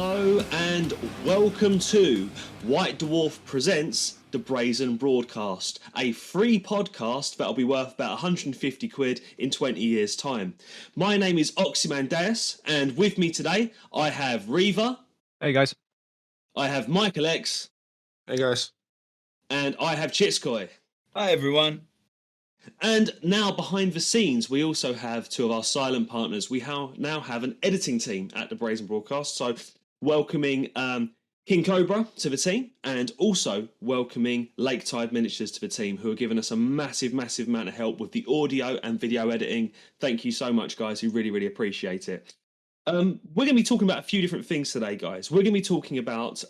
Hello and welcome to White Dwarf Presents the Brazen Broadcast, a free podcast that'll be worth about 150 quid in 20 years' time. My name is Oxymandias, and with me today I have Reaver. Hey guys. I have MichaelX. Hey guys. And I have Chitzkoi. Hi everyone. And now behind the scenes, we also have two of our silent partners. We now have an editing team at the Brazen Broadcast. So welcoming King Cobra to the team, and also welcoming Laketide Miniatures to the team, who are giving us a massive amount of help with the audio and video editing. Thank you so much, guys. We really appreciate it. We're going to be talking about a few different things today, guys. We're going to be talking about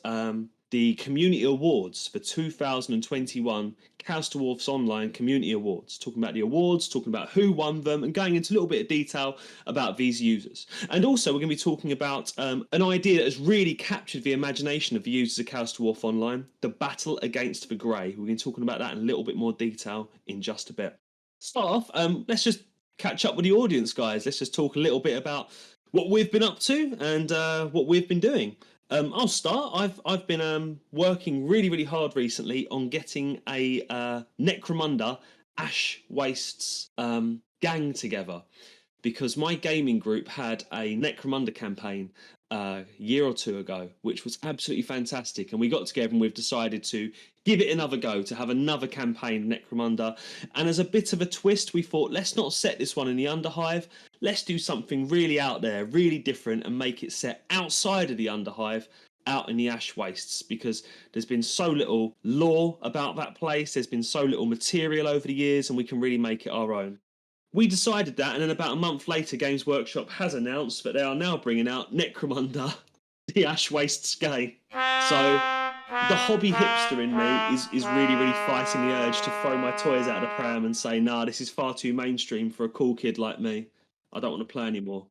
the Community Awards for 2021 Chaos Dwarfs Online Community Awards. Talking about the awards, talking about who won them, and going into a little bit of detail about these users. And also, we're going to be talking about an idea that has really captured the imagination of the users of Chaos Dwarf Online, the battle against the Grey. We're going to be talking about that in a little bit more detail in just a bit. Start off, let's just catch up with the audience, guys. Let's just talk a little bit about what we've been up to and what we've been doing. I'll start. I've been working really hard recently on getting a Necromunda Ash Wastes gang together, because my gaming group had a Necromunda campaign a year or two ago, which was absolutely fantastic, and we got together and we've decided to give it another go, to have another campaign of Necromunda. And as a bit of a twist, we thought, let's not set this one in the Underhive, let's do something really out there, really different, and make it set outside of the Underhive, out in the Ash Wastes, because there's been so little lore about that place, there's been so little material over the years, and we can really make it our own. We decided that, and then about a month later, Games Workshop has announced that they are now bringing out Necromunda, the Ash Wastes game. So the hobby hipster in me is really fighting the urge to throw my toys out of the pram and say, nah, this is far too mainstream for a cool kid like me. I don't want to play anymore.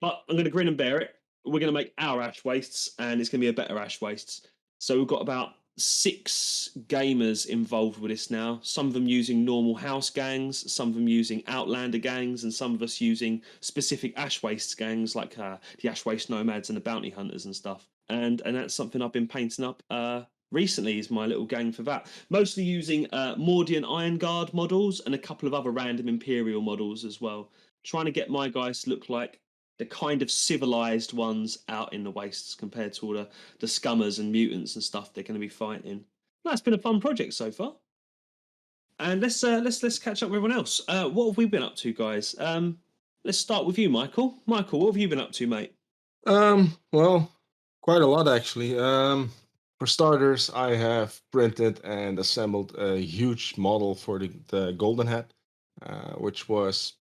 But I'm going to grin and bear it. We're going to make our Ash Wastes, and it's going to be a better Ash Wastes. So we've got about 6 gamers involved with this now. Some of them using normal house gangs, some of them using Outlander gangs, and some of us using specific Ash Wastes gangs like the Ash Waste Nomads and the Bounty Hunters and stuff. And that's something I've been painting up recently, is my little gang for that. Mostly using Mordian Iron Guard models and a couple of other random Imperial models as well. Trying to get my guys to look like the kind of civilized ones out in the wastes compared to all the scummers and mutants and stuff they're going to be fighting. That's been a fun project so far. And let's catch up with everyone else. What have we been up to, guys? Let's start with you, Michael. Michael, what have you been up to, mate? Well, quite a lot actually. For starters, I have printed and assembled a huge model for the Golden Hat, which was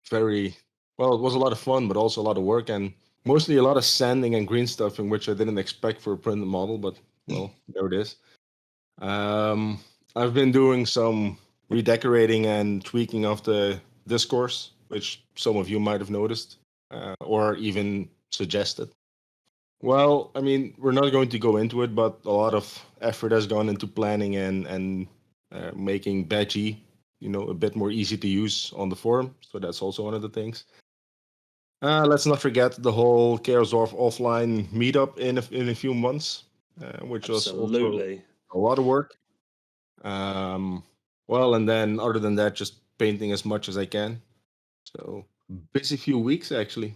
it was a lot of fun, but also a lot of work, and mostly a lot of sanding and green stuffing, which I didn't expect for a printed model, but, well, there it is. I've been doing some redecorating and tweaking of the discourse, which some of you might have noticed, or even suggested. Well, I mean, we're not going to go into it, but a lot of effort has gone into planning and making Badgie, a bit more easy to use on the forum, so that's also one of the things. Let's not forget the whole Chaos Dwarf offline meetup in a few months, which was also a lot of work. Well, and then other than that, just painting as much as I can. So busy few weeks actually.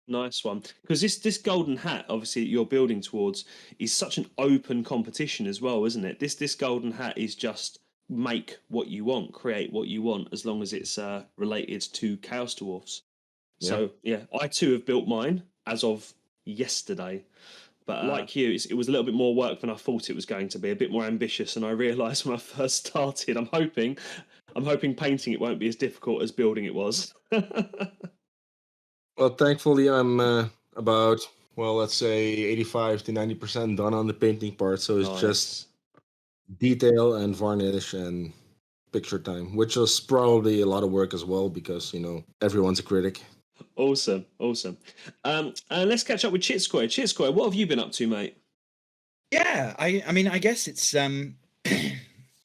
Nice one. Because this Golden Hat, obviously, you're building towards, is such an open competition as well, isn't it? This Golden Hat is just make what you want, create what you want, as long as it's related to Chaos Dwarfs. So, yeah, I too have built mine as of yesterday. But like you, it was a little bit more work than I thought it was going to be, a bit more ambitious. And I realised when I first started, I'm hoping painting it won't be as difficult as building it was. Well, thankfully, I'm about, let's say 85 to 90% done on the painting part. So it's just detail and varnish and picture time, which was probably a lot of work as well because, everyone's a critic. Awesome. And let's catch up with Chitzkoi. Chitzkoi, what have you been up to, mate? Yeah, I mean, I guess it's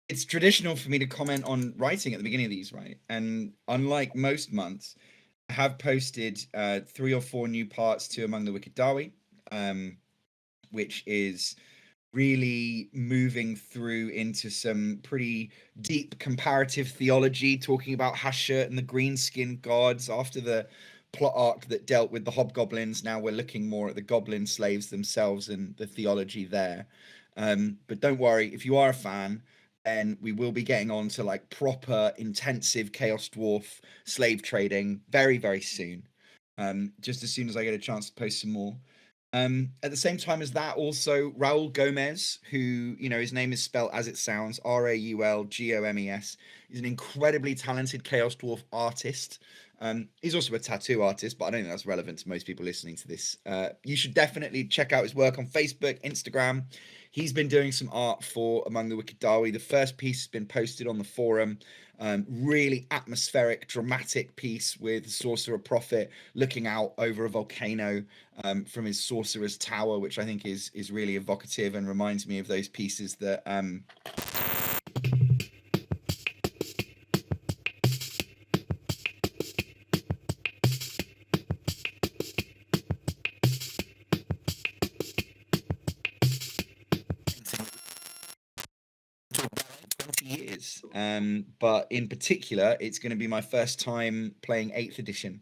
it's traditional for me to comment on writing at the beginning of these, right? And unlike most months, I have posted 3 or 4 new parts to Among the Wicked Dawi. which is really moving through into some pretty deep comparative theology, talking about Hashut and the green-skinned gods after the plot arc that dealt with the Hobgoblins. Now we're looking more at the goblin slaves themselves and the theology there. But don't worry, if you are a fan, then we will be getting on to like proper intensive Chaos Dwarf slave trading very, very soon. Just as soon as I get a chance to post some more. At the same time as that, also Raul Gomez, who, his name is spelled as it sounds, Raulgomes. He's an incredibly talented Chaos Dwarf artist. He's also a tattoo artist, but I don't think that's relevant to most people listening to this. You should definitely check out his work on Facebook, Instagram. He's been doing some art for Among the Wicked Dawi. The first piece has been posted on the forum. Really atmospheric, dramatic piece with Sorcerer Prophet looking out over a volcano from his Sorcerer's Tower, which I think is really evocative and reminds me of those pieces that years. But in particular, it's going to be my first time playing 8th edition,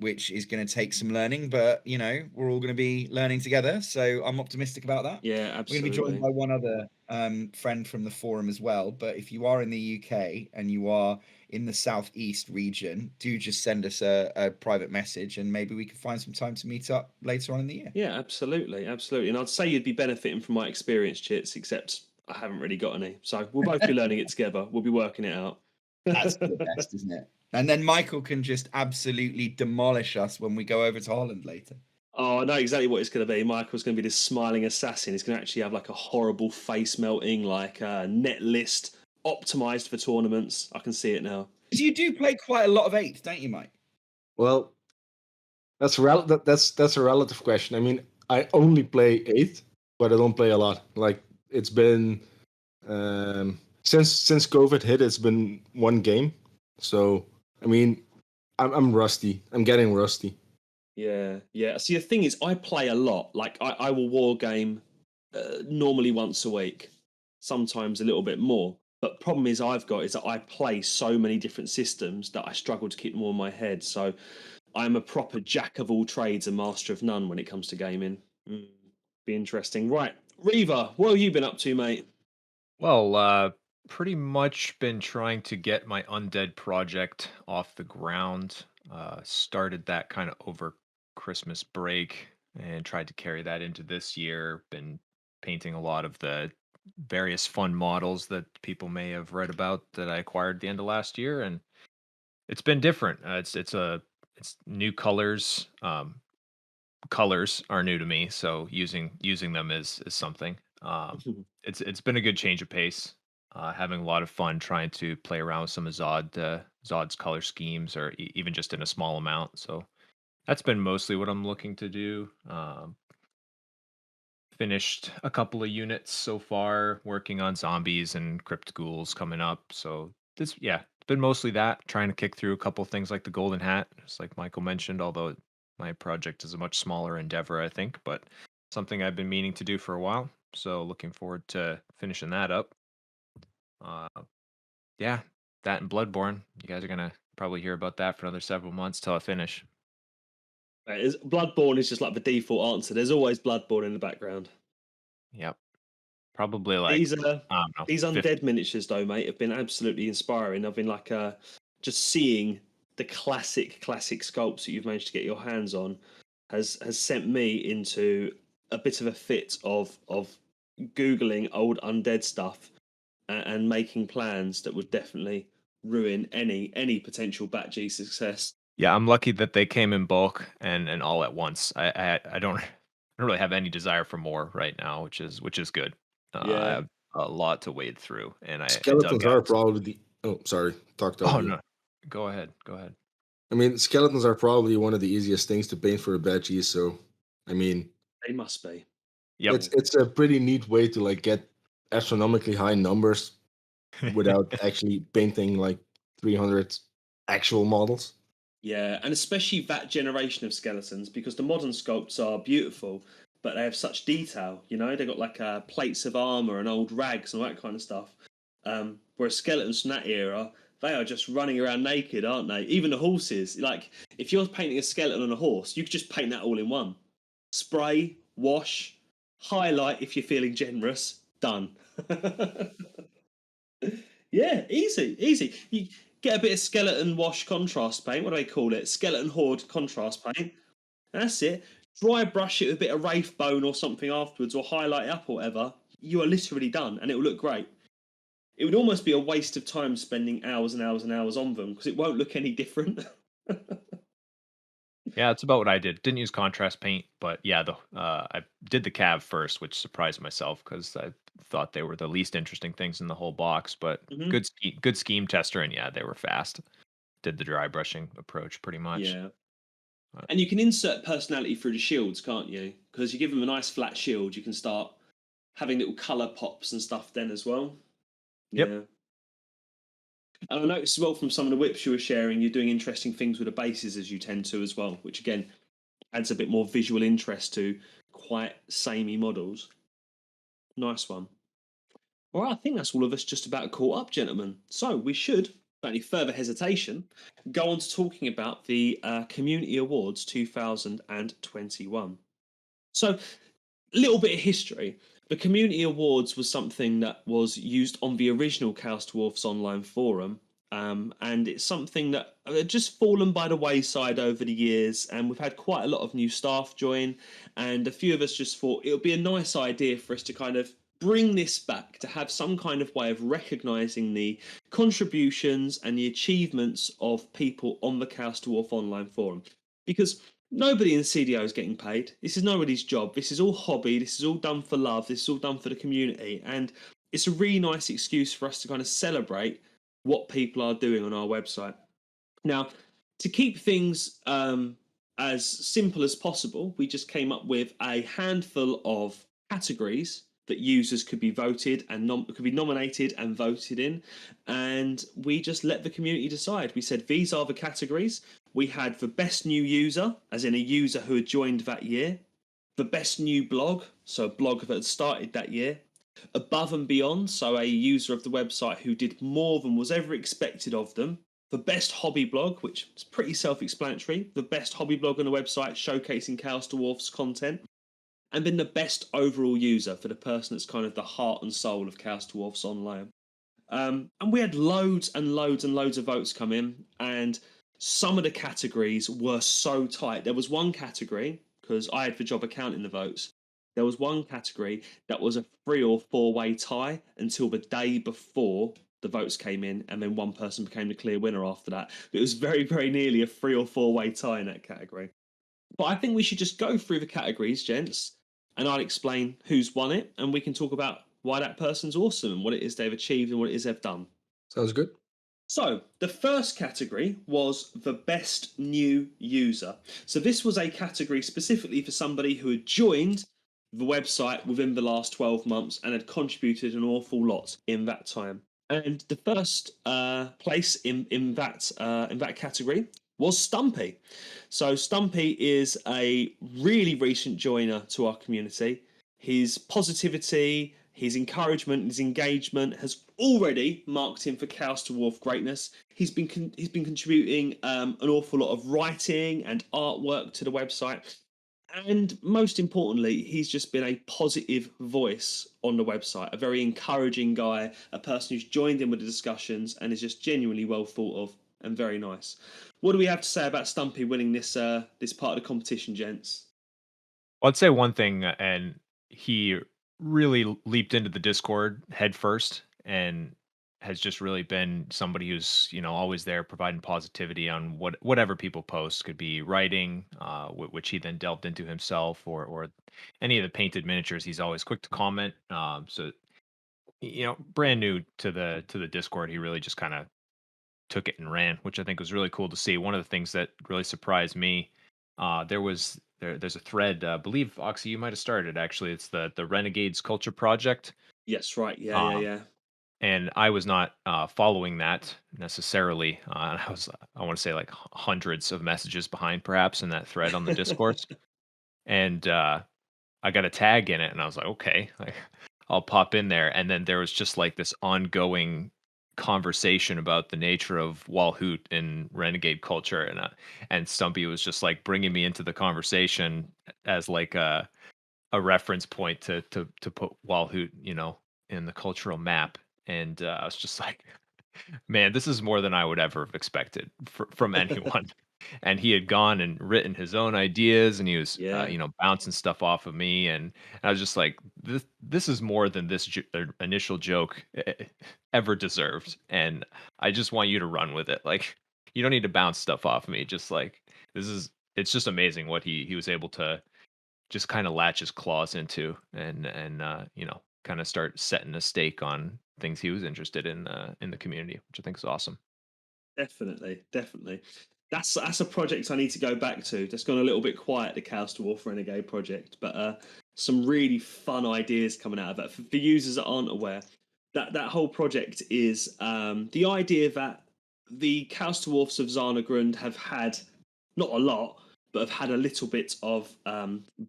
which is going to take some learning, but we're all going to be learning together, so I'm optimistic about that. Yeah, absolutely. We're going to be joined by one other friend from the forum as well, but if you are in the UK and you are in the southeast region, do just send us a private message and maybe we can find some time to meet up later on in the year. Yeah, absolutely. And I'd say you'd be benefiting from my experience, Chits, except I haven't really got any. So we'll both be learning it together. We'll be working it out. That's the best, isn't it? And then Michael can just absolutely demolish us when we go over to Holland later. Oh, I know exactly what it's going to be. Michael's going to be this smiling assassin. He's going to actually have like a horrible face melting, like net list optimized for tournaments. I can see it now. You do play quite a lot of 8th, don't you, Mike? Well, that's a relative question. I mean, I only play 8th, but I don't play a lot. Like it's been since COVID hit, it's been one game. So I mean, I'm rusty. I'm getting rusty. Yeah. See, the thing is, I play a lot. Like I will war game normally once a week, sometimes a little bit more. But problem is I've got is that I play so many different systems that I struggle to keep them all in my head. So I'm a proper jack of all trades and master of none when it comes to gaming. Be interesting. Right, Reaver, what have you been up to, mate? Well, pretty much been trying to get my undead project off the ground. Started that kind of over Christmas break and tried to carry that into this year. Been painting a lot of the various fun models that people may have read about that I acquired at the end of last year, and it's been different. It's new colors. Colors are new to me, so using them is something. It's been a good change of pace. Having a lot of fun trying to play around with some of Zod's color schemes, or even just in a small amount. So that's been mostly what I'm looking to do. Finished a couple of units so far, working on zombies and crypt ghouls coming up. So it's been mostly that, trying to kick through a couple of things like the golden hat, just like Michael mentioned, although my project is a much smaller endeavor, I think, but something I've been meaning to do for a while. So looking forward to finishing that up. That and Bloodborne. You guys are going to probably hear about that for another several months till I finish. Bloodborne is just like the default answer. There's always Bloodborne in the background. Yep. Probably like these I don't know, these undead miniatures though, mate, have been absolutely inspiring. I've been like just seeing the classic sculpts that you've managed to get your hands on has sent me into a bit of a fit of googling old undead stuff and making plans that would definitely ruin any potential Bat-G success. Yeah, I'm lucky that they came in bulk and all at once. I don't really have any desire for more right now, which is good. I have a lot to wade through, and skeletons are probably the. Oh, sorry, talked over. Oh no, go ahead. I mean, skeletons are probably one of the easiest things to paint for a Bat-G. So, I mean, they must be. Yep. It's a pretty neat way to like get astronomically high numbers without actually painting like 300 actual models. Yeah, and especially that generation of skeletons, because the modern sculpts are beautiful, but they have such detail. You know, they've got like plates of armor and old rags and all that kind of stuff. Whereas skeletons from that era, they are just running around naked, aren't they? Even the horses. Like, if you're painting a skeleton on a horse, you could just paint that all in one. Spray, wash, highlight if you're feeling generous. Done. Yeah, easy. You get a bit of skeleton wash contrast paint. What do they call it? Skeleton horde contrast paint. That's it. Dry brush it with a bit of Wraith bone or something afterwards, or highlight it up or whatever. You are literally done, and it will look great. It would almost be a waste of time spending hours and hours and hours on them because it won't look any different. Yeah, that's about what I did. Didn't use contrast paint, but yeah, I did the cav first, which surprised myself because I thought they were the least interesting things in the whole box. But Mhm. good scheme tester, and yeah, they were fast. Did the dry brushing approach pretty much. Yeah. And you can insert personality through the shields, can't you? Because you give them a nice flat shield, you can start having little colour pops and stuff then as well. Yep. Yeah. And I noticed as well from some of the whips you were sharing, you're doing interesting things with the bases as you tend to as well, which again adds a bit more visual interest to quite samey models. Nice one. All right, I think that's all of us just about caught up, gentlemen. So we should, without any further hesitation, go on to talking about the Community Awards 2021. So, a little bit of history. The Community Awards was something that was used on the original Chaos Dwarfs online forum. And it's something that had just fallen by the wayside over the years. And we've had quite a lot of new staff join. And a few of us just thought it would be a nice idea for us to kind of bring this back, to have some kind of way of recognizing the contributions and the achievements of people on the Chaos Dwarf online forum. Because nobody in CDO is getting paid. This is nobody's job. This is all hobby. This is all done for love. This is all done for the community. And it's a really nice excuse for us to kind of celebrate what people are doing on our website. Now, to keep things as simple as possible, we just came up with a handful of categories that users could be voted and could be nominated and voted in, and we just let the community decide. We said these are the categories. We had the best new user, as in a user who had joined that year, the best new blog, so a blog that had started that year, above and beyond, so a user of the website who did more than was ever expected of them, the best hobby blog, which is pretty self-explanatory, the best hobby blog on the website showcasing Chaos Dwarfs content, and then the best overall user for the person that's kind of the heart and soul of Chaos Dwarfs Online. And we had loads and loads and loads of votes come in, and some of the categories were so tight. There was one category, because I had the job of counting the votes, there was one category that was a 3 or 4-way tie until the day before the votes came in, and then one person became the clear winner after that. It was very, very nearly a 3 or 4-way tie in that category. But I think we should just go through the categories, gents, and I'll explain who's won it, and we can talk about why that person's awesome and what it is they've achieved and what it is they've done. Sounds good. So, the first category was the best new user. So this was a category specifically for somebody who had joined the website within the last 12 months and had contributed an awful lot in that time. And the first place in that category was Stumpy. So Stumpy is a really recent joiner to our community. His positivity, his encouragement, his engagement has already marked him for Chaos Dwarf greatness. He's been contributing an awful lot of writing and artwork to the website. And most importantly, he's just been a positive voice on the website, a very encouraging guy, a person who's joined in with the discussions and is just genuinely well thought of and very nice. What do we have to say about Stumpy winning this this part of the competition, gents? Well, I'd say one thing, and he really leaped into the Discord head first and has just really been somebody who's, always there providing positivity on whatever people post. Could be writing, which he then delved into himself, or any of the painted miniatures. He's always quick to comment. So brand new to the Discord, he really just kind of took it and ran, which I think was really cool to see. One of the things that really surprised me, there's a thread, I believe, Oxy, you might have started, actually. It's the Renegades Culture Project. Yes, right. Yeah. And I was not following that necessarily. And I want to say like hundreds of messages behind perhaps in that thread on the discourse. And I I got a tag in it, and I was like, okay, like, I'll pop in there. And then there was just like this ongoing conversation about the nature of Walhoot in Renegade culture, and Stumpy was just like bringing me into the conversation as like a reference point to put Walhoot, in the cultural map. And I was just like, man, this is more than I would ever have expected from anyone. And he had gone and written his own ideas, and he was, Yeah. bouncing stuff off of me. And I was just like, this is more than this initial joke ever deserved. And I just want you to run with it. Like, you don't need to bounce stuff off of me. Just like, it's just amazing what he was able to just kind of latch his claws into, and kind of start setting a stake on things he was interested in the community, which I think is awesome. Definitely, definitely. That's a project I need to go back to. That's gone a little bit quiet, the Chaos Dwarf Renegade project, but some really fun ideas coming out of it. For users that aren't aware, that whole project is the idea that the Chaos Dwarfs of Zarnagrund have had not a lot, but have had a little bit of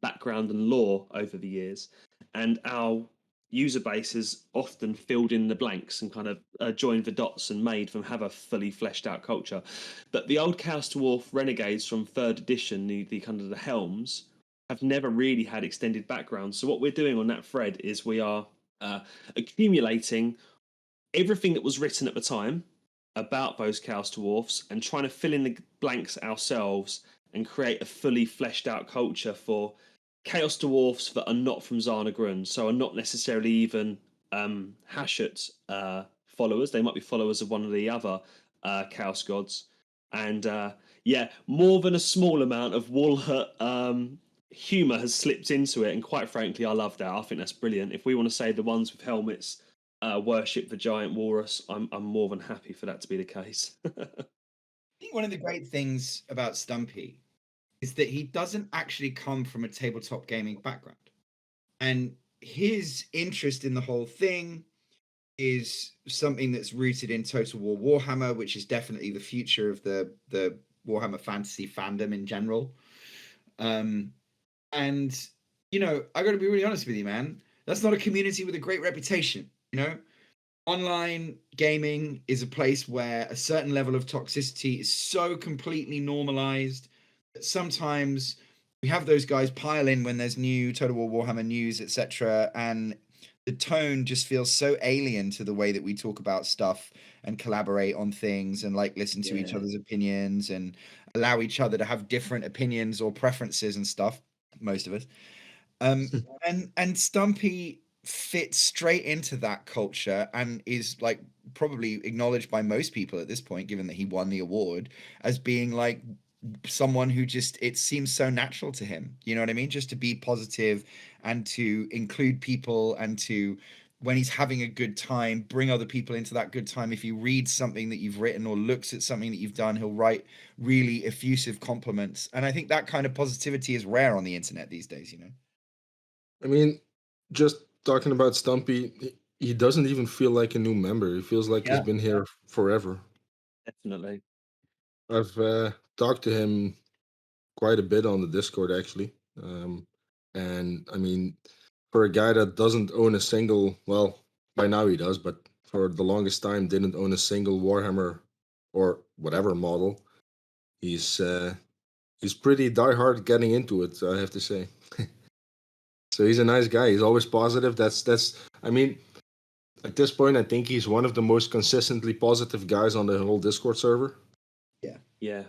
background and lore over the years, and our user base has often filled in the blanks and kind of joined the dots and made them have a fully fleshed out culture. But the old Chaos Dwarf Renegades from third edition, the kind of the Helms, have never really had extended backgrounds. So what we're doing on that thread is we are accumulating everything that was written at the time about those Chaos Dwarfs and trying to fill in the blanks ourselves and create a fully fleshed out culture for Chaos Dwarfs that are not from Zarnagrund, so are not necessarily even Hashut followers. They might be followers of one of the other Chaos gods. And more than a small amount of Walhut humour has slipped into it. And quite frankly, I love that. I think that's brilliant. If we want to say the ones with helmets worship the giant walrus, I'm more than happy for that to be the case. I think one of the great things about Stumpy is that he doesn't actually come from a tabletop gaming background. And his interest in the whole thing is something that's rooted in Total War Warhammer, which is definitely the future of the Warhammer fantasy fandom in general. And, I got to be really honest with you, man. That's not a community with a great reputation, Online gaming is a place where a certain level of toxicity is so completely normalized that sometimes we have those guys pile in when there's new Total War Warhammer news, etc. And the tone just feels so alien to the way that we talk about stuff and collaborate on things and like listen to each other's opinions and allow each other to have different opinions or preferences and stuff. Most of us. And Stumpy fits straight into that culture and is like probably acknowledged by most people at this point, given that he won the award, as being like someone who just, it seems so natural to him. You know what I mean? Just to be positive and to include people and to, when he's having a good time, bring other people into that good time. If he reads something that you've written or looks at something that you've done, he'll write really effusive compliments. And I think that kind of positivity is rare on the internet these days, I mean, just talking about Stumpy, he doesn't even feel like a new member. He feels like he's been here forever. Definitely. I've talked to him quite a bit on the Discord, actually. And I mean, for a guy that doesn't own a single, well, by now he does, but for the longest time didn't own a single Warhammer or whatever model, he's pretty diehard getting into it, I have to say. So he's a nice guy. He's always positive. That's. I mean, at this point, I think he's one of the most consistently positive guys on the whole Discord server. Yeah.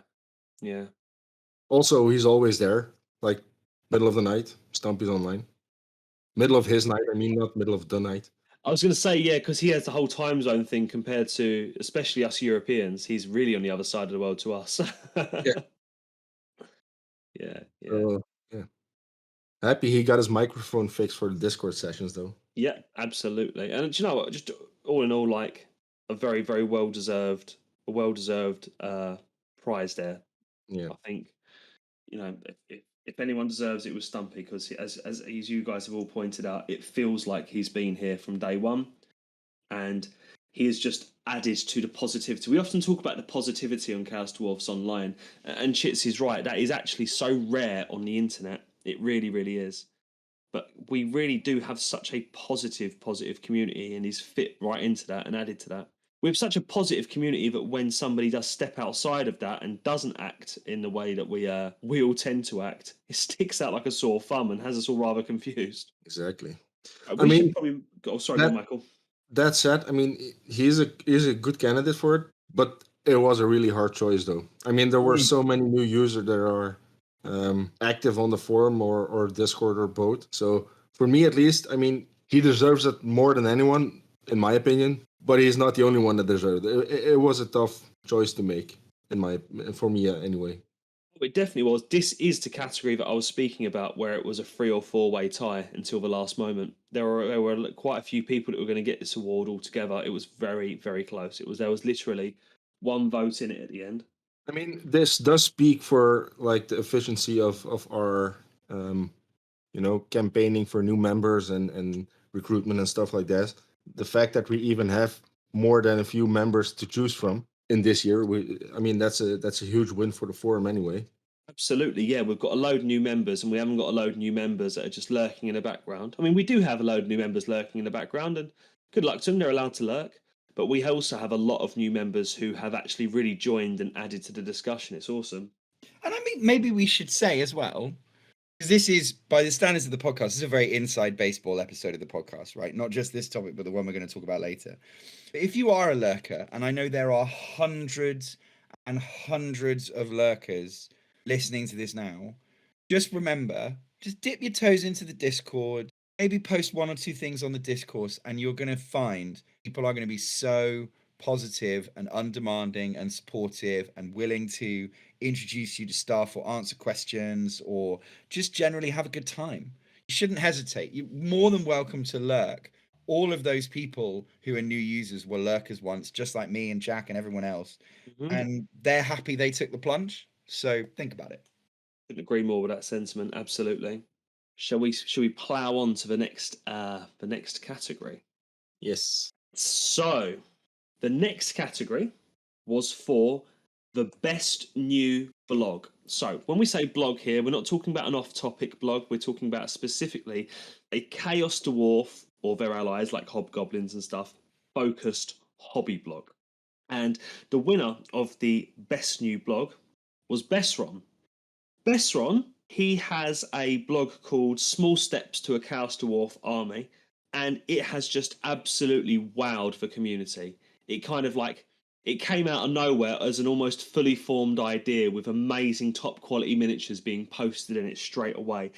Also, he's always there, like middle of the night. Stumpy's online. Middle of his night. I mean, not middle of the night. I was going to say, because he has the whole time zone thing compared to, especially us Europeans. He's really on the other side of the world to us. Yeah. Yeah. Happy he got his microphone fixed for the Discord sessions, though. Yeah, absolutely. And do you know what? Just all in all, like a very, very well-deserved prize there. Yeah. I think, if anyone deserves it, was Stumpy, because as you guys have all pointed out, it feels like he's been here from day one, and he has just added to the positivity. We often talk about the positivity on Chaos Dwarfs Online, and Chitz is right. That is actually so rare on the internet. It really, really is. but we really do have such a positive community, and he's fit right into that and added to that. We have such a positive community that when somebody does step outside of that and doesn't act in the way that we all tend to act, it sticks out like a sore thumb and has us all rather confused. Exactly. We should probably. Oh, sorry, go on, Michael. That said, I mean, he's a good candidate for it, but it was a really hard choice, though. I mean, there were so many new users that are active on the forum or Discord or both. So for me, at least, I mean, he deserves it more than anyone, in my opinion. But he's not the only one that deserved it. It was a tough choice to make, for me anyway. It definitely was. This is the category that I was speaking about, where it was a 3 or 4 way tie until the last moment. There were quite a few people that were going to get this award altogether. It was very, very close. There was literally one vote in it at the end. I mean, this does speak for like the efficiency of our campaigning for new members and recruitment and stuff like that. The fact that we even have more than a few members to choose from in this year, that's a huge win for the forum anyway. Absolutely, yeah. We've got a load of new members, and we haven't got a load of new members that are just lurking in the background. I mean, we do have a load of new members lurking in the background, and good luck to them. They're allowed to lurk. But we also have a lot of new members who have actually really joined and added to the discussion. It's awesome. And I mean, maybe we should say as well, because this is, by the standards of the podcast, this is a very inside baseball episode of the podcast, right? Not just this topic, but the one we're going to talk about later. If you are a lurker, and I know there are hundreds and hundreds of lurkers listening to this now, just remember, just dip your toes into the Discord, maybe post 1 or 2 things on the discourse, and you're going to find people are going to be so positive and undemanding and supportive and willing to introduce you to stuff or answer questions or just generally have a good time. You shouldn't hesitate. You're more than welcome to lurk. All of those people who are new users were lurkers once, just like me and Jack and everyone else. Mm-hmm. And they're happy they took the plunge. So think about it. Couldn't agree more with that sentiment. Absolutely. Shall we plow on to the next category? Yes. So the next category was for the best new blog. So when we say blog here, we're not talking about an off-topic blog. We're talking about specifically a Chaos Dwarf or their allies like Hobgoblins and stuff focused hobby blog. And the winner of the best new blog was Besron. Besron, he has a blog called Small Steps to a Chaos Dwarf Army, and it has just absolutely wowed the community. It kind of like, it came out of nowhere as an almost fully formed idea with amazing top quality miniatures being posted in it straight away,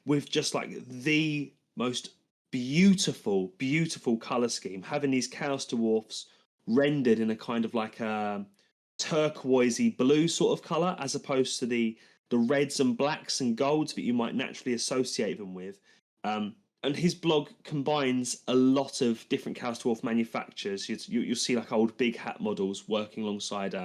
with just like the most beautiful, beautiful colour scheme, having these Chaos Dwarfs rendered in a kind of like a turquoisey blue sort of colour, as opposed to the reds and blacks and golds that you might naturally associate them with. And his blog combines a lot of different Chaos Dwarf manufacturers. You'll see like old Big Hat models working alongside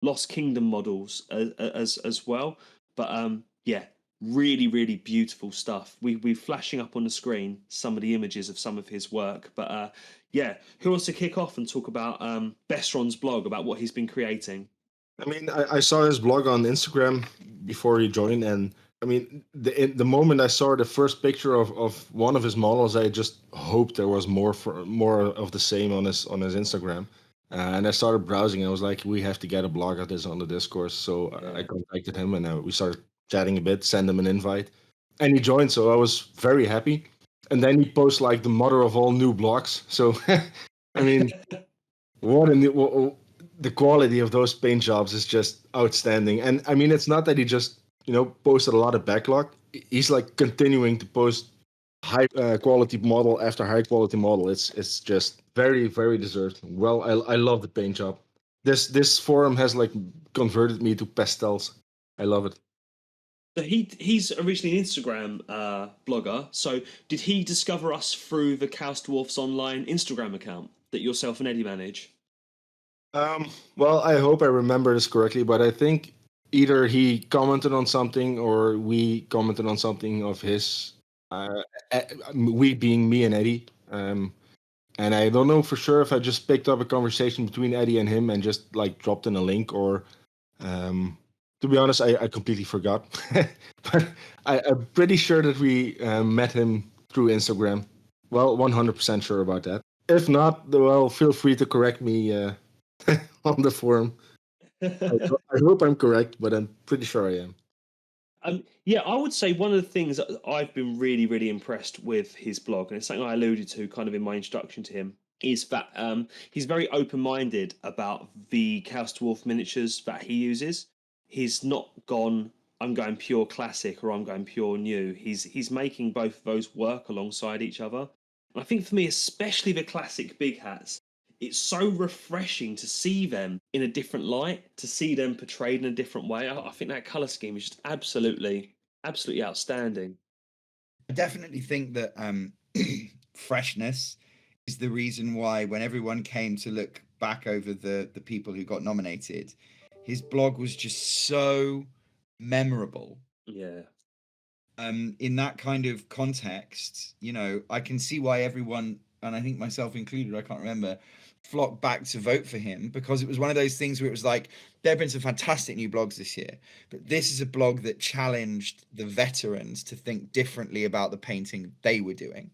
Lost Kingdom models as well. But yeah, really, really beautiful stuff. We're flashing up on the screen some of the images of some of his work. But yeah, who wants to kick off and talk about Besron's blog, about what he's been creating? I mean, I saw his blog on Instagram before he joined, and I mean, the moment I saw the first picture of one of his models, I just hoped there was more of the same on his Instagram. And I started browsing, and I was like, we have to get a blog of this on the Discourse. So I contacted him, and we started chatting a bit, sent him an invite, and he joined. So I was very happy. And then he posts like the mother of all new blogs. So, I mean, the quality of those paint jobs is just outstanding. And I mean, it's not that he just posted a lot of backlog. He's like continuing to post high quality model after high quality model. It's just very, very deserved. Well, I love the paint job. This forum has like converted me to pastels. I love it. So he's originally an Instagram blogger. So did he discover us through the Chaos Dwarfs Online Instagram account that yourself and Eddie manage? Well, I hope I remember this correctly, but I think either he commented on something or we commented on something of his, we being me and Eddie. And I don't know for sure if I just picked up a conversation between Eddie and him and just like dropped in a link, or to be honest, I completely forgot. but I'm pretty sure that we met him through Instagram. Well, 100% sure about that. If not, well, feel free to correct me on the forum. I hope I'm correct, but I'm pretty sure I am. Yeah, I would say one of the things that I've been really, really impressed with his blog, and it's something I alluded to kind of in my introduction to him, is that he's very open-minded about the Chaos Dwarf miniatures that he uses. He's not gone, I'm going pure classic or I'm going pure new. He's making both of those work alongside each other. And I think for me, especially the classic big hats, it's so refreshing to see them in a different light, to see them portrayed in a different way. I think that color scheme is just absolutely outstanding. I definitely think that freshness is the reason why when everyone came to look back over the people who got nominated, his blog was just so memorable. Yeah. In that kind of context, I can see why everyone, and I think myself included, I can't remember, flocked back to vote for him, because it was one of those things where it was like, there have been some fantastic new blogs this year, but this is a blog that challenged the veterans to think differently about the painting they were doing.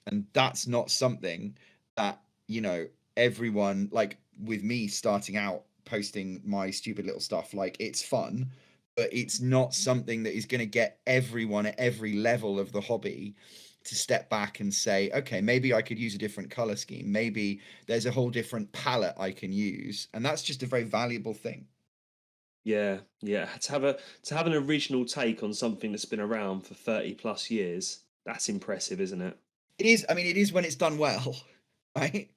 And that's not something that, everyone, like with me starting out posting my stupid little stuff, like it's fun, but it's not something that is going to get everyone at every level of the hobby to step back and say, okay, maybe I could use a different color scheme. Maybe there's a whole different palette I can use. And that's just a very valuable thing. Yeah. To have an original take on something that's been around for 30 plus years, that's impressive, isn't it? It is. I mean, it is when it's done well, right?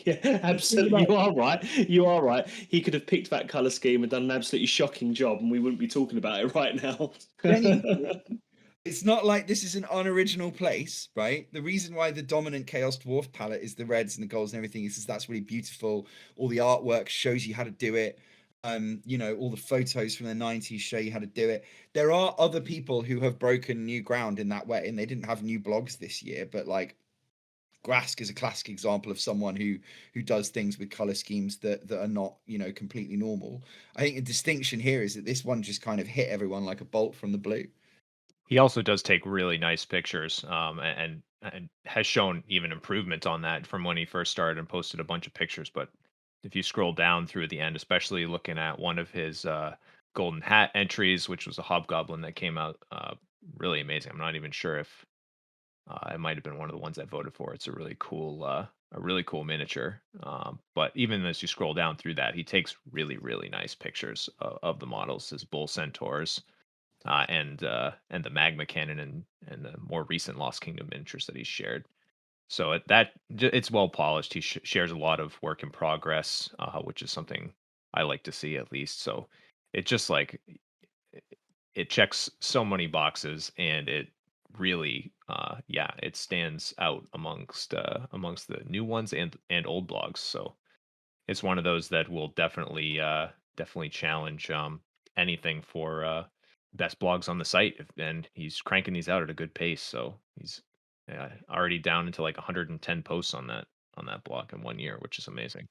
Yeah, absolutely. You are right. You are right. He could have picked that color scheme and done an absolutely shocking job, and we wouldn't be talking about it right now. It's not like this is an unoriginal place, right? The reason why the dominant Chaos Dwarf palette is the reds and the golds and everything is that's really beautiful. All the artwork shows you how to do it. All the photos from the 90s show you how to do it. There are other people who have broken new ground in that way, and they didn't have new blogs this year, but like Grask is a classic example of someone who does things with color schemes that are not, completely normal. I think the distinction here is that this one just kind of hit everyone like a bolt from the blue. He also does take really nice pictures, and has shown even improvement on that from when he first started and posted a bunch of pictures. But if you scroll down through the end, especially looking at one of his golden hat entries, which was a hobgoblin that came out really amazing. I'm not even sure if it might have been one of the ones I voted for. It's a really cool miniature. But even as you scroll down through that, he takes really, really nice pictures of the models, his bull centaurs, and the magma cannon and the more recent Lost Kingdom miniatures that he's shared. So it's well polished. He shares a lot of work in progress, which is something I like to see at least. So it just like it checks so many boxes, and it really it stands out amongst the new ones and old blogs. So it's one of those that will definitely challenge anything for best blogs on the site, and he's cranking these out at a good pace. So he's already down into like 110 posts on that blog in 1 year, which is amazing.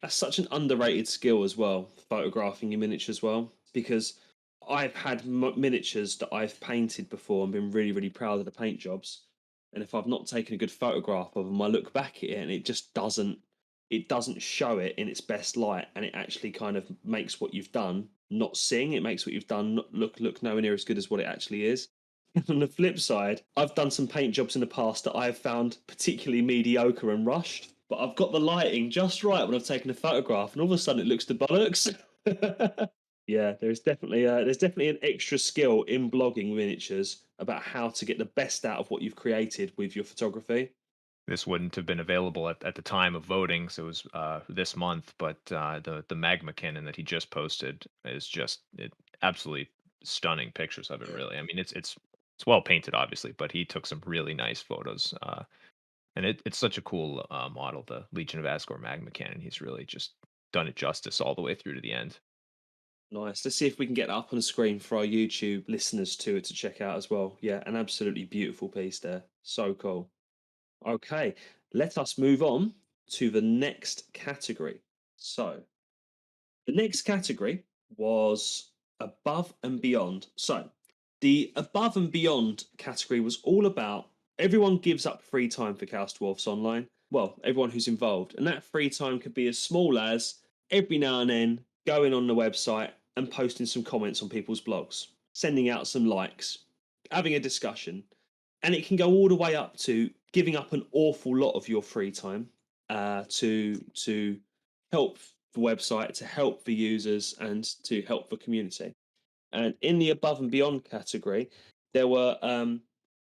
That's such an underrated skill as well, photographing your miniatures well, because I've had miniatures that I've painted before and been really, really proud of the paint jobs. And if I've not taken a good photograph of them, I look back at it and it just doesn't show it in its best light, and it actually kind of makes what you've done not sing. It makes what you've done look nowhere near as good as what it actually is. On the flip side, I've done some paint jobs in the past that I've found particularly mediocre and rushed, but I've got the lighting just right when I've taken a photograph, and all of a sudden it looks to bollocks. Yeah, there's definitely an extra skill in blogging miniatures about how to get the best out of what you've created with your photography. This wouldn't have been available at the time of voting, so it was this month. But the magma cannon that he just posted is just absolutely stunning pictures of it. Really, I mean, it's well painted, obviously, but he took some really nice photos. And it's such a cool model, the Legion of Asgore magma cannon. He's really just done it justice all the way through to the end. Nice. Let's see if we can get that up on the screen for our YouTube listeners to check out as well. Yeah, an absolutely beautiful piece there. So cool. Okay, let us move on to the next category. So, the next category was above and beyond. So, the above and beyond category was all about everyone gives up free time for Chaos Dwarfs Online. Well, everyone who's involved. And that free time could be as small as every now and then going on the website and posting some comments on people's blogs, sending out some likes, having a discussion. And it can go all the way up to giving up an awful lot of your free time to help the website, to help the users, and to help the community. And in the above and beyond category, there were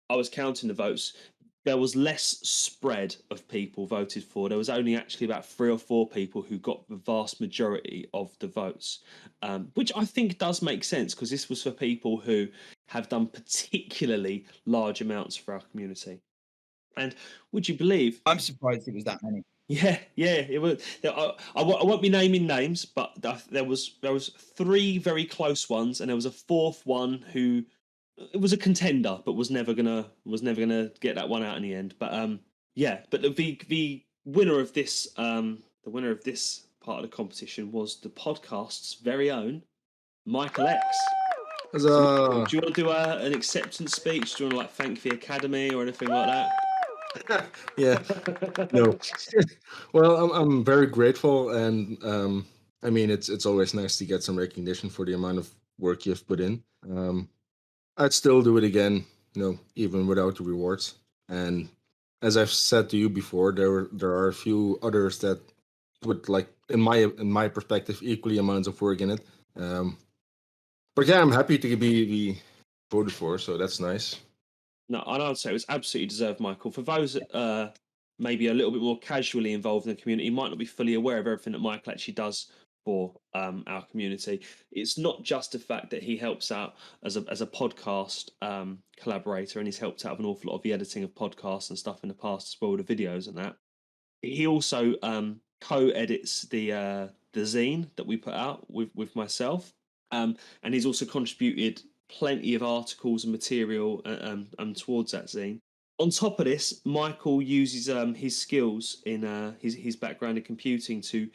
I was counting the votes. There was less spread of people voted for. There was only actually about 3 or 4 people who got the vast majority of the votes, which I think does make sense because this was for people who have done particularly large amounts for our community. And would you believe? I'm surprised it was that many. Yeah, it was. I won't be naming names, but there was 3 very close ones, and there was a 4th one who it was a contender, but was never gonna get that one out in the end. But but the winner of this part of the competition was the podcast's very own MichaelX. Huzzah. Do you want to do an acceptance speech? Do you want to thank the Academy or anything like that? Yeah, no. Well, I'm very grateful, and I mean it's always nice to get some recognition for the amount of work you've put in. I'd still do it again, even without the rewards. And as I've said to you before, there are a few others that would in my perspective, equally amounts of work in it. But yeah, I'm happy to be voted for, so that's nice. No, and I'd say it was absolutely deserved, Michael. For those that maybe a little bit more casually involved in the community, might not be fully aware of everything that Michael actually does for our community. It's not just the fact that he helps out as a podcast collaborator, and he's helped out with an awful lot of the editing of podcasts and stuff in the past as well, the videos and that. He also co-edits the zine that we put out with myself, and he's also contributed plenty of articles and material towards that zine. On top of this, Michael uses his skills in his background in computing to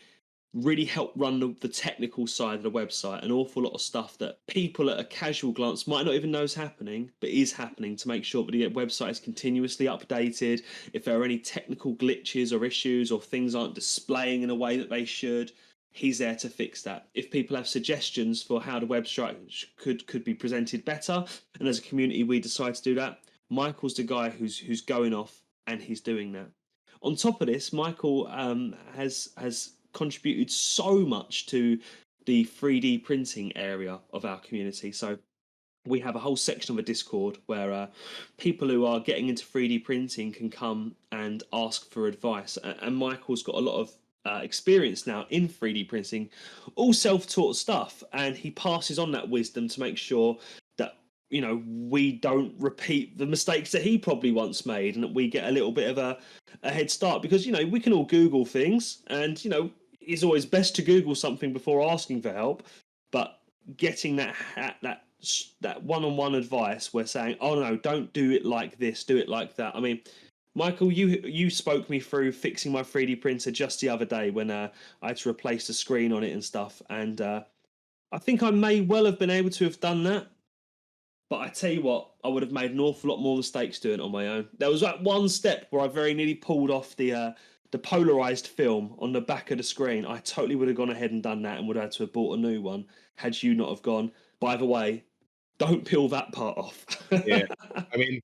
really help run the technical side of the website. An awful lot of stuff that people at a casual glance might not even know is happening, but is happening, to make sure that the website is continuously updated. If there are any technical glitches or issues or things aren't displaying in a way that they should, he's there to fix that. If people have suggestions for how the website could be presented better, and as a community we decide to do that, Michael's the guy who's going off and he's doing that. On top of this, Michael has contributed so much to the 3D printing area of our community. So we have a whole section of a Discord where people who are getting into 3D printing can come and ask for advice. And Michael's got a lot of experience now in 3D printing, all self-taught stuff, and he passes on that wisdom to make sure that we don't repeat the mistakes that he probably once made, and that we get a little bit of a head start, because we can all Google things, and it's always best to Google something before asking for help, but getting that one-on-one advice, we're saying, oh no, don't do it like this, do it like that. I mean, Michael, you spoke me through fixing my 3D printer just the other day when I had to replace the screen on it and stuff, and I think I may well have been able to have done that, but I tell you what, I would have made an awful lot more mistakes doing it on my own. There was that one step where I very nearly pulled off the polarized film on the back of the screen. I totally would have gone ahead and done that and would have had to have bought a new one had you not have gone, by the way, don't peel that part off. Yeah, I mean,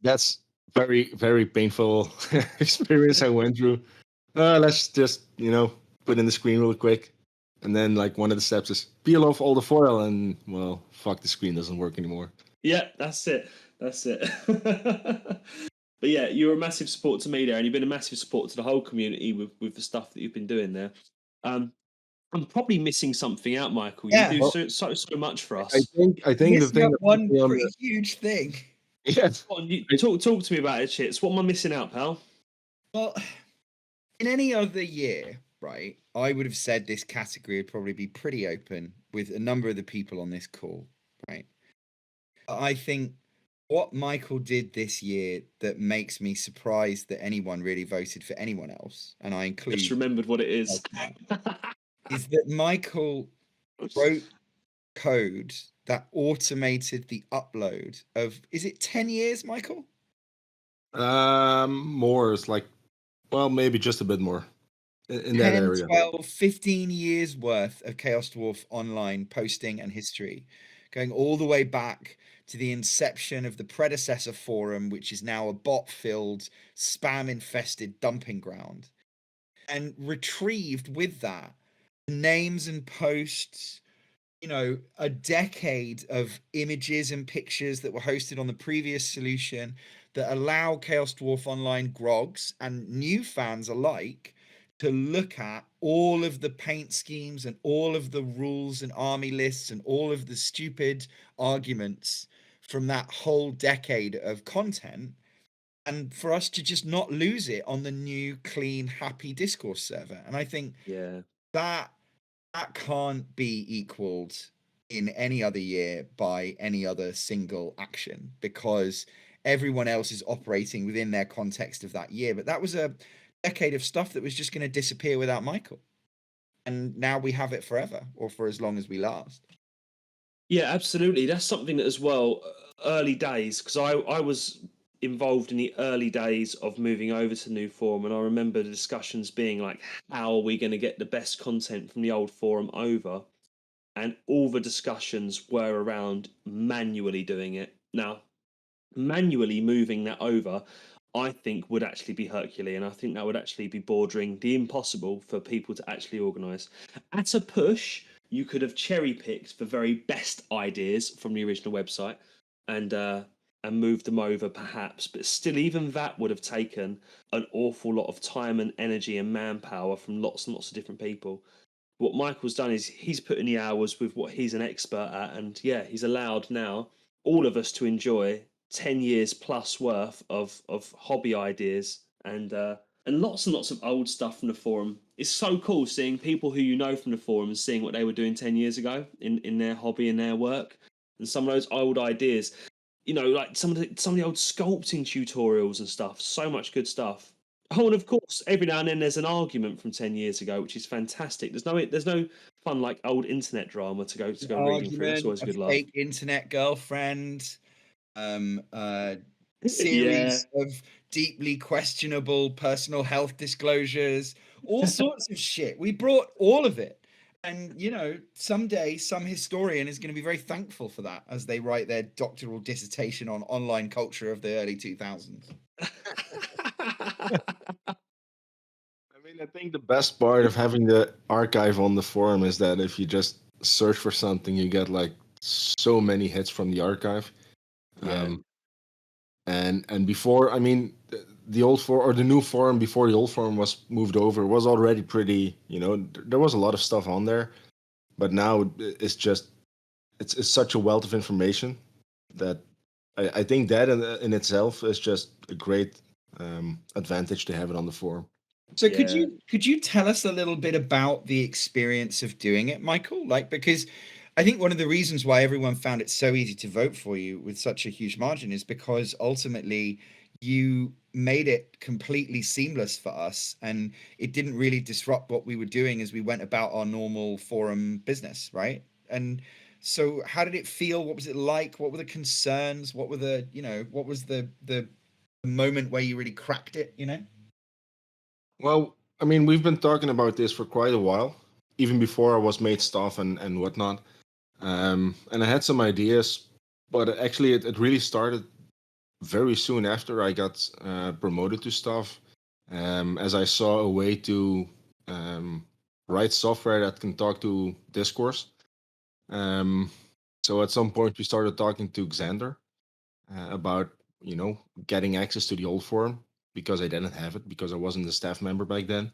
that's very, very painful experience I went through. Let's just, put in the screen real quick. And then one of the steps is peel off all the foil, and well, fuck, the screen doesn't work anymore. Yeah, that's it. But yeah, you're a massive support to me there, and you've been a massive support to the whole community with the stuff that you've been doing there. I'm probably missing something out, Michael. Yeah, you do so much for us. I think the thing one pretty huge thing. Yeah. Talk to me about it, Chits. What am I missing out, pal? Well, in any other year, right, I would have said this category would probably be pretty open with a number of the people on this call, right? I think what Michael did this year that makes me surprised that anyone really voted for anyone else, and I include... Just remembered what it is. Is that Michael wrote code that automated the upload of, is it 10 years, Michael? More. It's like, well, maybe just a bit more in that 10, area. 12, 15 years worth of Chaos Dwarf online posting and history, going all the way back to the inception of the predecessor forum, which is now a bot-filled, spam-infested dumping ground. And retrieved with that names and posts, a decade of images and pictures that were hosted on the previous solution that allow Chaos Dwarf Online grogs and new fans alike to look at all of the paint schemes and all of the rules and army lists and all of the stupid arguments from that whole decade of content, and for us to just not lose it on the new, clean, happy discourse server. And I think that can't be equaled in any other year by any other single action, because everyone else is operating within their context of that year. But that was a decade of stuff that was just going to disappear without Michael. And now we have it forever, or for as long as we last. Yeah, absolutely. That's something that as well, early days, because I was involved in the early days of moving over to new forum, and I remember the discussions being like, how are we going to get the best content from the old forum over? And all the discussions were around manually doing it. Now, manually moving that over, I think would actually be Herculean. I think that would actually be bordering the impossible for people to actually organise. At a push, you could have cherry-picked the very best ideas from the original website and moved them over perhaps, but still even that would have taken an awful lot of time and energy and manpower from lots and lots of different people. What Michael's done is he's put in the hours with what he's an expert at, and he's allowed now all of us to enjoy 10 years plus worth of hobby ideas and lots and lots of old stuff from the forum. It's so cool seeing people who you know from the forum and seeing what they were doing 10 years ago in their hobby and their work, and some of those old ideas, like some of the old sculpting tutorials and stuff. So much good stuff. Oh, and of course, every now and then there's an argument from 10 years ago, which is fantastic. There's no fun like old internet drama to go reading through. That's always a good laugh. Fake internet girlfriend, Yeah. series of deeply questionable personal health disclosures, all sorts of shit. We brought all of it. And, someday some historian is going to be very thankful for that as they write their doctoral dissertation on online culture of the early 2000s. I think the best part of having the archive on the forum is that if you just search for something, you get like so many hits from the archive. Yeah. And before, the old forum or the new forum before the old forum was moved over was already pretty, there was a lot of stuff on there, but now it's just, it's such a wealth of information that I think that in itself is just a great advantage to have it on the forum. So could you tell us a little bit about the experience of doing it, Michael? Because I think one of the reasons why everyone found it so easy to vote for you with such a huge margin is because ultimately you made it completely seamless for us, and it didn't really disrupt what we were doing as we went about our normal forum business, right? And so how did it feel? What was it like? What were the concerns? What were what was the moment where you really cracked it, Well, we've been talking about this for quite a while, even before I was made staff and whatnot. And I had some ideas, but actually it really started very soon after I got promoted to staff, as I saw a way to write software that can talk to discourse. So at some point we started talking to Xander about, getting access to the old forum, because I didn't have it because I wasn't a staff member back then.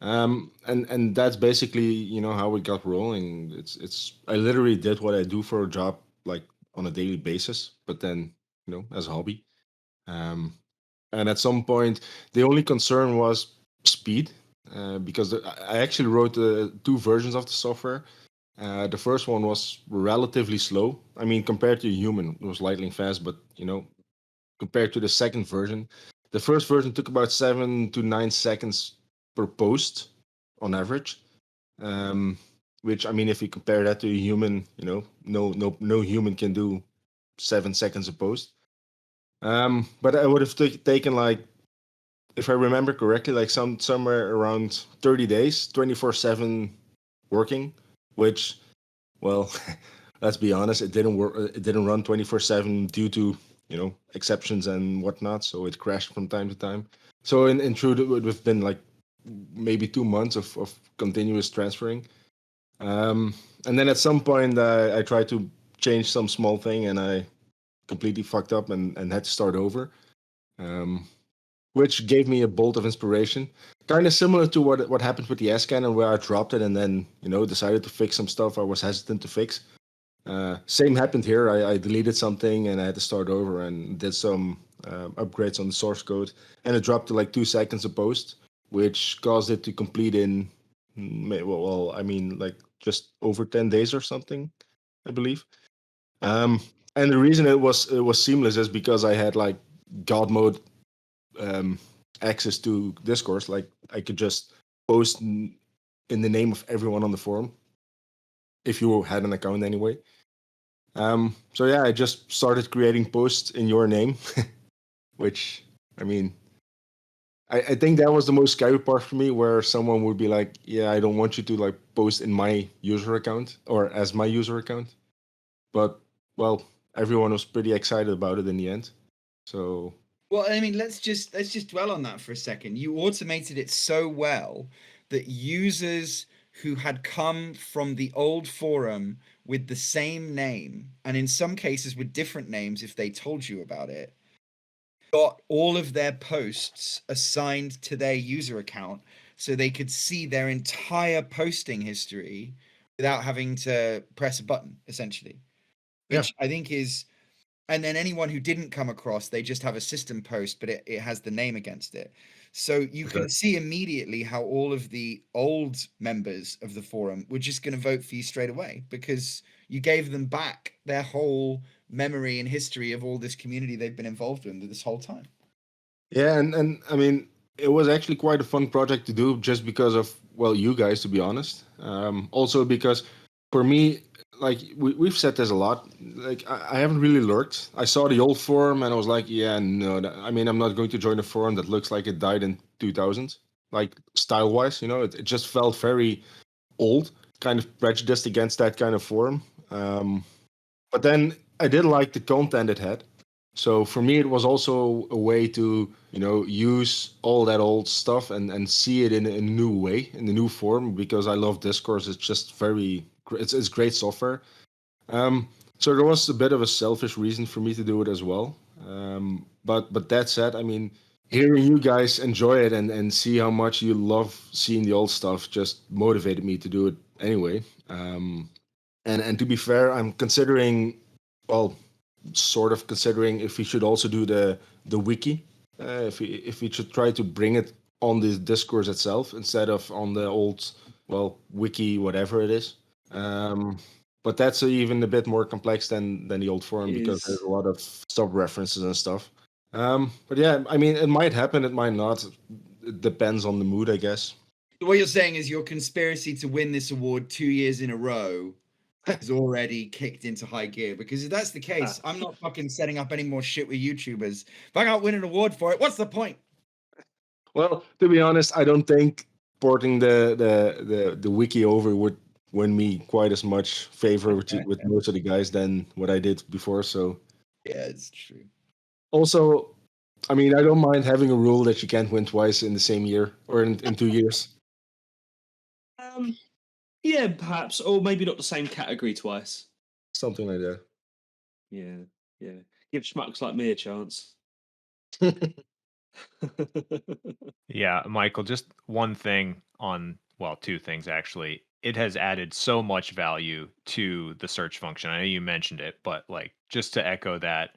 And that's basically, how we got rolling. It's I literally did what I do for a job like on a daily basis, but then, as a hobby. And at some point, the only concern was speed, because I actually wrote 2 versions of the software. The first one was relatively slow. Compared to a human, it was lightning fast, but compared to the second version, the first version took about 7 to 9 seconds per post on average. which, I mean, if you compare that to a human, no human can do 7 seconds a post. But I would have taken, like, if I remember correctly, like somewhere around 30 days, 24/7 working, which, well, let's be honest, it didn't work. It didn't run 24/7 due to exceptions and whatnot. So it crashed from time to time. So in truth, it would have been like maybe 2 months of continuous transferring. And then at some point, I tried to change some small thing, and I completely fucked up and had to start over. Which gave me a bolt of inspiration, kind of similar to what happened with the S cannon, where I dropped it and then decided to fix some stuff I was hesitant to fix. Same happened here. I deleted something and I had to start over and did some upgrades on the source code, and it dropped to like 2 seconds a post, which caused it to complete in I mean, like just over 10 days or something, I believe. And the reason it was seamless is because I had like God mode access to Discourse. Like I could just post in the name of everyone on the forum if you had an account anyway. So yeah, I just started creating posts in your name, which, I mean, I think that was the most scary part for me, where someone would be like, yeah, I don't want you to like post in my user account or as my user account. But, well, everyone was pretty excited about it in the end. So well, I mean, let's just dwell on that for a second. You automated it so well that users who had come from the old forum with the same name, and in some cases with different names if they told you about it, got all of their posts assigned to their user account so they could see their entire posting history without having to press a button, essentially. Which I think is, and then anyone who didn't come across, they just have a system post, but it has the name against it. So you can see immediately how all of the old members of the forum were just going to vote for you straight away, because you gave them back their whole memory and history of all this community they've been involved in this whole time. Yeah, and I mean, it was actually quite a fun project to do, just because of, well, you guys, to be honest. Also because for me, like we've said this a lot, like I haven't really lurked. I saw the old forum and I was like, yeah, no, I mean, I'm not going to join a forum that looks like it died in 2000, like style-wise. It just felt very old, kind of prejudiced against that kind of forum. But then I did like the content it had. So for me, it was also a way to, use all that old stuff and see it in a new way, in a new form, because I love Discourse. It's just it's great software. So there was a bit of a selfish reason for me to do it as well. But that said, I mean, hearing you guys enjoy it and see how much you love seeing the old stuff just motivated me to do it anyway. And to be fair, I'm considering, well, sort of considering if we should also do the wiki, if we should try to bring it on the Discourse itself instead of on the old, well, wiki, whatever it is. But that's even a bit more complex than the old forum, because there's a lot of sub references and stuff. But yeah, I mean, it might happen, it might not. It depends on the mood, I guess. What you're saying is your conspiracy to win this award 2 years in a row has already kicked into high gear, because if that's the case, I'm not fucking setting up any more shit with YouTubers. If I can't win an award for it, what's the point? Well, to be honest, I don't think porting the wiki over would win me quite as much favor with most of the guys than what I did before. So yeah, it's true. Also, I mean, I don't mind having a rule that you can't win twice in the same year or in 2 years. Yeah, perhaps, or maybe not the same category twice. Something like that. Yeah. Give schmucks like me a chance. Yeah, Michael, just one thing two things actually. It has added so much value to the search function. I know you mentioned it, but like just to echo that,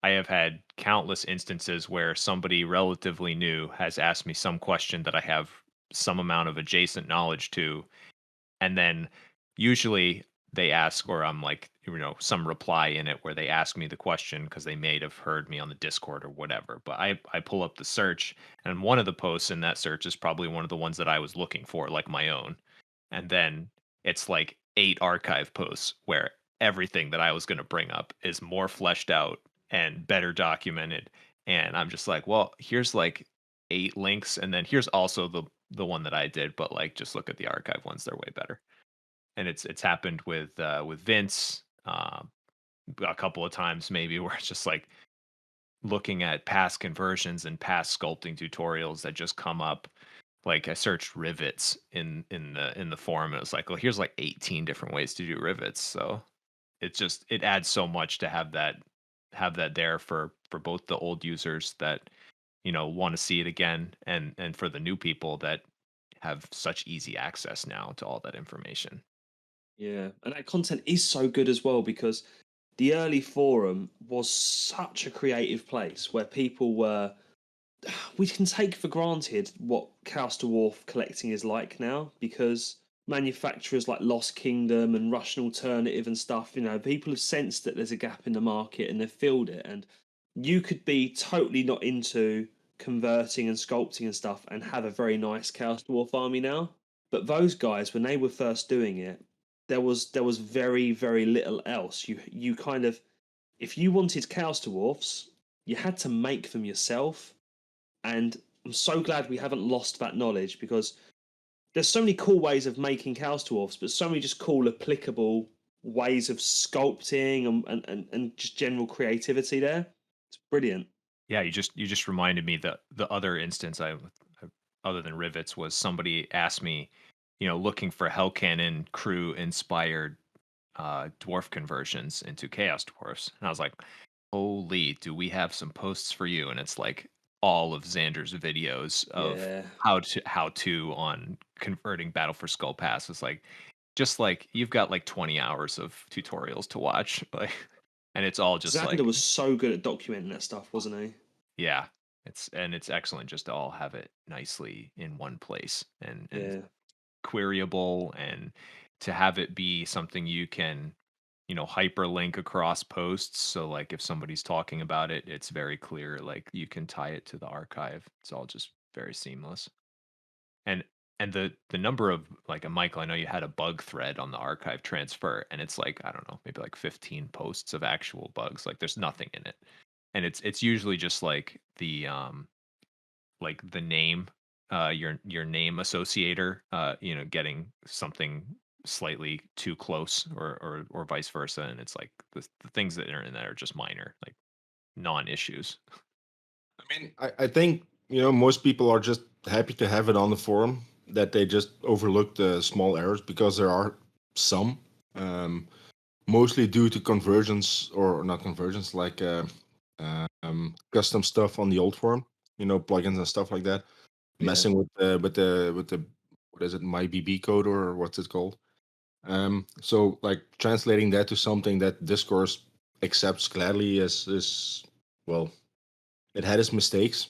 I have had countless instances where somebody relatively new has asked me some question that I have some amount of adjacent knowledge to, and then usually they ask, or I'm like, some reply in it where they ask me the question because they may have heard me on the Discord or whatever. But I pull up the search, and one of the posts in that search is probably one of the ones that I was looking for, like my own. And then it's like 8 archive posts where everything that I was going to bring up is more fleshed out and better documented. And I'm just like, well, here's like 8 links, and then here's also the one that I did, but like just look at the archive ones; they're way better. And it's happened with Vince a couple of times maybe, where it's just like looking at past conversions and past sculpting tutorials that just come up. Like I searched rivets in the forum, and it was like, well, here's like 18 different ways to do rivets. So it adds so much to have that there for both the old users that want to see it again, and for the new people that have such easy access now to all that information. Yeah, and that content is so good as well because the early forum was such a creative place where people were. We can take for granted what Chaos Dwarf collecting is like now because manufacturers like Lost Kingdom and Russian Alternative and stuff, people have sensed that there's a gap in the market and they've filled it. And you could be totally not into converting and sculpting and stuff and have a very nice Chaos Dwarf army now. But those guys, when they were first doing it, there was very, very little else. You kind of, if you wanted Chaos Dwarfs, you had to make them yourself. And I'm so glad we haven't lost that knowledge because there's so many cool ways of making Chaos Dwarfs, but so many just cool, applicable ways of sculpting and just general creativity there. It's brilliant. Yeah, you just reminded me that the other instance other than rivets was somebody asked me, looking for Hell Cannon crew inspired dwarf conversions into Chaos Dwarfs. And I was like, holy, do we have some posts for you? And it's like all of Xander's videos of Yeah. how to on converting Battle for Skull Pass. It's like just like you've got like 20 hours of tutorials to watch, like, and it's all just Xander like, was so good at documenting that stuff, wasn't he? yeah, it's excellent just to all have it nicely in one place and Yeah. queryable, and to have it be something you can hyperlink across posts, so like if somebody's talking about it, it's very clear, like you can tie it to the archive. It's all just very seamless. And the number of, like, a Michael, I know you had a bug thread on the archive transfer, and it's like, I don't know, maybe like 15 posts of actual bugs, like there's nothing in it. And it's usually just like the name, your name associator, getting something slightly too close, or vice versa. And it's like the things that are in that are just minor, like non-issues. I mean, I think most people are just happy to have it on the forum, that they just overlook the small errors because there are some, mostly due to conversions, or not conversions, like custom stuff on the old forum, plugins and stuff like that, messing with the what is it, my BB code, or what's it called. So like translating that to something that Discourse accepts gladly is, well, it had its mistakes,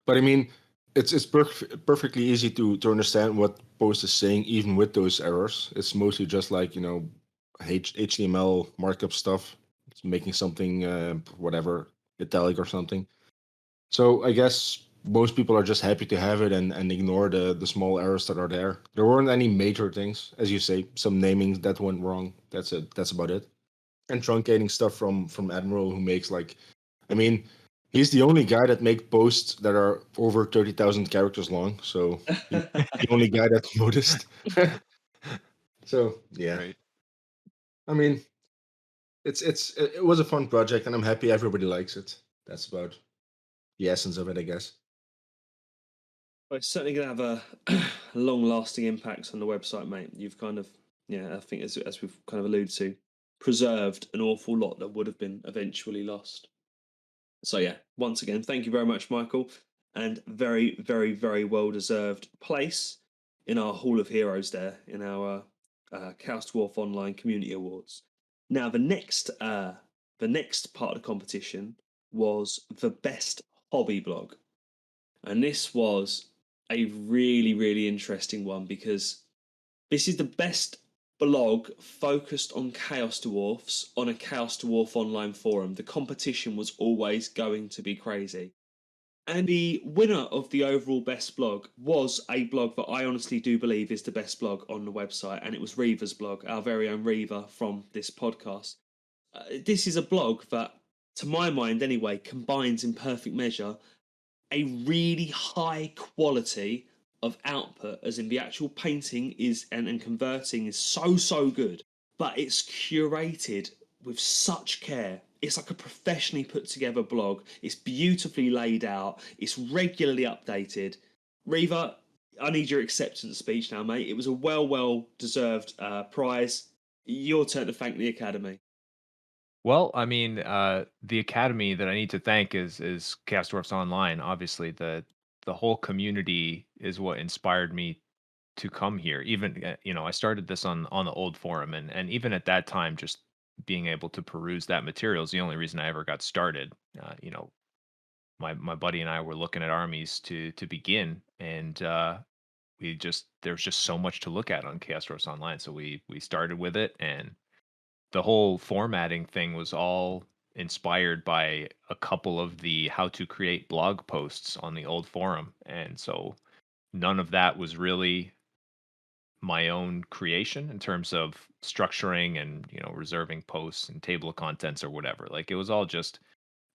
but I mean, it's perfectly easy to understand what post is saying, even with those errors. It's mostly just like HTML markup stuff. It's making something whatever, italic or something. So I guess most people are just happy to have it, and ignore the small errors that are there. There weren't any major things, as you say. Some namings that went wrong. That's it. That's about it. And truncating stuff from Admiral, who makes, like, I mean, he's the only guy that makes posts that are over 30,000 characters long. So he's the only guy that's noticed. So yeah, Right. I mean, it was a fun project, and I'm happy everybody likes it. That's about the essence of it, I guess. Well, it's certainly going to have a long-lasting impact on the website, mate. You've kind of, yeah, I think as we've kind of alluded to, preserved an awful lot that would have been eventually lost. So yeah, once again, thank you very much, Michael, and very, very, very well-deserved place in our Hall of Heroes there in our Chaos Dwarf Online Community Awards. Now, the next part of the competition was the best hobby blog, and this was a really, really interesting one because this is the best blog focused on Chaos Dwarfs on a Chaos Dwarf online forum. The competition was always going to be crazy. And the winner of the overall best blog was a blog that I honestly do believe is the best blog on the website, and it was Reaver's blog, our very own Reaver from this podcast. This is a blog that, to my mind anyway, combines in perfect measure a really high quality of output, as in the actual painting is and converting is so good, but it's curated with such care. It's like a professionally put together blog. It's beautifully laid out. It's regularly updated. Reaver, I need your acceptance speech now, mate. It was a well deserved prize. Your turn to thank the Academy. Well, I mean, the academy that I need to thank is Chaos Dwarfs Online. Obviously, the whole community is what inspired me to come here. Even I started this on the old forum, and even at that time, just being able to peruse that material is the only reason I ever got started. My buddy and I were looking at armies to begin, and there's just so much to look at on Chaos Dwarfs Online. So we started with it, and the whole formatting thing was all inspired by a couple of the how to create blog posts on the old forum. And so none of that was really my own creation in terms of structuring and, reserving posts and table of contents or whatever. Like, it was all just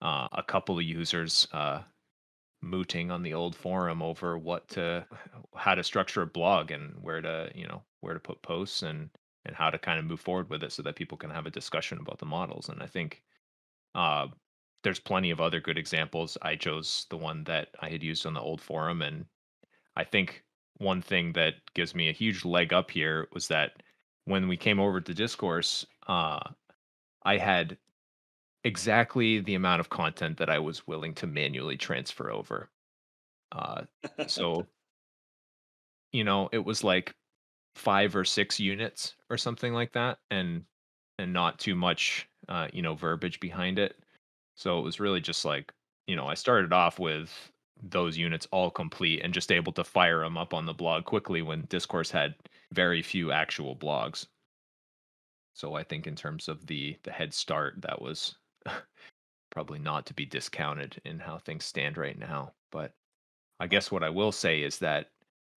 a couple of users mooting on the old forum over how to structure a blog and where to put posts and how to kind of move forward with it so that people can have a discussion about the models. And I think uh, there's plenty of other good examples. I chose the one that I had used on the old forum, and I think one thing that gives me a huge leg up here was that when we came over to Discourse, I had exactly the amount of content that I was willing to manually transfer over. Uh, so, it was like 5 or 6 units or something like that, and not too much, verbiage behind it. So it was really just like, I started off with those units all complete and just able to fire them up on the blog quickly when Discourse had very few actual blogs. So I think in terms of the head start, that was probably not to be discounted in how things stand right now. But I guess what I will say is that,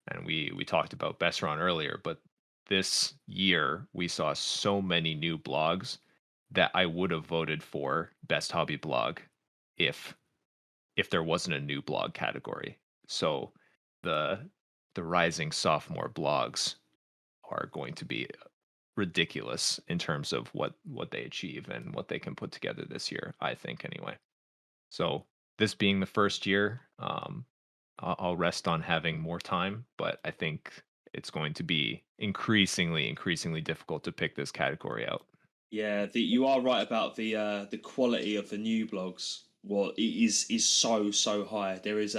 and we talked about Besron earlier, but this year we saw so many new blogs that I would have voted for best hobby blog if there wasn't a new blog category. So the rising sophomore blogs are going to be ridiculous in terms of what they achieve and what they can put together this year, I think, anyway. So this being the first year, I'll rest on having more time, but I think it's going to be increasingly difficult to pick this category out. Yeah, you are right about the quality of the new blogs. Well, it is so high. There is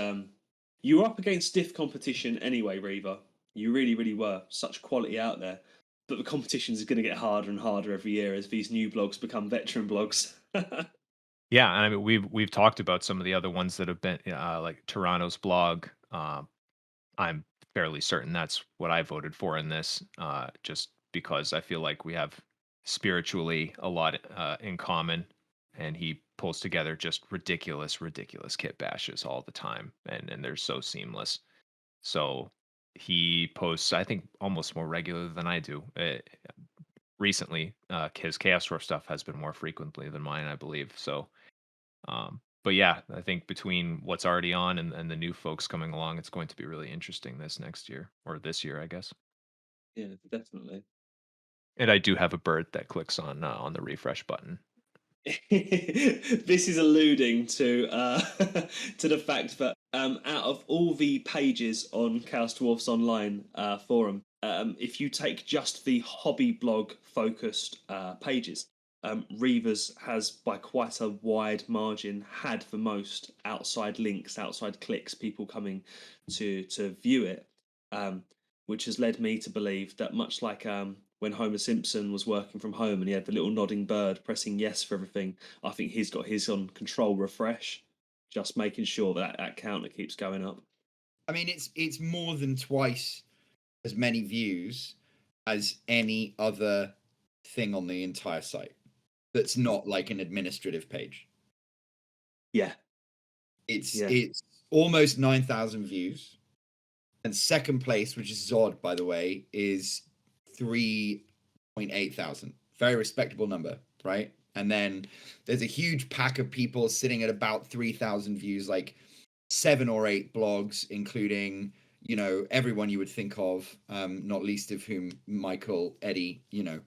you were up against stiff competition anyway, Reaver. You really were. Such quality out there, but the competition is going to get harder and harder every year as these new blogs become veteran blogs. Yeah, and I mean we've talked about some of the other ones that have been like Toronto's blog. I'm fairly certain that's what I voted for in this, just because I feel like we have spiritually a lot in common, and he pulls together just ridiculous kit bashes all the time, and they're so seamless. So he posts, I think, almost more regular than I do. Recently, his Chaos Dwarf stuff has been more frequently than mine, I believe. So but yeah, I think between what's already on and the new folks coming along, it's going to be really interesting this next year, or this year, I guess. Yeah, definitely. And I do have a bird that clicks on the refresh button. This is alluding to to the fact that out of all the pages on Chaos Dwarfs Online forum, if you take just the hobby blog focused pages, Reavers has by quite a wide margin had the most outside links, outside clicks, people coming to view it, which has led me to believe that much like when Homer Simpson was working from home and he had the little nodding bird pressing yes for everything, I think he's got his on control refresh, just making sure that counter keeps going up. I mean, it's more than twice as many views as any other thing on the entire site that's not like an administrative page. Yeah. It's almost 9,000 views. And second place, which is Zod, by the way, is 3.8 thousand. Very respectable number, right? And then there's a huge pack of people sitting at about 3,000 views, like 7 or 8 blogs, including, you know, everyone you would think of, not least of whom Michael, Eddie, you know,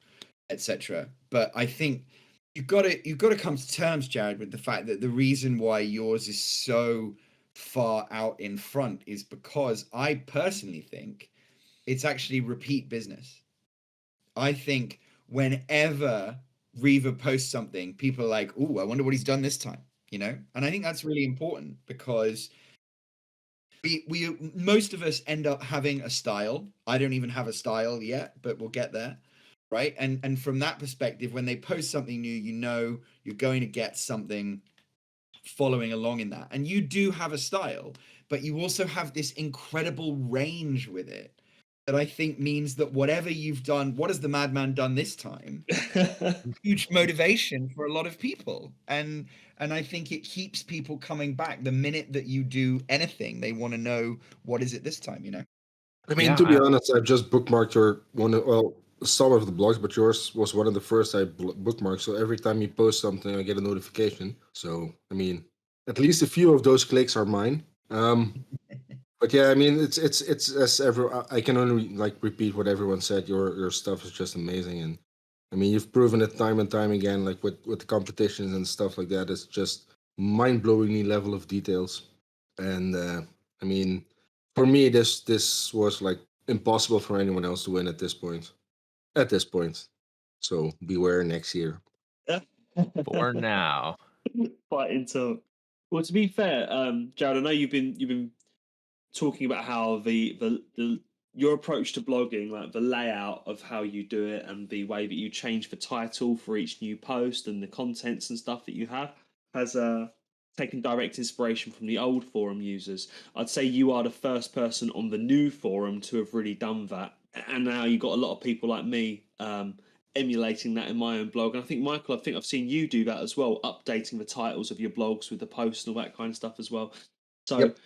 etc. But I think you've got to come to terms, Jared, with the fact that the reason why yours is so far out in front is because I personally think it's actually repeat business. I think whenever Reaver posts something, people are like, "Ooh, I wonder what he's done this time," you know? And I think that's really important because we most of us end up having a style. I don't even have a style yet, but we'll get there, right? And from that perspective, when they post something new, you know you're going to get something following along in that. And you do have a style, but you also have this incredible range with it that I think means that whatever you've done, what has the madman done this time? Huge motivation for a lot of people. And I think it keeps people coming back. The minute that you do anything, they want to know, what is it this time, you know? I mean, Yeah, to be honest, I've just bookmarked your some of the blogs, but yours was one of the first I bookmarked. So every time you post something, I get a notification. So I mean, at least a few of those clicks are mine. But yeah, I mean, it's as ever. I can only like repeat what everyone said. Your stuff is just amazing, and I mean, you've proven it time and time again. Like with the competitions and stuff like that, it's just mind-blowingly level of details. And I mean, for me, this was like impossible for anyone else to win at this point. At this point, so beware next year. for now. Quite into. Well, to be fair, Jared, I know you've been talking about how the your approach to blogging, like the layout of how you do it, and the way that you change the title for each new post and the contents and stuff that you have, has taken direct inspiration from the old forum users. I'd say you are the first person on the new forum to have really done that, and now you've got a lot of people like me emulating that in my own blog. And I think, Michael, I think I've seen you do that as well, updating the titles of your blogs with the posts and all that kind of stuff as well. So Yep.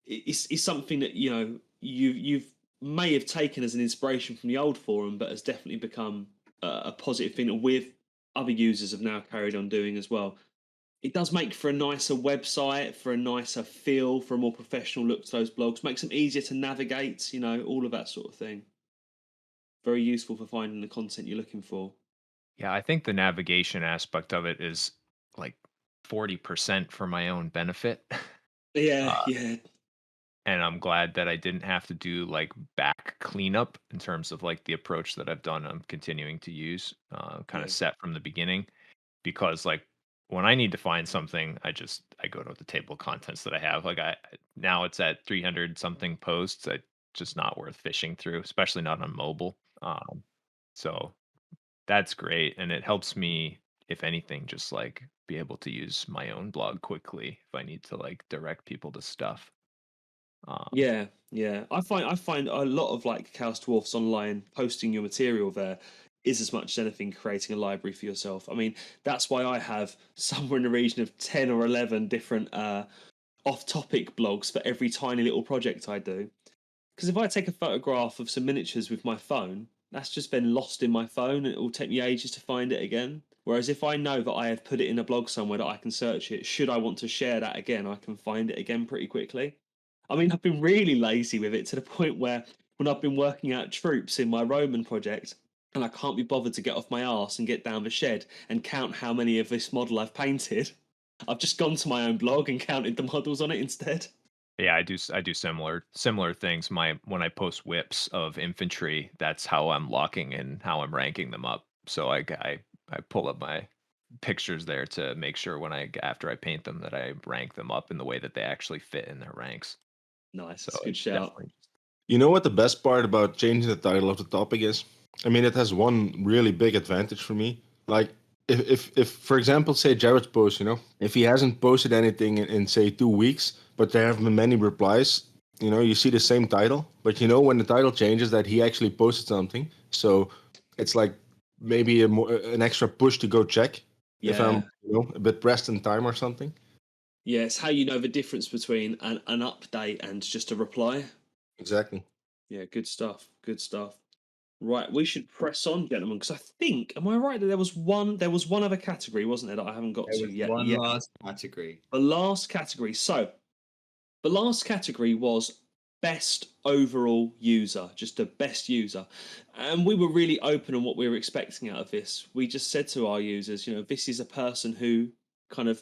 it's something that, you know, you've may have taken as an inspiration from the old forum, but has definitely become a positive thing that with other users have now carried on doing as well. It does make for a nicer website, for a nicer feel, for a more professional look to those blogs, makes them easier to navigate, you know, all of that sort of thing. Very useful for finding the content you're looking for. Yeah, I think the navigation aspect of it is like 40% for my own benefit. Yeah, Uh, yeah. and I'm glad that I didn't have to do like back cleanup in terms of like the approach that I've done. I'm continuing to use kind Yeah. of set from the beginning, because like when I need to find something, I go to the table of contents that I have. Like now it's at 300 something posts. It's just not worth fishing through, especially not on mobile. So that's great, and it helps me, if anything, just like be able to use my own blog quickly if I need to like direct people to stuff. Yeah, yeah. I find a lot of like Chaos Dwarfs online posting your material there is as much as anything creating a library for yourself. I mean, that's why I have somewhere in the region of 10 or 11 different off-topic blogs for every tiny little project I do. Because if I take a photograph of some miniatures with my phone, that's just been lost in my phone and it will take me ages to find it again. Whereas if I know that I have put it in a blog somewhere that I can search it, should I want to share that again, I can find it again pretty quickly. I mean, I've been really lazy with it to the point where when I've been working out troops in my Roman project and I can't be bothered to get off my arse and get down the shed and count how many of this model I've painted, I've just gone to my own blog and counted the models on it instead. Yeah, I do similar things. When I post whips of infantry, that's how I'm locking and how I'm ranking them up. So I pull up my pictures there to make sure when after I paint them that I rank them up in the way that they actually fit in their ranks. Nice, So that's a good it's shout. definitely You know what the best part about changing the title of the topic is? I mean, it has one really big advantage for me. Like, if for example, say Jared's post, you know, if he hasn't posted anything in say 2 weeks, but there have been many replies, you know, you see the same title, but you know when the title changes that he actually posted something. So it's like maybe an extra push to go check if I'm, Yeah. you know, a bit pressed in time or something. Yeah, it's how you know the difference between an update and just a reply. Exactly. Yeah, good stuff. Good stuff. Right, we should press on, gentlemen, because I think, am I right that there was one other category, wasn't there, that I haven't got There to was yet? one Yeah, last category. the last category. So the last category was best overall user, just the best user. And we were really open on what we were expecting out of this. We just said to our users, this is a person who kind of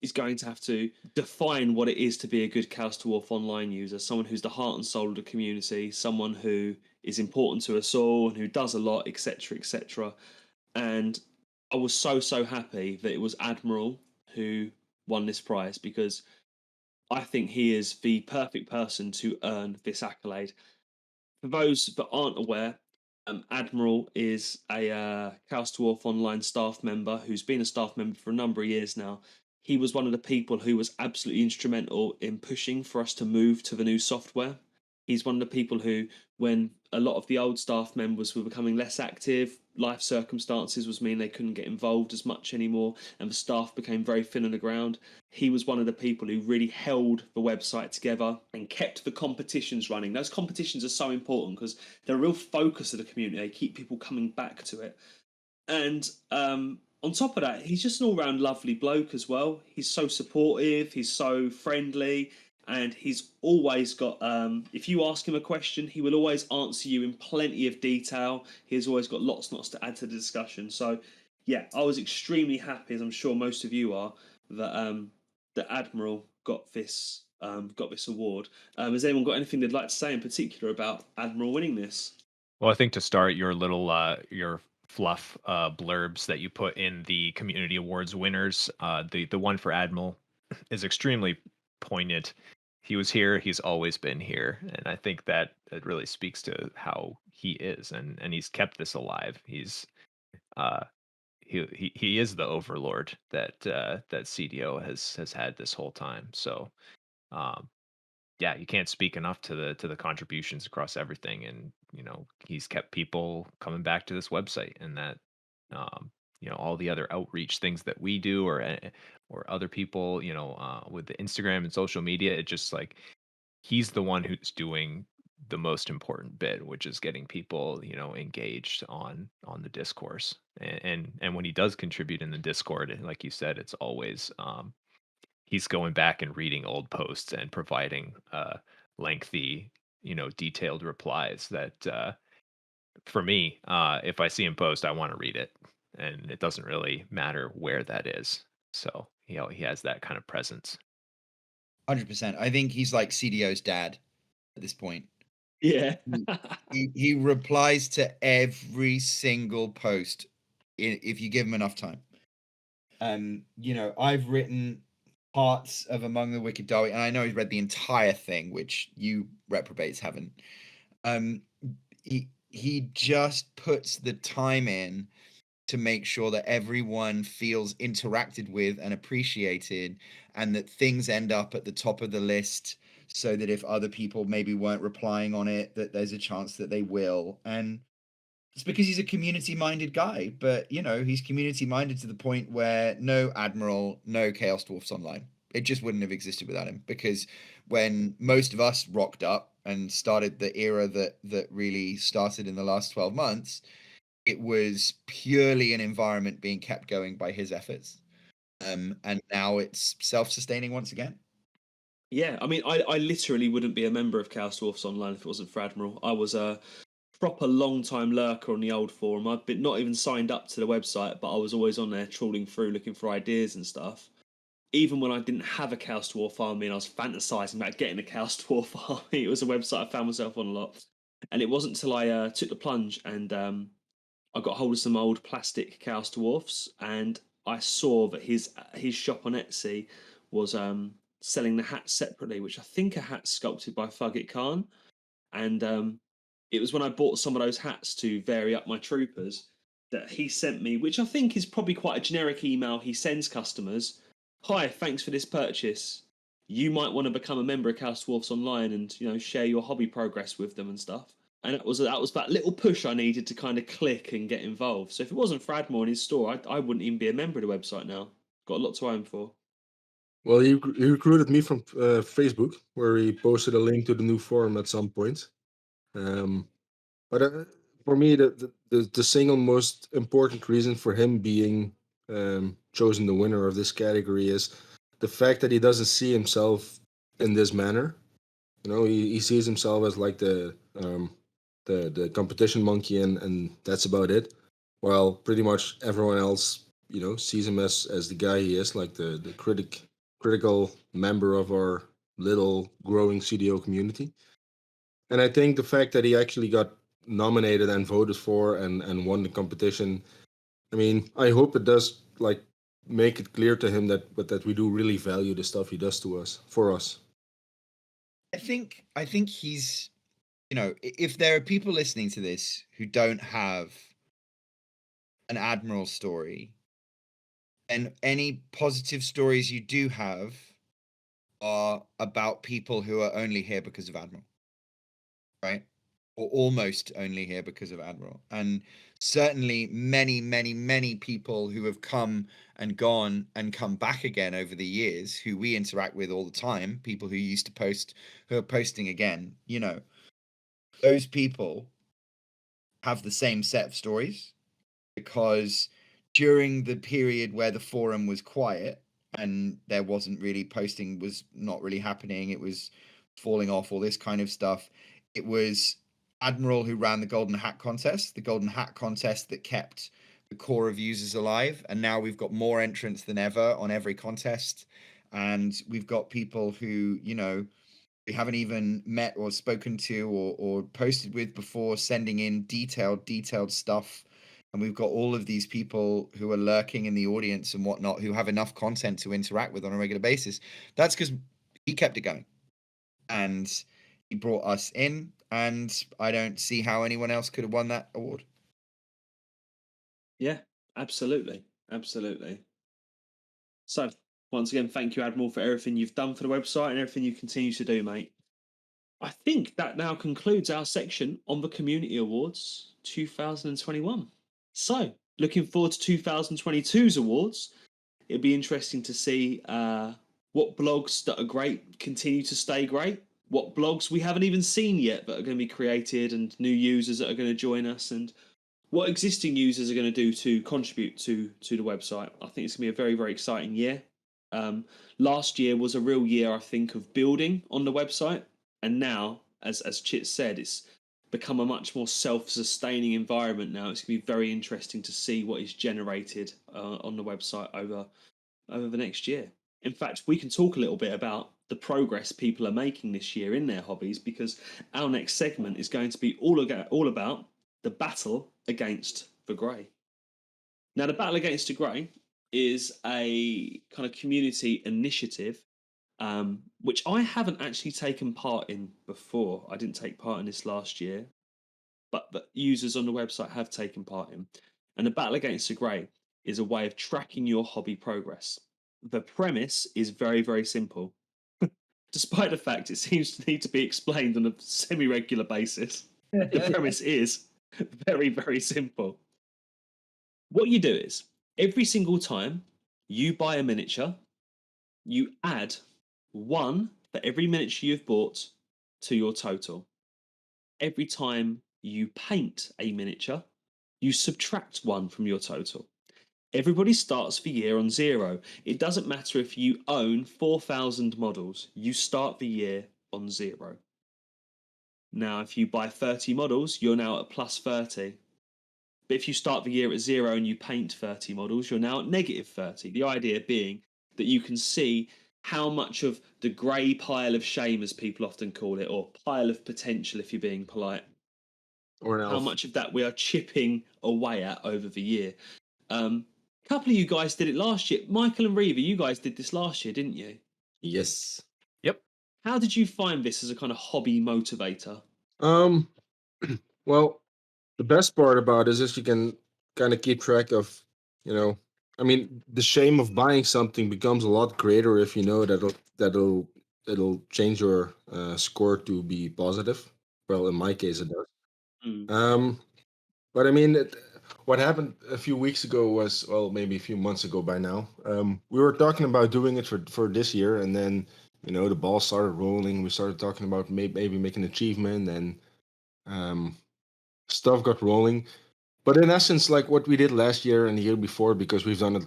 is going to have to define what it is to be a good Chaos Dwarf online user, someone who's the heart and soul of the community, someone who is important to us all and who does a lot, etc., etc. And I was so happy that it was Admiral who won this prize, because I think he is the perfect person to earn this accolade. For those that aren't aware, Admiral is a Chaos Dwarf Online staff member who's been a staff member for a number of years now. He was one of the people who was absolutely instrumental in pushing for us to move to the new software. He's one of the people who, when a lot of the old staff members were becoming less active, life circumstances was mean they couldn't get involved as much anymore, and the staff became very thin on the ground. He was one of the people who really held the website together and kept the competitions running. Those competitions are so important because they're a real focus of the community. They keep people coming back to it. And on top of that, he's just an all-round lovely bloke as well. He's so supportive, he's so friendly, and he's always got, if you ask him a question, he will always answer you in plenty of detail. He's always got lots and lots to add to the discussion. So, yeah, I was extremely happy, as I'm sure most of you are, that Admiral got this award. Has anyone got anything they'd like to say in particular about Admiral winning this? Well, I think to start, your little your fluff blurbs that you put in the community awards winners, the one for Admiral is extremely poignant. He was here, he's always been here, and I think that it really speaks to how he is, and he's kept this alive. He's uh he is the overlord that CDO has had this whole time. So um yeah, you can't speak enough to the contributions across everything, and he's kept people coming back to this website, and that all the other outreach things that we do, or other people, with the Instagram and social media, it just like he's the one who's doing the most important bit, which is getting people engaged on the discourse, and when he does contribute in the Discord, like you said, it's always he's going back and reading old posts and providing lengthy, detailed replies that for me, if I see him post, I want to read it, and it doesn't really matter where that is. So he has that kind of presence. 100%. I think he's like CDO's dad at this point. Yeah. He replies to every single post if you give him enough time. I've written parts of Among the Wicked Darby, and I know he's read the entire thing, which you reprobates haven't. He just puts the time in to make sure that everyone feels interacted with and appreciated, and that things end up at the top of the list, so that if other people maybe weren't replying on it, that there's a chance that they will. And it's because he's a community-minded guy, but he's community-minded to the point where no Admiral, no Chaos Dwarfs Online. It just wouldn't have existed without him, because when most of us rocked up and started the era that really started in the last 12 months, it was purely an environment being kept going by his efforts. And now it's self-sustaining once again. Yeah, I mean, I literally wouldn't be a member of Chaos Dwarfs Online if it wasn't for Admiral. I was a proper long-time lurker on the old forum. I'd been not even signed up to the website, but I was always on there trawling through, looking for ideas and stuff. Even when I didn't have a Chaos Dwarf army and I was fantasizing about getting a Chaos Dwarf army, it was a website I found myself on a lot. And it wasn't until I took the plunge and I got hold of some old plastic Chaos Dwarfs, and I saw that his shop on Etsy was selling the hats separately, which I think are hats sculpted by Fugit Khan. And it was when I bought some of those hats to vary up my troopers that he sent me, which I think is probably quite a generic email he sends customers. Hi, thanks for this purchase. You might want to become a member of Chaos Dwarfs Online and share your hobby progress with them and stuff. And that was that little push I needed to kind of click and get involved. So if it wasn't for Admore in his store, I wouldn't even be a member of the website now. Got a lot to aim for. Well, he recruited me from Facebook, where he posted a link to the new forum at some point. But for me, the single most important reason for him being chosen the winner of this category is the fact that he doesn't see himself in this manner. You know, he sees himself as like the competition monkey, and that's about it. While pretty much everyone else, you know, sees him as the guy he is, like the critical member of our little growing CDO community. And I think the fact that he actually got nominated and voted for and won the competition, I mean, I hope it does like make it clear to him that we do really value the stuff he does to us for us. I think he's, you know, if there are people listening to this who don't have an Admiral story, and any positive stories you do have are about people who are only here because of Admiral, right? Or almost only here because of Admiral. And certainly many people who have come and gone and come back again over the years, who we interact with all the time, people who used to post, who are posting again, you know, those people have the same set of stories, because during the period where the forum was quiet and there wasn't really posting, was not really happening, it was falling off, all this kind of stuff, it was Admiral who ran the Golden Hat contest that kept the core of users alive. And now we've got more entrants than ever on every contest, and we've got people who, you know, we haven't even met or spoken to or posted with before, sending in detailed stuff. And we've got all of these people who are lurking in the audience and whatnot, who have enough content to interact with on a regular basis. That's because he kept it going, and he brought us in, and I don't see how anyone else could have won that award. Yeah, absolutely. So, once again, thank you, Admiral, for everything you've done for the website and everything you continue to do, mate. I think that now concludes our section on the Community Awards 2021. So, looking forward to 2022's awards. It'll be interesting to see what blogs that are great continue to stay great, what blogs we haven't even seen yet that are going to be created, and new users that are going to join us, and what existing users are going to do to contribute to the website. I think it's going to be a very, very exciting year. Last year was a real year, I think, of building on the website. And now, as Chit said, it's become a much more self-sustaining environment now. It's going to be very interesting to see what is generated on the website over the next year. In fact, we can talk a little bit about the progress people are making this year in their hobbies, because our next segment is going to be all about the battle against the grey. Now, the battle against the grey is a kind of community initiative, which I haven't actually taken part in before. I didn't take part in this last year, but users on the website have taken part in. And the battle against the grey is a way of tracking your hobby progress. The premise is very, very simple, despite the fact it seems to need to be explained on a semi-regular basis. The premise is very, very simple. What you do is, every single time you buy a miniature, you add one for every miniature you've bought to your total. Every time you paint a miniature, you subtract one from your total. Everybody starts the year on 0. It doesn't matter if you own 4,000 models, you start the year on 0. Now, if you buy 30 models, you're now at plus 30. But if you start the year at 0 and you paint 30 models, you're now at negative 30. The idea being that you can see how much of the grey pile of shame, as people often call it, or pile of potential if you're being polite, Or an how elf. much of that we are chipping away at over the year. A couple of you guys did it last year. Michael and Reaver, you guys did this last year, didn't you? Yes. Yep. How did you find this as a kind of hobby motivator? Well, the best part about it is you can kind of keep track of, you know, I mean, the shame of buying something becomes a lot greater if you know that it'll change your score to be positive. Well, in my case, it does. Mm. But I mean, what happened a few weeks ago was, well, maybe a few months ago by now. We were talking about doing it for this year, and then the ball started rolling. We started talking about maybe making an achievement, and stuff got rolling. But in essence, like what we did last year and the year before, because we've done it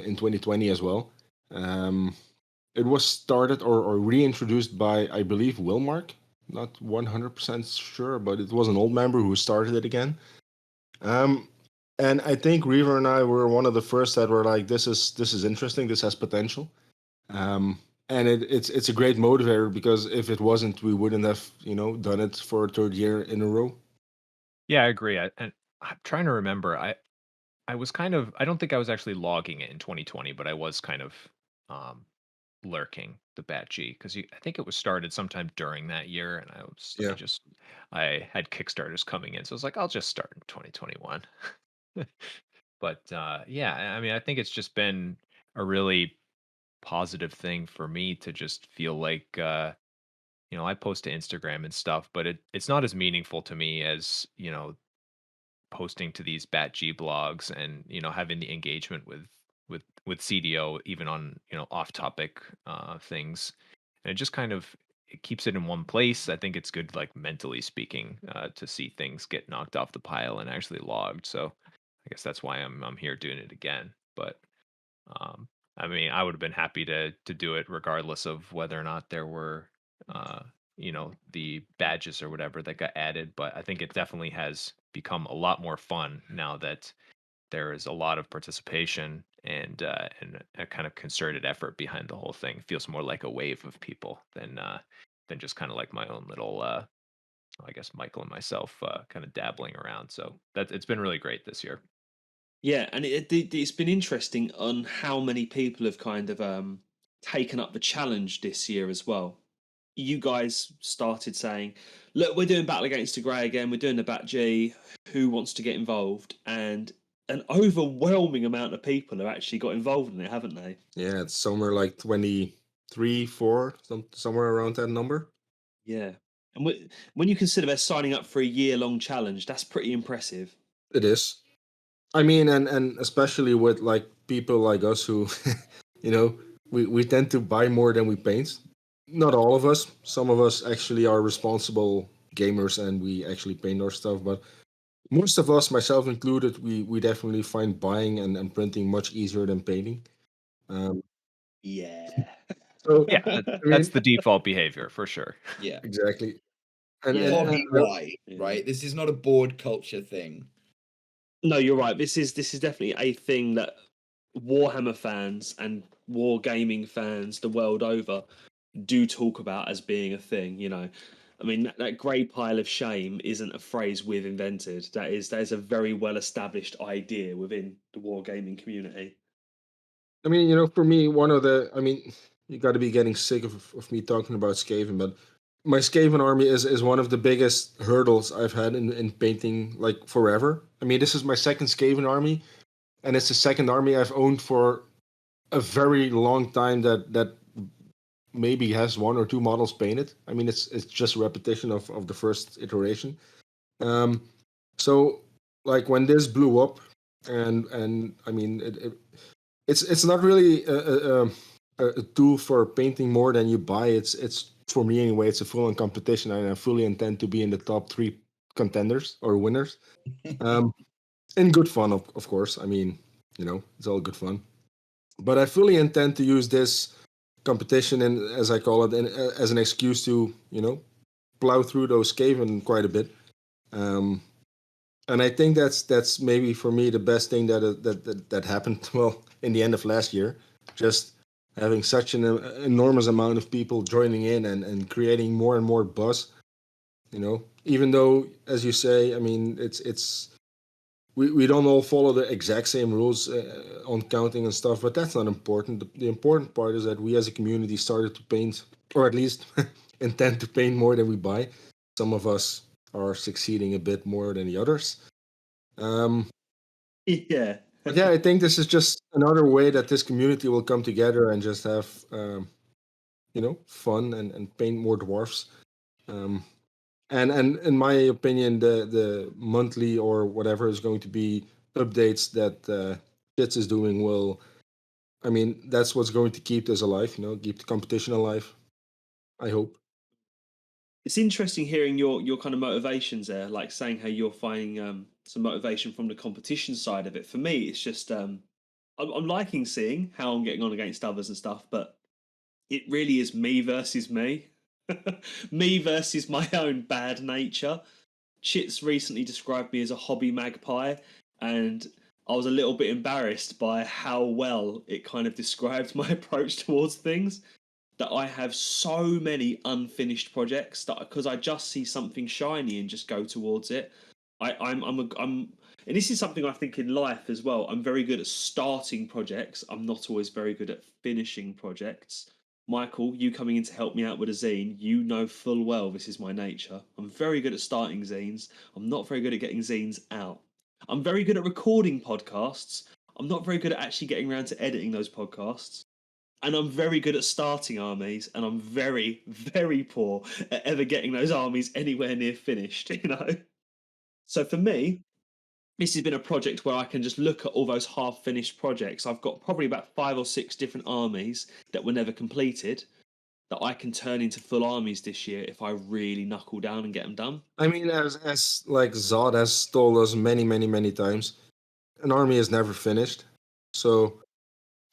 in 2020 as well. It was started or reintroduced by, I believe, Wilmark. Not 100% sure, but it was an old member who started it again. And I think Reaver and I were one of the first that were like, this is interesting. This has potential. And it's a great motivator, because if it wasn't, we wouldn't have done it for a third year in a row. Yeah, I agree. And I'm trying to remember. I was kind of, I don't think I was actually logging it in 2020, but I was kind of lurking the Bat G, because I think it was started sometime during that year, and Yeah. I had Kickstarters coming in, so I was like, I'll just start in 2021. But yeah, I mean, I think it's just been a really positive thing for me to just feel like I post to Instagram and stuff, but it's not as meaningful to me as posting to these Bat G blogs and having the engagement with CDO, even on off topic things. And it just kind of, it keeps it in one place. I think it's good, like mentally speaking, to see things get knocked off the pile and actually logged. So I guess that's why I'm here doing it again. But I mean, I would have been happy to do it regardless of whether or not there were the badges or whatever that got added. But I think it definitely has become a lot more fun now that there is a lot of participation and a kind of concerted effort behind the whole thing. It feels more like a wave of people than just kind of like my own little I guess Michael and myself kind of dabbling around. So it's been really great this year. Yeah, and it's been interesting on how many people have kind of taken up the challenge this year as well. You guys started saying, look, we're doing Battle Against the Grey again, we're doing the Bat G, who wants to get involved? And an overwhelming amount of people have actually got involved in it, haven't they? Yeah, it's somewhere like 23, 4, somewhere around that number. Yeah. And when you consider they're signing up for a year-long challenge, that's pretty impressive. It is. I mean, and especially with like people like us who, we tend to buy more than we paint. Not all of us. Some of us actually are responsible gamers and we actually paint our stuff. But most of us, myself included, we definitely find buying and printing much easier than painting. Yeah. So Yeah, that's the default behavior for sure. Yeah. exactly. And, Yeah. Hobby why, Yeah. right? This is not a board culture thing. No, you're right. This is definitely a thing that Warhammer fans and wargaming fans the world over do talk about as being a thing. I mean, that grey pile of shame isn't a phrase we've invented. That is a very well established idea within the wargaming community. I mean, for me, you got to be getting sick of me talking about Skaven, but my Skaven army is one of the biggest hurdles I've had in painting, like, forever. I mean, this is my second Skaven army, and it's the second army I've owned for a very long time that maybe has one or two models painted. I mean, it's just a repetition of the first iteration. So, like, when this blew up, and I mean, it's not really a tool for painting more than you buy. It's for me anyway. It's a full-on competition, and I fully intend to be in the top 3 contenders or winners. In good fun, of course. I mean, it's all good fun. But I fully intend to use this competition, and as I call it, as an excuse to plow through those Skaven quite a bit. And I think that's maybe for me the best thing that happened. Well, in the end of last year, just having such an enormous amount of people joining in and creating more and more buzz. Even though, as you say, I mean, we don't all follow the exact same rules on counting and stuff, but that's not important. The important part is that we as a community started to paint, or at least intend to paint more than we buy. Some of us are succeeding a bit more than the others. Yeah. But yeah, I think this is just another way that this community will come together and just have, fun and paint more dwarfs. And in my opinion, the monthly or whatever is going to be updates that Chitz is doing will, I mean, that's what's going to keep this alive, keep the competition alive, I hope. It's interesting hearing your kind of motivations there, like saying how you're finding some motivation from the competition side of it. For me, it's just I'm liking seeing how I'm getting on against others and stuff, but it really is me versus me. Me versus my own bad nature. Chitz recently described me as a hobby magpie, and I was a little bit embarrassed by how well it kind of described my approach towards things. That I have so many unfinished projects that because I just see something shiny and just go towards it. I'm, and this is something I think in life as well. I'm very good at starting projects. I'm not always very good at finishing projects. Michael, you coming in to help me out with a zine, you know full well this is my nature. I'm very good at starting zines. I'm not very good at getting zines out. I'm very good at recording podcasts. I'm not very good at actually getting around to editing those podcasts. And I'm very good at starting armies, and I'm very, very poor at ever getting those armies anywhere near finished, So for me, this has been a project where I can just look at all those half-finished projects. I've got probably about 5 or 6 different armies that were never completed that I can turn into full armies this year if I really knuckle down and get them done. I mean, as like Zod has told us many, many, many times, an army is never finished. So,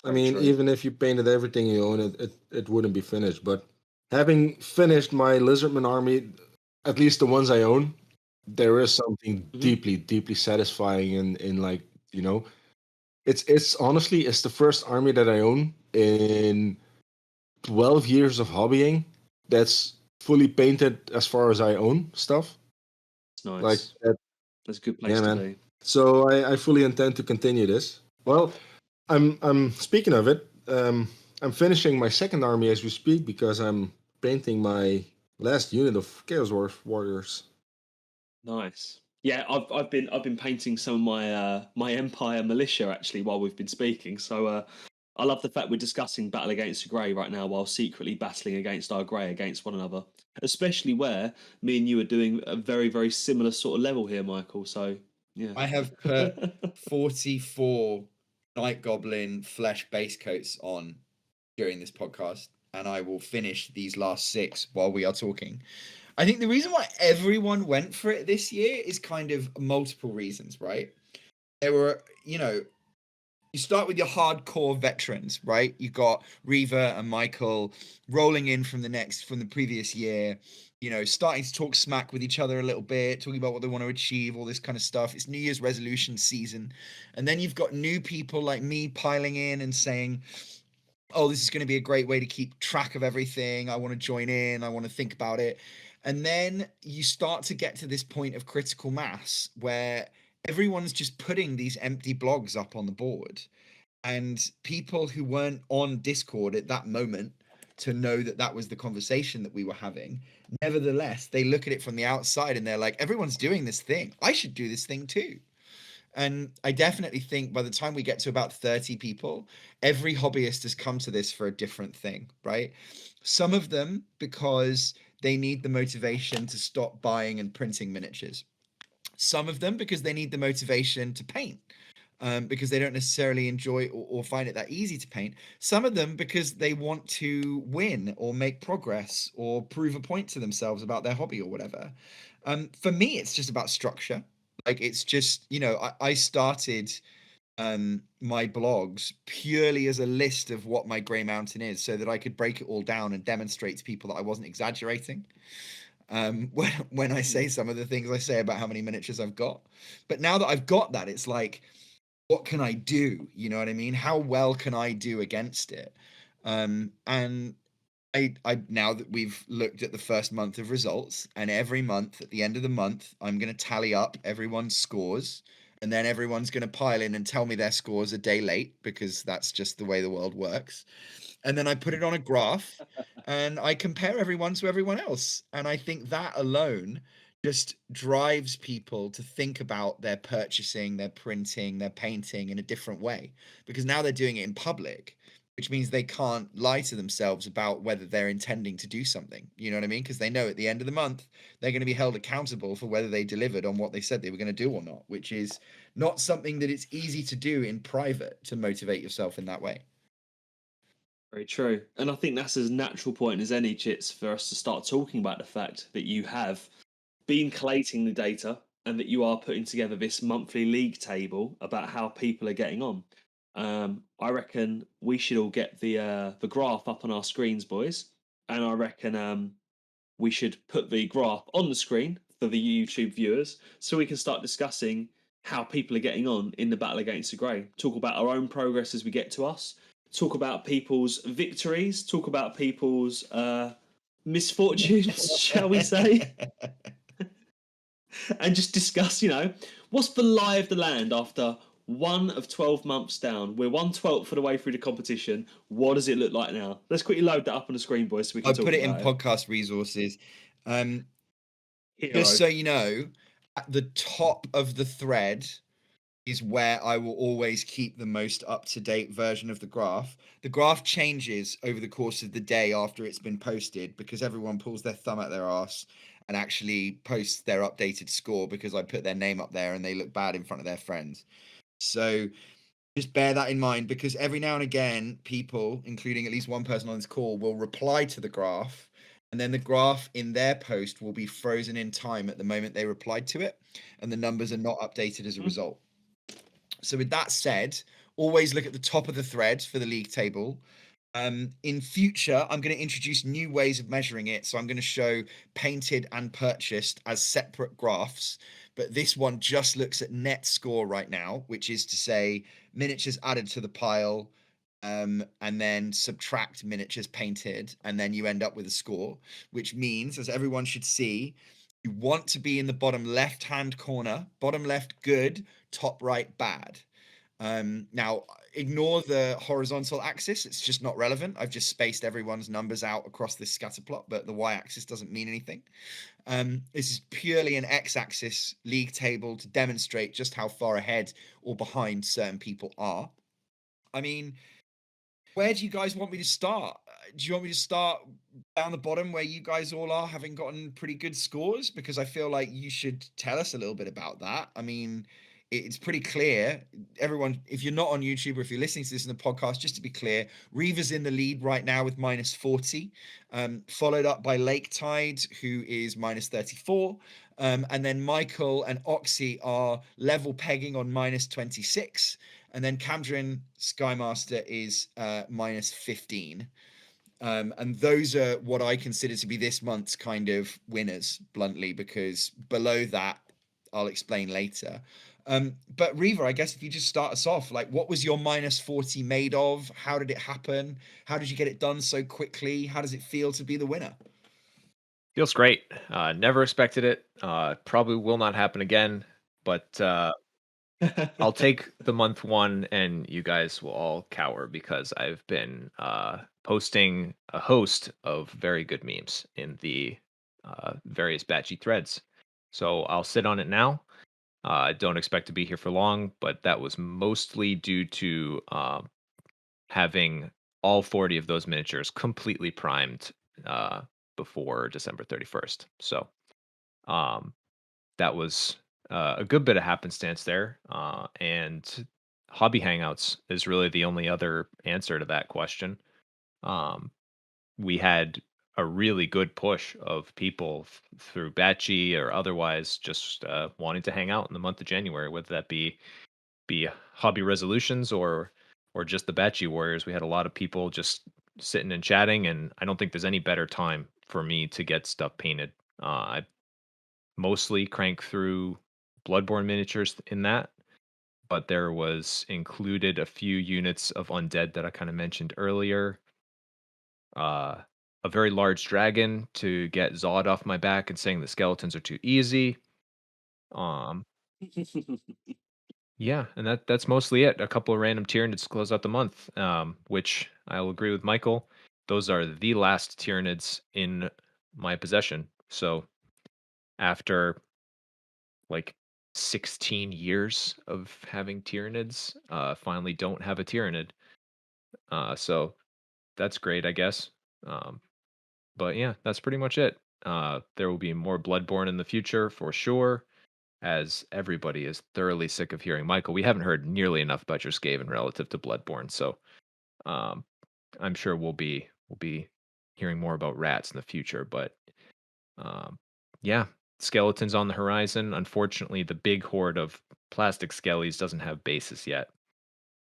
I Very mean, true. even if you painted everything you own, it wouldn't be finished. But having finished my Lizardman army, at least the ones I own, there is something deeply, deeply satisfying in like, it's honestly, it's the first army that I own in 12 years of hobbying that's fully painted as far as I own stuff. It's nice. Like that, That's a good place to be. So I fully intend to continue this. Well, I'm speaking of it. I'm finishing my second army as we speak because I'm painting my last unit of Chaos Dwarf warriors. Nice. Yeah, I've been painting some of my Empire militia actually while we've been speaking. So I love the fact we're discussing Battle Against the Grey right now while secretly battling against our Grey against one another. Especially where me and you are doing a very, very similar sort of level here, Michael. So yeah. I have put 44 Night Goblin flesh base coats on during this podcast, and I will finish these last 6 while we are talking. I think the reason why everyone went for it this year is kind of multiple reasons, right? There were, you start with your hardcore veterans, right? You got Reaver and Michael rolling in from the previous year, starting to talk smack with each other a little bit, talking about what they want to achieve, all this kind of stuff. It's New Year's resolution season. And then you've got new people like me piling in and saying, oh, this is going to be a great way to keep track of everything. I want to join in. I want to think about it. And then you start to get to this point of critical mass where everyone's just putting these empty blogs up on the board. And people who weren't on Discord at that moment to know that that was the conversation that we were having, nevertheless, they look at it from the outside and they're like, everyone's doing this thing. I should do this thing too. And I definitely think by the time we get to about 30 people, every hobbyist has come to this for a different thing, right? Some of them because they need the motivation to stop buying and printing miniatures. Some of them because they need the motivation to paint, because they don't necessarily enjoy or find it that easy to paint. Some of them because they want to win or make progress or prove a point to themselves about their hobby or whatever. For me, it's just about structure. Like it's just, I started my blogs purely as a list of what my Grey Mountain is so that I could break it all down and demonstrate to people that I wasn't exaggerating. When I say some of the things I say about how many miniatures I've got. But now that I've got that, it's like, what can I do? You know what I mean? How well can I do against it? And I now that we've looked at the first month of results, and every month at the end of the month, I'm going to tally up everyone's scores, and then everyone's going to pile in and tell me their scores a day late because that's just the way the world works. And then I put it on a graph and I compare everyone to everyone else. And I think that alone just drives people to think about their purchasing, their printing, their painting in a different way, because now they're doing it in public. which means they can't lie to themselves about whether they're intending to do something. You know what I mean? Because they know at the end of the month, they're going to be held accountable for whether they delivered on what they said they were going to do or not, which is not something that it's easy to do in private to motivate yourself in that way. Very true. And I think that's as natural point as any, Chits, for us to start talking about the fact that you have been collating the data and that you are putting together this monthly league table about how people are getting on. I reckon we should all get the graph up on our screens, boys, and I reckon we should put the graph on the screen for the YouTube viewers so we can start discussing how people are getting on in the battle against the Grey. Talk about our own progress as we get to us. Talk about people's victories. Talk about people's misfortunes, shall we say? And just discuss, what's the lie of the land after 1 of 12 months down? We're 1/12 of the way through the competition. What does it look like now? Let's quickly load that up on the screen, boys, so we can I'll talk put it in about podcast resources. Hero. Just so you know, at the top of the thread is where I will always keep the most up-to-date version of the graph. The graph changes over the course of the day after it's been posted because everyone pulls their thumb at their arse and actually posts their updated score because I put their name up there and they look bad in front of their friends. So just bear that in mind because every now and again, people, including at least one person on this call, will reply to the graph and then the graph in their post will be frozen in time at the moment they replied to it and the numbers are not updated as a result. So with that said, always look at the top of the thread for the league table. In future, I'm going to introduce new ways of measuring it. So I'm going to show painted and purchased as separate graphs. But this one just looks at net score right now, which is to say miniatures added to the pile, and then subtract miniatures painted, and then you end up with a score, which means, as everyone should see, you want to be in the bottom left-hand corner, bottom left good, top right bad. Now, ignore the horizontal axis. It's just not relevant. I've just spaced everyone's numbers out across this scatter plot, but the y-axis doesn't mean anything. This is purely an x-axis league table to demonstrate just how far ahead or behind certain people are. I mean, where do you guys want me to start? Do you want me to start down the bottom where you guys all are, having gotten pretty good scores? Because I feel like you should tell us a little bit about that. I mean, it's pretty clear. Everyone, if you're not on YouTube or if you're listening to this in the podcast, just to be clear, Reaver's in the lead right now with -40, followed up by Lake Tide, who is -34. And then Michael and Oxy are level pegging on -26. And then Camdrin Skymaster is -15. And those are what I consider to be this month's kind of winners, bluntly, because below that, I'll explain later. But Reaver, I guess if you just start us off, like what was your -40 made of? How did it happen? How did you get it done so quickly? How does it feel to be the winner? Feels great. Never expected it. Probably will not happen again, but I'll take the month one and you guys will all cower because I've been posting a host of very good memes in the various batchy threads. So I'll sit on it now. I don't expect to be here for long, but that was mostly due to having all 40 of those miniatures completely primed before December 31st. So that was a good bit of happenstance there. And Hobby Hangouts is really the only other answer to that question. We had a really good push of people through Batchy or otherwise just wanting to hang out in the month of January, whether that be hobby resolutions or just the Batchy Warriors. We had a lot of people just sitting and chatting, and I don't think there's any better time for me to get stuff painted. I mostly crank through Bloodborne miniatures in that, but there was included a few units of undead that I kind of mentioned earlier. A very large dragon to get Zod off my back and saying the skeletons are too easy. Yeah, and that's mostly it. A couple of random Tyranids to close out the month, which I'll agree with Michael. Those are the last Tyranids in my possession. So after like 16 years of having Tyranids, finally don't have a Tyranid. So that's great, I guess. But yeah, that's pretty much it. There will be more Bloodborne in the future for sure, as everybody is thoroughly sick of hearing. Michael, we haven't heard nearly enough about your Skaven relative to Bloodborne, so um, I'm sure we'll be hearing more about rats in the future. But um, yeah, skeletons on the horizon. Unfortunately, the big horde of plastic skellies doesn't have bases yet,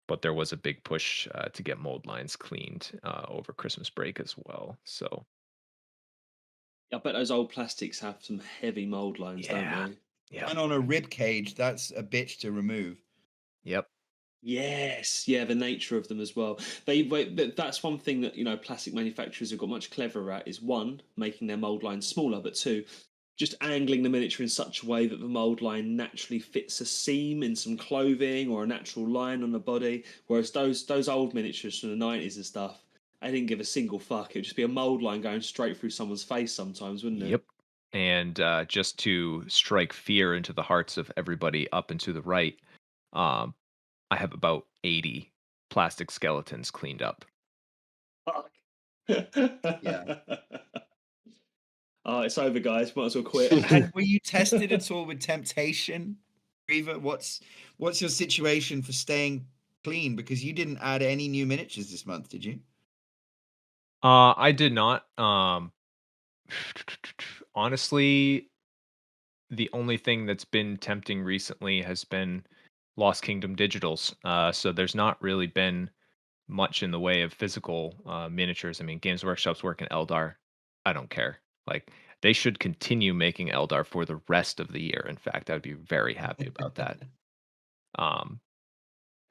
but there was a big push to get mold lines cleaned over Christmas break as well. So I bet those old plastics have some heavy mold lines, don't yeah, they? yeah, And on a rib cage, that's a bitch to remove. yep, Yes, yeah, the nature of them as well. That's one thing that plastic manufacturers have got much cleverer at is one, making their mold lines smaller, but two, just angling the miniature in such a way that the mold line naturally fits a seam in some clothing or a natural line on the body. Whereas those old miniatures from the 90s and stuff, I didn't give a single fuck. It'd just be a mold line going straight through someone's face sometimes, wouldn't it? yep. And just to strike fear into the hearts of everybody up and to the right, um, I have about 80 plastic skeletons cleaned up. Fuck. Yeah. Oh, it's over, guys. Might as well quit. And were you tested at all with temptation, Reaver? What's your situation for staying clean? Because you didn't add any new miniatures this month, did you? I did not. Honestly, the only thing that's been tempting recently has been Lost Kingdom digitals. So there's not really been much in the way of physical miniatures. I mean, Games Workshop's working Eldar. I don't care. Like they should continue making Eldar for the rest of the year. In fact, I'd be very happy about that. Um,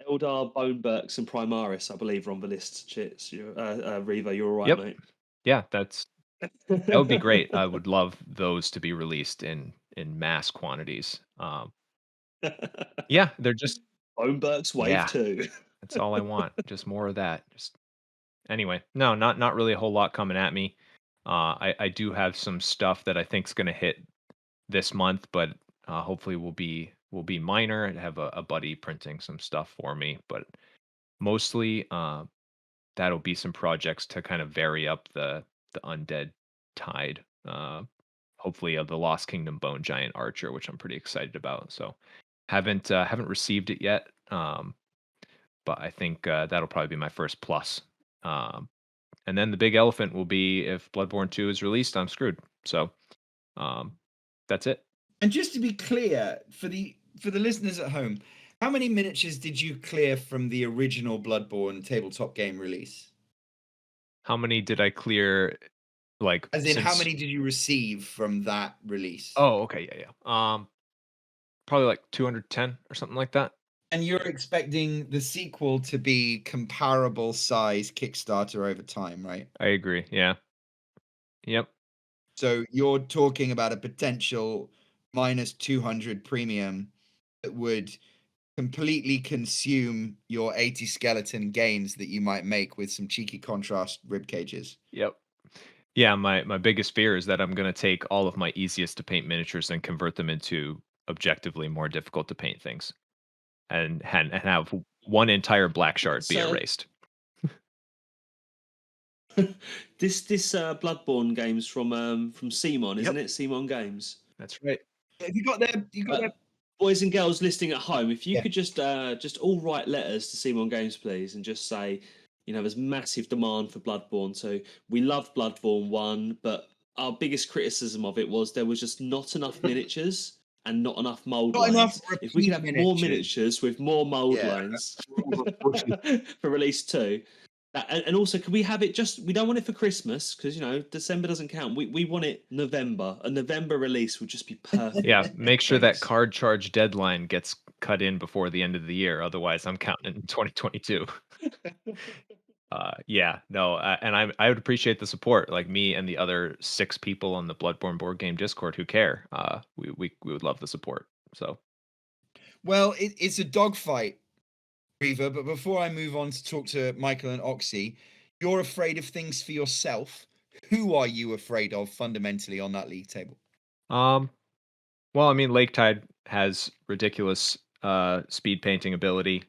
Eldar, Boneburks, and Primaris, I believe, are on the list. Chits, Reaver, you're all right, yep. mate. Yeah, that would be great. I would love those to be released in mass quantities. Yeah, they're just Boneburks Wave yeah. 2. That's all I want. Just more of that. Just anyway, no, not really a whole lot coming at me. I do have some stuff that I think is going to hit this month, but hopefully will be minor. I have a buddy printing some stuff for me, but mostly that'll be some projects to kind of vary up the undead tide. Hopefully of the Lost Kingdom Bone Giant Archer, which I'm pretty excited about. So haven't received it yet. But I think that'll probably be my first plus. Um, and then the big elephant will be if Bloodborne 2 is released, I'm screwed. So um, that's it. And just to be clear, for the listeners at home, how many miniatures did you clear from the original Bloodborne tabletop game release? How many did I clear? Like, As in, how since... many did you receive from that release? Oh, okay, yeah. Probably like 210 or something like that. And you're expecting the sequel to be comparable size Kickstarter over time, right? I agree. Yeah. Yep. So you're talking about a potential minus 200 premium that would completely consume your 80 skeleton gains that you might make with some cheeky contrast rib cages. Yep. Yeah, my biggest fear is that I'm going to take all of my easiest to paint miniatures and convert them into objectively more difficult to paint things, and have one entire black shard be erased. This Bloodborne game's from Simon, isn't Yep. it? Simon Games. That's right. Have you got their Boys and girls listening at home, if you Yeah. could just all write letters to Simon Games, please, and just say, there's massive demand for Bloodborne 2. We love Bloodborne 1, but our biggest criticism of it was there was just not enough miniatures and not enough mold Not lines. enough If we could have repeat more miniatures. miniatures with more mold Yeah. lines for release 2. And also, could we have it we don't want it for Christmas because, December doesn't count. We want it November. A November release would just be perfect. Yeah, make sure that Thanks. card charge deadline gets cut in before the end of the year. Otherwise, I'm counting it in 2022. Yeah, no, and I would appreciate the support, like me and the other 6 people on the Bloodborne board game Discord who care. We would love the support. So, Well, it's a dogfight, Reaver, but before I move on to talk to Michael and Oxy, you're afraid of things for yourself. Who are you afraid of fundamentally on that league table? well, I mean, Lake Tide has ridiculous speed painting ability.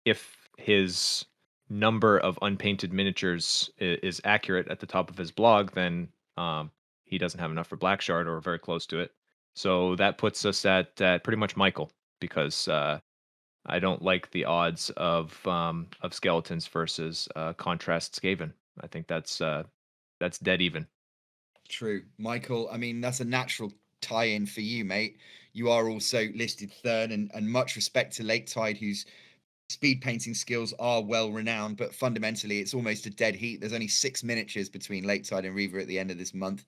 If his number of unpainted miniatures is accurate at the top of his blog, then he doesn't have enough for Black Shard or very close to it. So that puts us at pretty much Michael, because I don't like the odds of skeletons versus contrast Skaven. I think that's dead even. True. Michael, I mean, that's a natural tie-in for you, mate. You are also listed third, and much respect to Lake Tide, whose speed painting skills are well renowned, but fundamentally it's almost a dead heat. There's only 6 miniatures between Lake Tide and Reaver at the end of this month.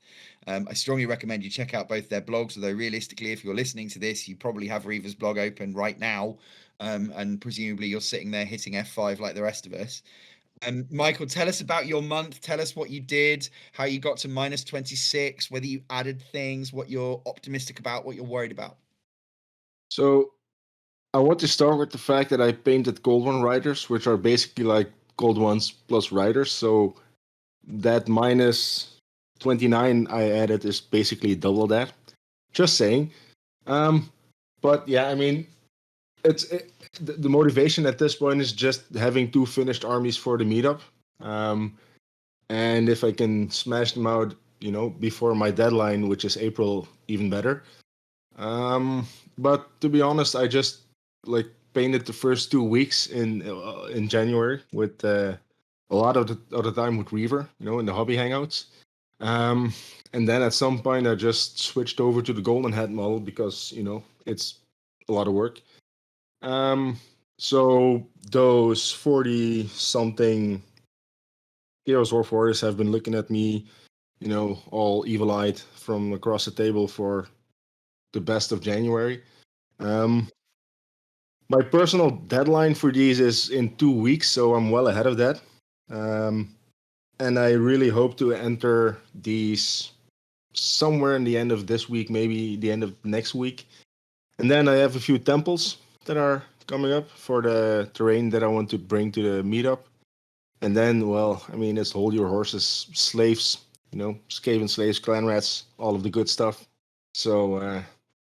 I strongly recommend you check out both their blogs, although realistically, if you're listening to this, you probably have Reaver's blog open right now, and presumably you're sitting there hitting F5 like the rest of us. Michael, tell us about your month. Tell us what you did, how you got to minus 26, whether you added things, what you're optimistic about, what you're worried about. So I want to start with the fact that I painted Gold One Riders, which are basically like Gold Ones plus Riders. So that minus 29 I added is basically double that. Just saying. But yeah, I mean, the motivation at this point is just having 2 finished armies for the meetup. And if I can smash them out, before my deadline, which is April, even better. But to be honest, I just painted the first 2 weeks in January with a lot of the time with Reaver, in the hobby hangouts. And then at some point I just switched over to the Golden Hat model because, it's a lot of work. So those 40 something Chaos Dwarf Warriors have been looking at me, all evil-eyed from across the table for the best of January. My personal deadline for these is in 2 weeks, so I'm well ahead of that. And I really hope to enter these somewhere in the end of this week, maybe the end of next week. And then I have a few temples that are coming up for the terrain that I want to bring to the meetup. And then, well, I mean, it's hold your horses, slaves, Skaven slaves, clan rats, all of the good stuff. So,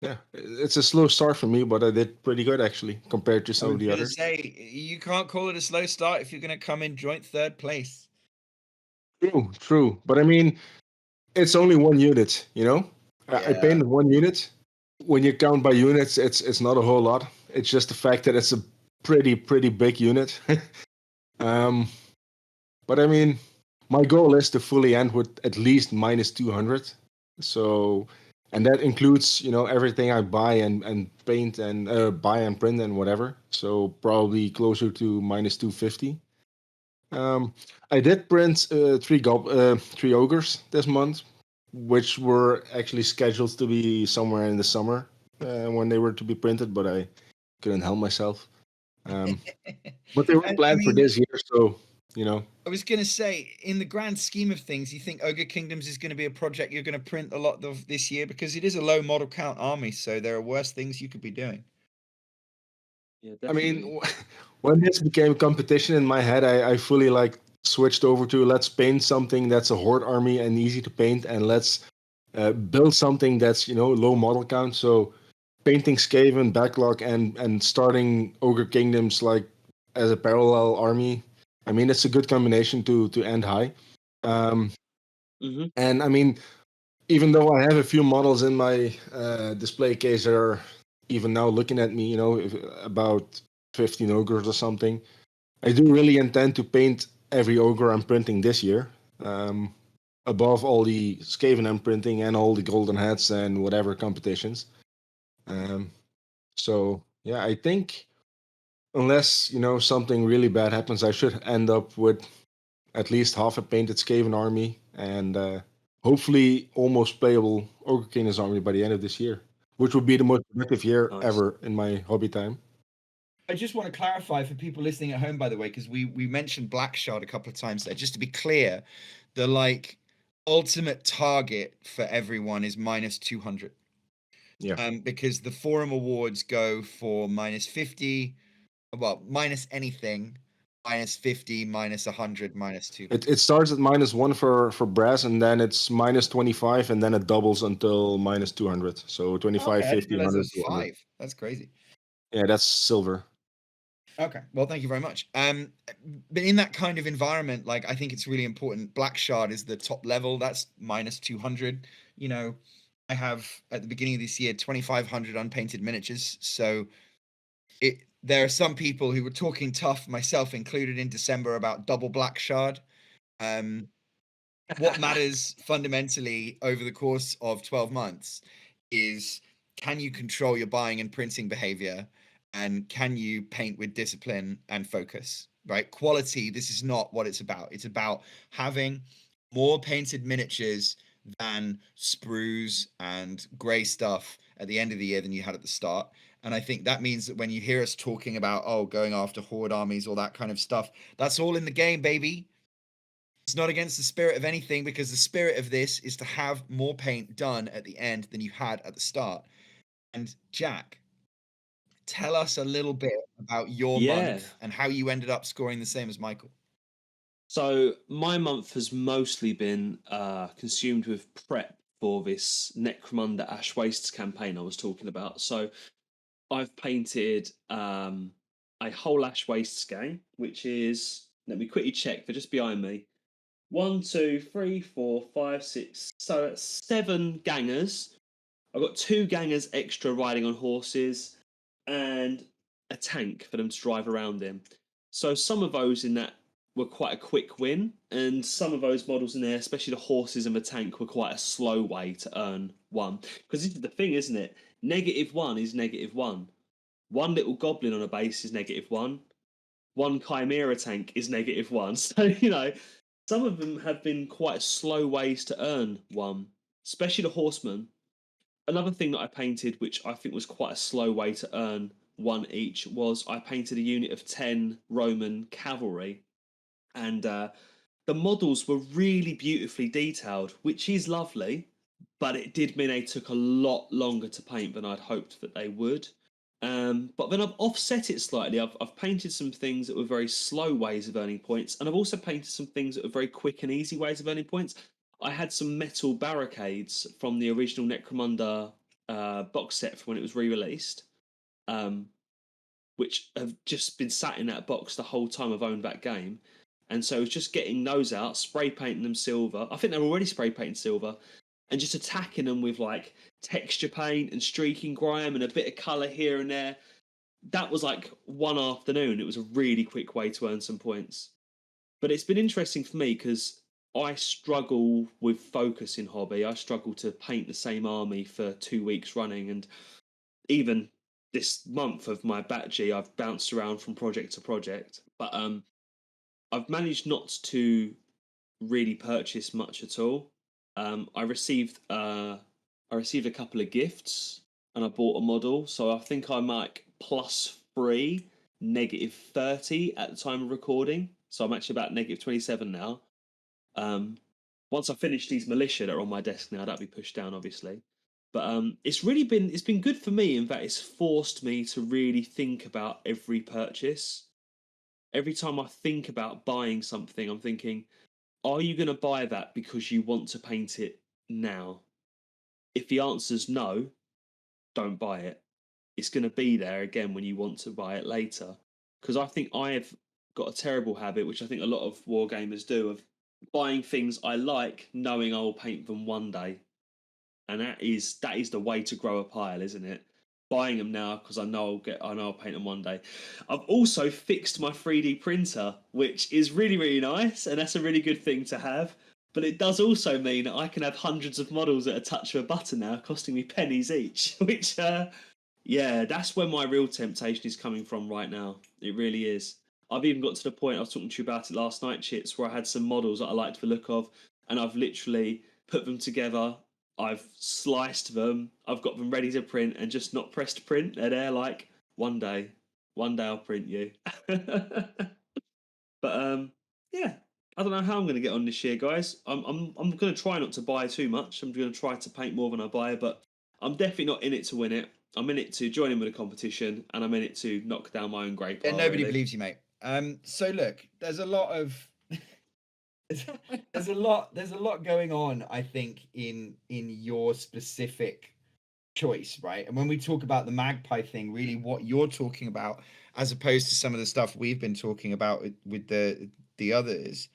yeah, it's a slow start for me, but I did pretty good actually compared to some of the others. Say, you can't call it a slow start if you're going to come in joint third place. True. But I mean, it's only 1 unit, Yeah. I painted 1 unit. When you count by units, it's not a whole lot. It's just the fact that it's a pretty big unit. But I mean, my goal is to fully end with at least minus 200. So, and that includes, everything I buy and paint and buy and print and whatever. So probably closer to minus 250. I did print 3 ogres this month, which were actually scheduled to be somewhere in the summer when they were to be printed, but I couldn't help myself. But they were planned for this year, so, I was going to say, in the grand scheme of things, you think Ogre Kingdoms is going to be a project you're going to print a lot of this year? Because it is a low model count army, so there are worse things you could be doing. Yeah, I mean, when this became competition in my head, I fully switched over to let's paint something that's a horde army and easy to paint, and let's build something that's low model count. So painting Skaven backlog and starting Ogre Kingdoms as a parallel army. I mean, it's a good combination to end high. And I mean, even though I have a few models in my display case that are even now looking at me, about 15 ogres or something, I do really intend to paint every ogre I'm printing this year, above all the Skaven I'm printing and all the golden hats and whatever competitions. So yeah, I think unless something really bad happens, I should end up with at least half a painted Skaven army and hopefully almost playable Ogre Kingdoms army by the end of this year, which would be the most productive year ever in my hobby time. I just want to clarify for people listening at home, by the way, because we mentioned Black Shard a couple of times there. Just to be clear, the ultimate target for everyone is minus 200. Yeah. Because the forum awards go for minus 50, well, minus anything, minus 50, minus 100, minus 2. It starts at -1 for brass, and then it's minus 25, and then it doubles until minus 200. So 25, 50, 100, 200. 5. That's crazy. Yeah, that's silver. Okay, well, thank you very much. But in that kind of environment, like I think it's really important. Black Shard is the top level. That's minus 200. You know, I have at the beginning of this year 2,500 unpainted miniatures. So there are some people who were talking tough, myself included, in December about double Black Shard. What matters fundamentally over the course of 12 months is, can you control your buying and printing behavior, and can you paint with discipline and focus, right? Quality, this is not what it's about. It's about having more painted miniatures than sprues and gray stuff at the end of the year than you had at the start. And I think that means that when you hear us talking about, oh, going after horde armies, all that kind of stuff, that's all in the game, baby. It's not against the spirit of anything, because the spirit of this is to have more paint done at the end than you had at the start. And Jack, tell us a little bit about your Yeah. month and how you ended up scoring the same as Michael. So my month has mostly been consumed with prep for this Necromunda Ash Wastes campaign I was talking about. So I've painted a whole Ash Wastes game, which is, let me quickly check, they're just behind me. 1, 2, 3, 4, 5, 6. So that's 7 gangers. I've got 2 gangers extra riding on horses and a tank for them to drive around in. So some of those in that were quite a quick win, and some of those models in there, especially the horses and the tank, were quite a slow way to earn 1. Because this is the thing, isn't it? -1 is -1. One little goblin on a base is -1. One chimera tank is -1. So, some of them have been quite slow ways to earn 1, especially the horsemen. Another thing that I painted, which I think was quite a slow way to earn 1 each, was I painted a unit of 10 Roman cavalry. And the models were really beautifully detailed, which is lovely, but it did mean they took a lot longer to paint than I'd hoped that they would. But then I've offset it slightly. I've painted some things that were very slow ways of earning points, and I've also painted some things that were very quick and easy ways of earning points. I had some metal barricades from the original Necromunda box set from when it was re-released, um, which have just been sat in that box the whole time I've owned that game. And so it was just getting those out, spray painting them silver. I think they were already spray painted silver, and just attacking them with like texture paint and streaking grime and a bit of colour here and there. That was like one afternoon. It was a really quick way to earn some points. But it's been interesting for me because I struggle with focus in hobby. I struggle to paint the same army for 2 weeks running, and even this month of my Batgy, I've bounced around from project to project. But I've managed not to really purchase much at all. I received a couple of gifts, and I bought a model. So I think I'm like +3, -30 at the time of recording. So I'm actually about -27 now. Once I finish these militia that are on my desk now, that'll be pushed down, obviously. But it's been good for me in that it's forced me to really think about every purchase. Every time I think about buying something, I'm thinking, are you going to buy that because you want to paint it now? If the answer's no, don't buy it. It's going to be there again when you want to buy it later. Because I think I've got a terrible habit, which I think a lot of wargamers do, of buying things I like, knowing I'll paint them one day. And that is the way to grow a pile, isn't it? Buying them now because I know I'll paint them one day. I've also fixed my 3D printer, which is really, really nice, and that's a really good thing to have. But it does also mean that I can have hundreds of models at a touch of a button now, costing me pennies each. Which, yeah, that's where my real temptation is coming from right now. It really is. I've even got to the point I was talking to you about it last night, Chits, where I had some models that I liked the look of, and I've literally put them together. I've sliced them. I've got them ready to print and just not pressed print. They're there like one day I'll print you. But yeah, I don't know how I'm going to get on this year, guys. I'm going to try not to buy too much. I'm going to try to paint more than I buy, but I'm definitely not in it to win it. I'm in it to join in with a competition, and I'm in it to knock down my own great pile. And nobody really believes you, mate. So look, there's a lot of there's a lot going on, I think, in your specific choice, right? And when we talk about the magpie thing, really what you're talking about, as opposed to some of the stuff we've been talking about with the others,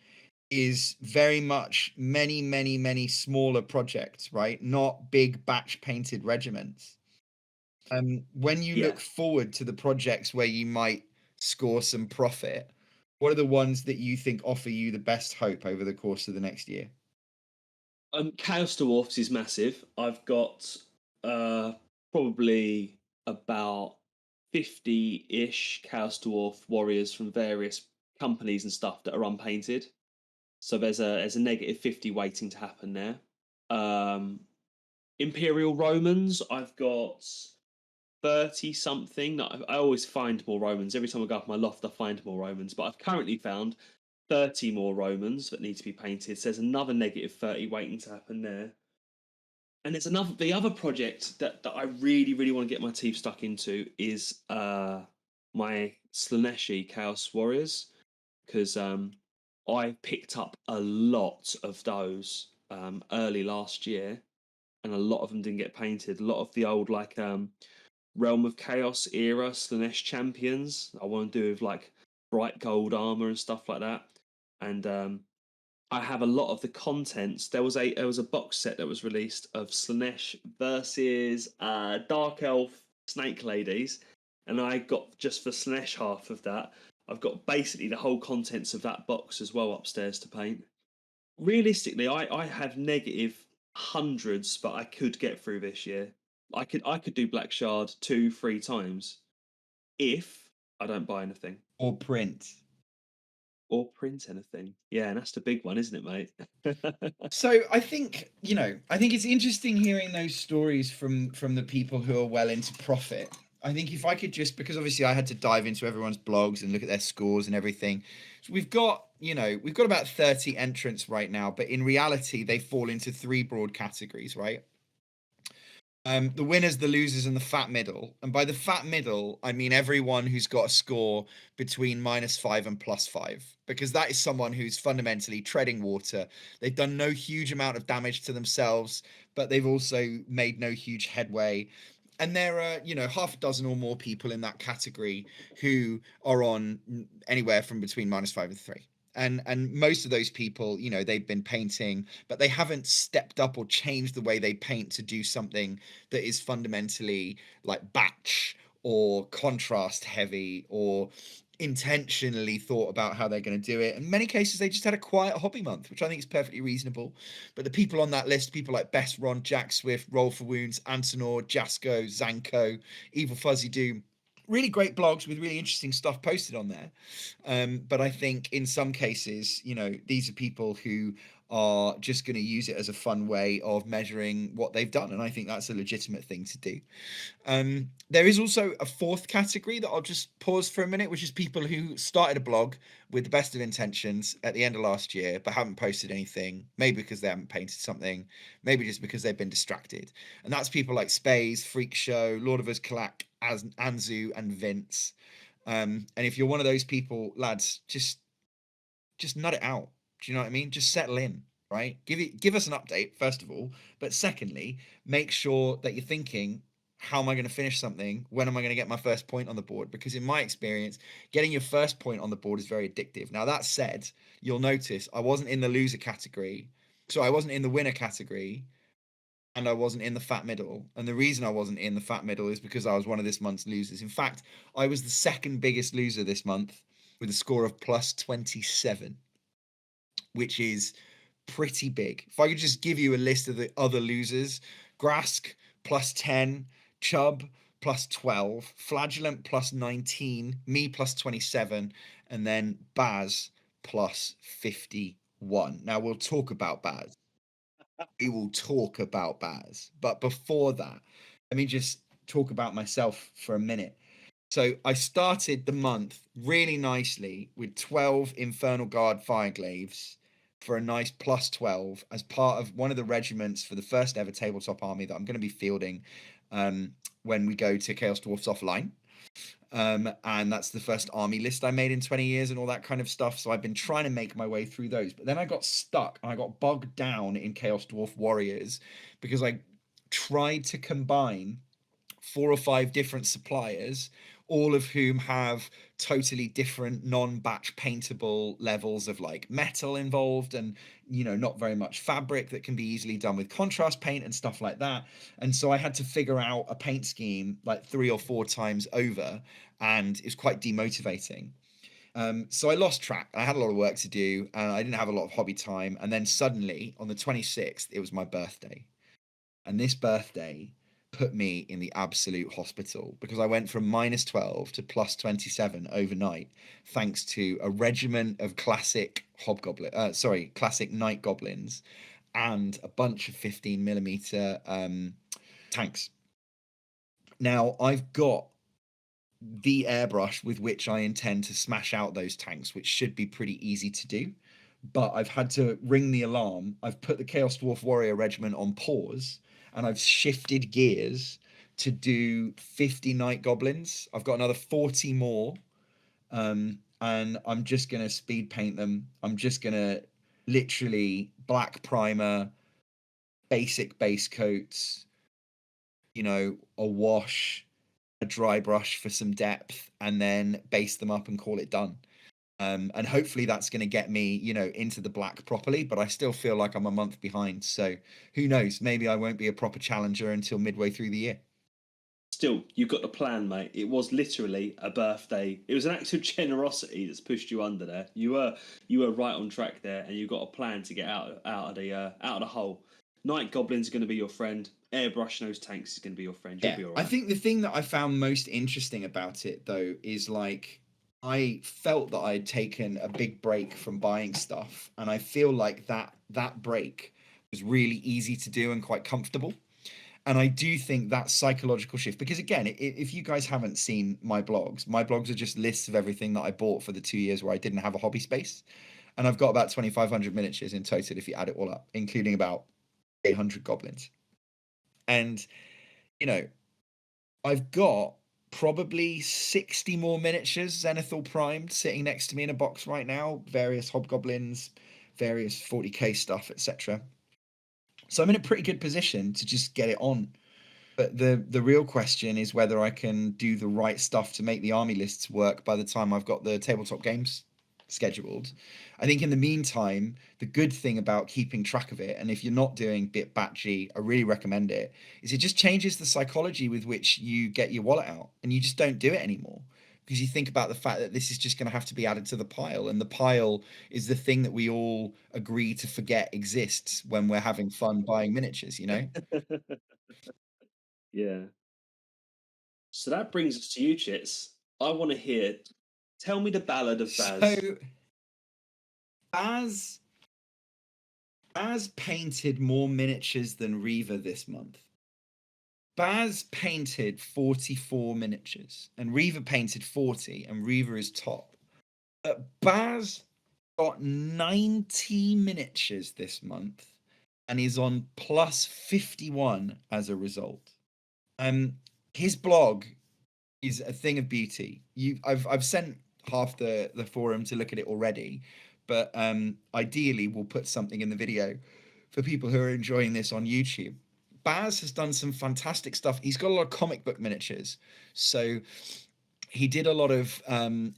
is very much many smaller projects, right? Not big batch painted regiments. When you Yeah. look forward to the projects where you might score some profit, what are the ones that you think offer you the best hope over the course of the next year? Chaos Dwarfs is massive. I've got probably about 50-ish Chaos Dwarf warriors from various companies and stuff that are unpainted. So there's a negative 50 waiting to happen there. Imperial Romans, I've got 30 something. I always find more Romans. Every time I go up my loft, I find more Romans. But I've currently found 30 more Romans that need to be painted. So there's another negative 30 waiting to happen there. And there's the other project that I really want to get my teeth stuck into is my Slaneshi Chaos Warriors, because I picked up a lot of those early last year, and a lot of them didn't get painted. A lot of the old Realm of Chaos era Slanesh champions I want to do with like bright gold armor and stuff like that. And I have a lot of the contents. There was a box set that was released of Slanesh versus Dark Elf Snake Ladies, and I got just for Slanesh half of that. I've got basically the whole contents of that box as well upstairs to paint. Realistically, I have negative hundreds, but I could get through this year. I could do Black Shard 2-3 times if I don't buy anything Or print? or print anything. Yeah, and that's the big one, isn't it, mate? So I think, I think it's interesting hearing those stories from the people who are well into profit. I think if I could just, because obviously I had to dive into everyone's blogs and look at their scores and everything. So we've got about 30 entrants right now, but in reality they fall into 3 broad categories, right? The winners, the losers, and the fat middle. And by the fat middle, I mean everyone who's got a score between -5 and +5, because that is someone who's fundamentally treading water. They've done no huge amount of damage to themselves, but they've also made no huge headway. And there are, half a dozen or more people in that category who are on anywhere from between -5 and 3. And most of those people, they've been painting, but they haven't stepped up or changed the way they paint to do something that is fundamentally like batch or contrast heavy or intentionally thought about how they're going to do it. In many cases, they just had a quiet hobby month, which I think is perfectly reasonable. But the people on that list, people like Best Ron, Jack Swift, Roll for Wounds, Antonor, Jasko, Zanko, Evil Fuzzy Doom, really great blogs with really interesting stuff posted on there. But I think in some cases, these are people who are just going to use it as a fun way of measuring what they've done. And I think that's a legitimate thing to do. There is also a 4th category that I'll just pause for a minute, which is people who started a blog with the best of intentions at the end of last year, but haven't posted anything, maybe because they haven't painted something, maybe just because they've been distracted. And that's people like Space, Freak Show, Lord of Us, Kalak, Anzu, and Vince. And if you're one of those people, lads, just nut it out. Do you know what I mean? Just settle in, right? Give us an update, first of all. But secondly, make sure that you're thinking, how am I going to finish something? When am I going to get my first point on the board? Because in my experience, getting your first point on the board is very addictive. Now, that said, you'll notice I wasn't in the loser category. So I wasn't in the winner category. And I wasn't in the fat middle. And the reason I wasn't in the fat middle is because I was one of this month's losers. In fact, I was the 2nd biggest loser this month with a score of +27, which is pretty big. If I could just give you a list of the other losers: Grask +10, Chubb +12, Flagellant +19, me +27, and then Baz +51. Now we'll talk about Baz. We will talk about Baz. But before that, let me just talk about myself for a minute. So I started the month really nicely with 12 Infernal Guard Fireglaves for a nice +12 as part of one of the regiments for the first ever tabletop army that I'm going to be fielding when we go to Chaos Dwarfs offline. And that's the first army list I made in 20 years and all that kind of stuff. So I've been trying to make my way through those. But then I got stuck and I got bogged down in Chaos Dwarf Warriors because I tried to combine 4 or 5 different suppliers, all of whom have totally different non-batch paintable levels of like metal involved, and not very much fabric that can be easily done with contrast paint and stuff like that. And so I had to figure out a paint scheme like 3 or 4 times over, and it was quite demotivating. So I lost track. I had a lot of work to do, and I didn't have a lot of hobby time. And then suddenly on the 26th, it was my birthday. And this birthday put me in the absolute hospital, because I went from -12 to +27 overnight, thanks to a regiment of classic classic night goblins and a bunch of 15mm tanks. Now I've got the airbrush with which I intend to smash out those tanks, which should be pretty easy to do, but I've had to ring the alarm. I've put the Chaos Dwarf Warrior Regiment on pause, and I've shifted gears to do 50 Night Goblins. I've got another 40 more, and I'm just going to speed paint them. I'm just going to literally black primer, basic base coats, a wash, a dry brush for some depth, and then base them up and call it done. And hopefully that's going to get me, into the black properly, but I still feel like I'm a month behind. So who knows? Maybe I won't be a proper challenger until midway through the year. Still, you've got the plan, mate. It was literally a birthday. It was an act of generosity that's pushed you under there. You were right on track there, and you got a plan to get out of the hole. Night Goblin's going to be your friend. Airbrushing those tanks is going to be your friend. You'll be all right. I think the thing that I found most interesting about it, though, is like, I felt that I'd taken a big break from buying stuff, and I feel like that break was really easy to do and quite comfortable. And I do think that psychological shift, because again, if you guys haven't seen my blogs are just lists of everything that I bought for the 2 years where I didn't have a hobby space. And I've got about 2,500 miniatures in total if you add it all up, including about 800 goblins. And, I've got probably 60 more miniatures Zenithal primed sitting next to me in a box right now, various Hobgoblins, various 40k stuff, etc. So I'm in a pretty good position to just get it on. But the real question is whether I can do the right stuff to make the army lists work by the time I've got the tabletop games scheduled. I think in the meantime, the good thing about keeping track of it, and if you're not doing bit batchy, I really recommend it, is it just changes the psychology with which you get your wallet out, and you just don't do it anymore. Because you think about the fact that this is just going to have to be added to the pile, and the pile is the thing that we all agree to forget exists when we're having fun buying miniatures, Yeah. So that brings us to you, Chits. I want to hear. Tell me the ballad of Baz. So Baz painted more miniatures than Reaver this month. Baz painted 44 miniatures, and Reaver painted 40, and Reaver is top. But Baz got 90 miniatures this month, and is on plus 51 as a result. His blog is a thing of beauty. I've sent half the forum to look at it already, but ideally we'll put something in the video for people who are enjoying this on YouTube. Baz has done some fantastic stuff. He's got a lot of comic book miniatures. So he did a lot of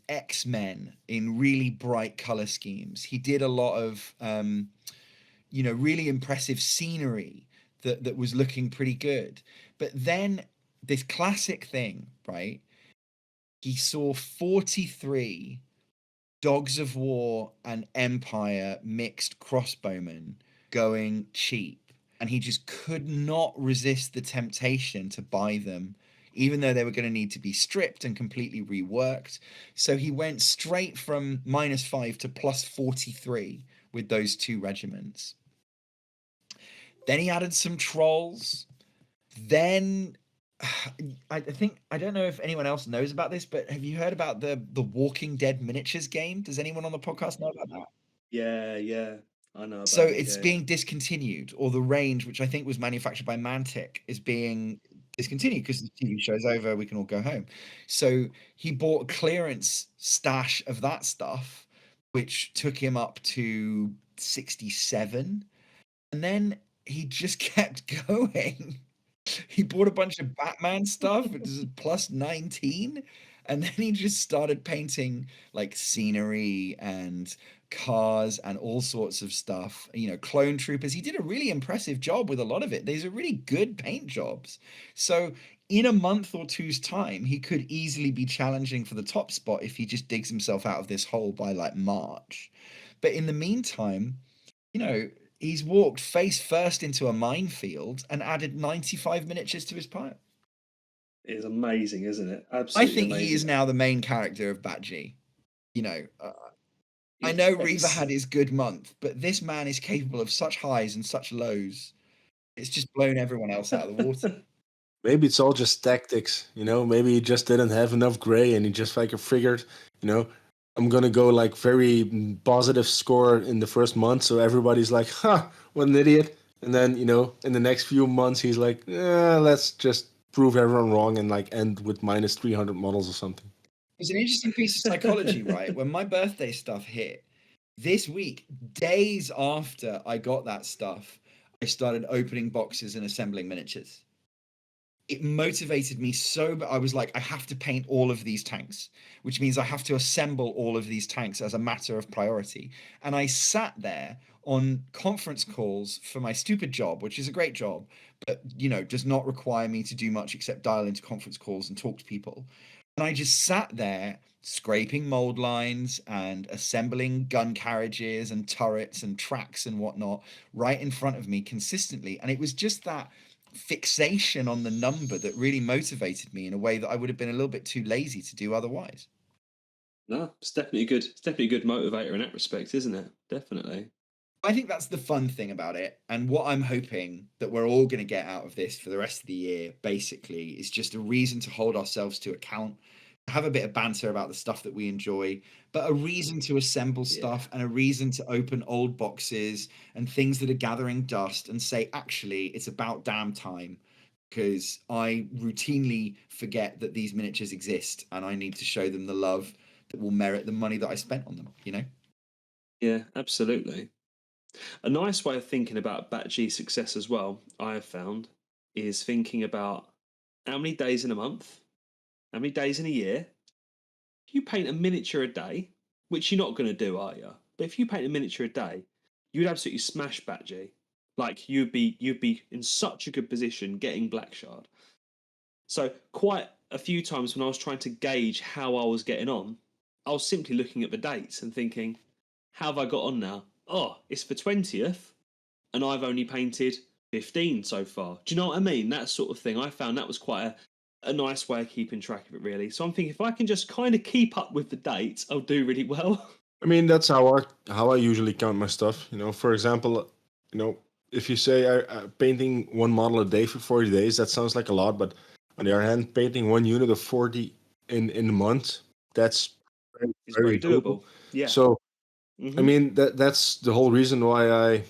X-Men in really bright color schemes. He did a lot of really impressive scenery that was looking pretty good. But then this classic thing, right? He saw 43 Dogs of War and Empire mixed crossbowmen going cheap, and he just could not resist the temptation to buy them, even though they were going to need to be stripped and completely reworked. So he went straight from -5 to plus 43 with those 2 regiments. Then he added some trolls. Then I think, I don't know if anyone else knows about this, but have you heard about the Walking Dead miniatures game? Does anyone on the podcast know about that? Yeah, I know about So it. it's being discontinued, or the range, which I think was manufactured by Mantic, is being discontinued because the TV show's over, we can all go home. So he bought a clearance stash of that stuff, which took him up to 67. And then he just kept going. He bought a bunch of Batman stuff, which is plus 19, and then he just started painting like scenery and cars and all sorts of stuff. Clone troopers. He did a really impressive job with a lot of it. These are really good paint jobs. So in a month or two's time, he could easily be challenging for the top spot if he just digs himself out of this hole by like March. But in the meantime, he's walked face first into a minefield and added 95 miniatures to his pile. It is amazing, isn't it? I Absolutely think amazing. he is now the main character of Bat-G. I know Reaver had his good month, but this man is capable of such highs and such lows. It's just blown everyone else out of the water. Maybe it's all just tactics, Maybe he just didn't have enough gray, and he just figured, I'm gonna go like very positive score in the first month, so everybody's like, what an idiot. And then, in the next few months, he's like, let's just prove everyone wrong and like end with minus 300 models or something. It's an interesting piece of psychology, right? When my birthday stuff hit this week, days after I got that stuff, I started opening boxes and assembling miniatures. It motivated me so I was like, I have to paint all of these tanks, which means I have to assemble all of these tanks as a matter of priority. And I sat there on conference calls for my stupid job, which is a great job, but does not require me to do much except dial into conference calls and talk to people. And I just sat there scraping mold lines and assembling gun carriages and turrets and tracks and whatnot right in front of me consistently. And it was just that fixation on the number that really motivated me in a way that I would have been a little bit too lazy to do otherwise. No, it's definitely good. It's definitely a good motivator in that respect, isn't it? Definitely. I think that's the fun thing about it. And what I'm hoping that we're all going to get out of this for the rest of the year, basically, is just a reason to hold ourselves to account, have a bit of banter about the stuff that we enjoy, but a reason to assemble stuff and a reason to open old boxes and things that are gathering dust and say, actually, it's about damn time, because I routinely forget that these miniatures exist and I need to show them the love that will merit the money that I spent on them, Yeah, absolutely. A nice way of thinking about Bat-G success as well, I have found, is thinking about how many days in a month, how many days in a year. If you paint a miniature a day, which you're not going to do, are you? But if you paint a miniature a day, you'd absolutely smash Bat-G. Like you'd be in such a good position getting Black Shard. So quite a few times when I was trying to gauge how I was getting on, I was simply looking at the dates and thinking, how have I got on now? Oh, it's the 20th, and I've only painted 15 so far. Do you know what I mean? That sort of thing. I found that was quite a nice way of keeping track of it, really. So I'm thinking if I can just kind of keep up with the dates, I'll do really well. I mean, that's how I usually count my stuff. For example, if you say I painting one model a day for 40 days, that sounds like a lot, but on the other hand, painting one unit of 40 in a month, that's very doable. Yeah. So, I mean, that's the whole reason why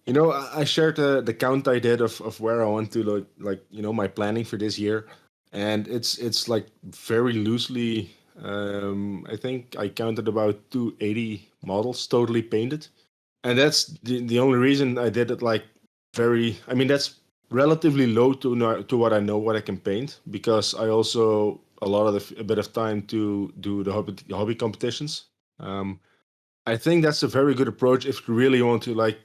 I shared the count I did of where I want to like my planning for this year, and it's like very loosely. I think I counted about 280 models totally painted, and that's the only reason I did it like very. I mean, that's relatively low to what I know what I can paint, because I also a bit of time to do the hobby competitions. I think that's a very good approach if you really want to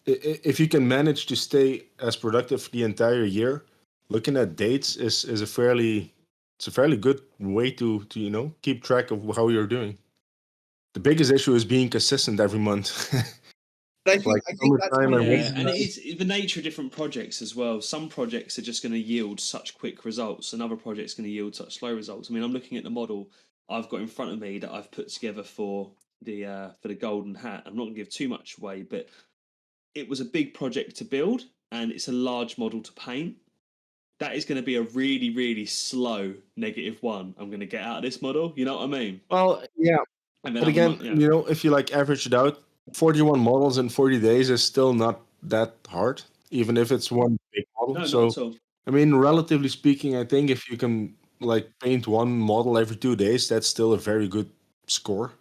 if you can manage to stay as productive the entire year. Looking at dates is a fairly good way to keep track of how you're doing. The biggest issue is being consistent every month. I think that's one of the reasons. And it's the nature of different projects as well. Some projects are just going to yield such quick results, and other projects are going to yield such slow results. I mean, I'm looking at the model I've got in front of me that I've put together for the golden hat. I'm not going to give too much away, but it was a big project to build, and it's a large model to paint. That is going to be a really, really slow -1 I'm going to get out of this model. You know what I mean? Well, yeah. But again, if you average it out, 41 models in 40 days is still not that hard, even if it's one big model. No, so, not at all. I mean, relatively speaking, I think if you can paint one model every 2 days, that's still a very good score.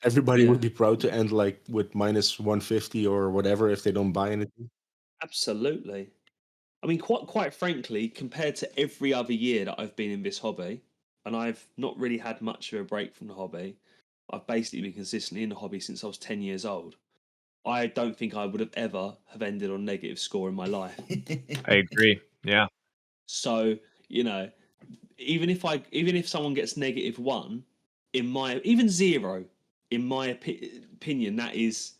Everybody would be proud to end with -150 or whatever if they don't buy anything. Absolutely. I mean, quite frankly, compared to every other year that I've been in this hobby, and I've not really had much of a break from the hobby. I've basically been consistently in the hobby since I was 10 years old. I don't think I would have ever have ended on negative score in my life. I agree. Yeah. So, you know, even if someone gets -1, even 0, in my opinion, that is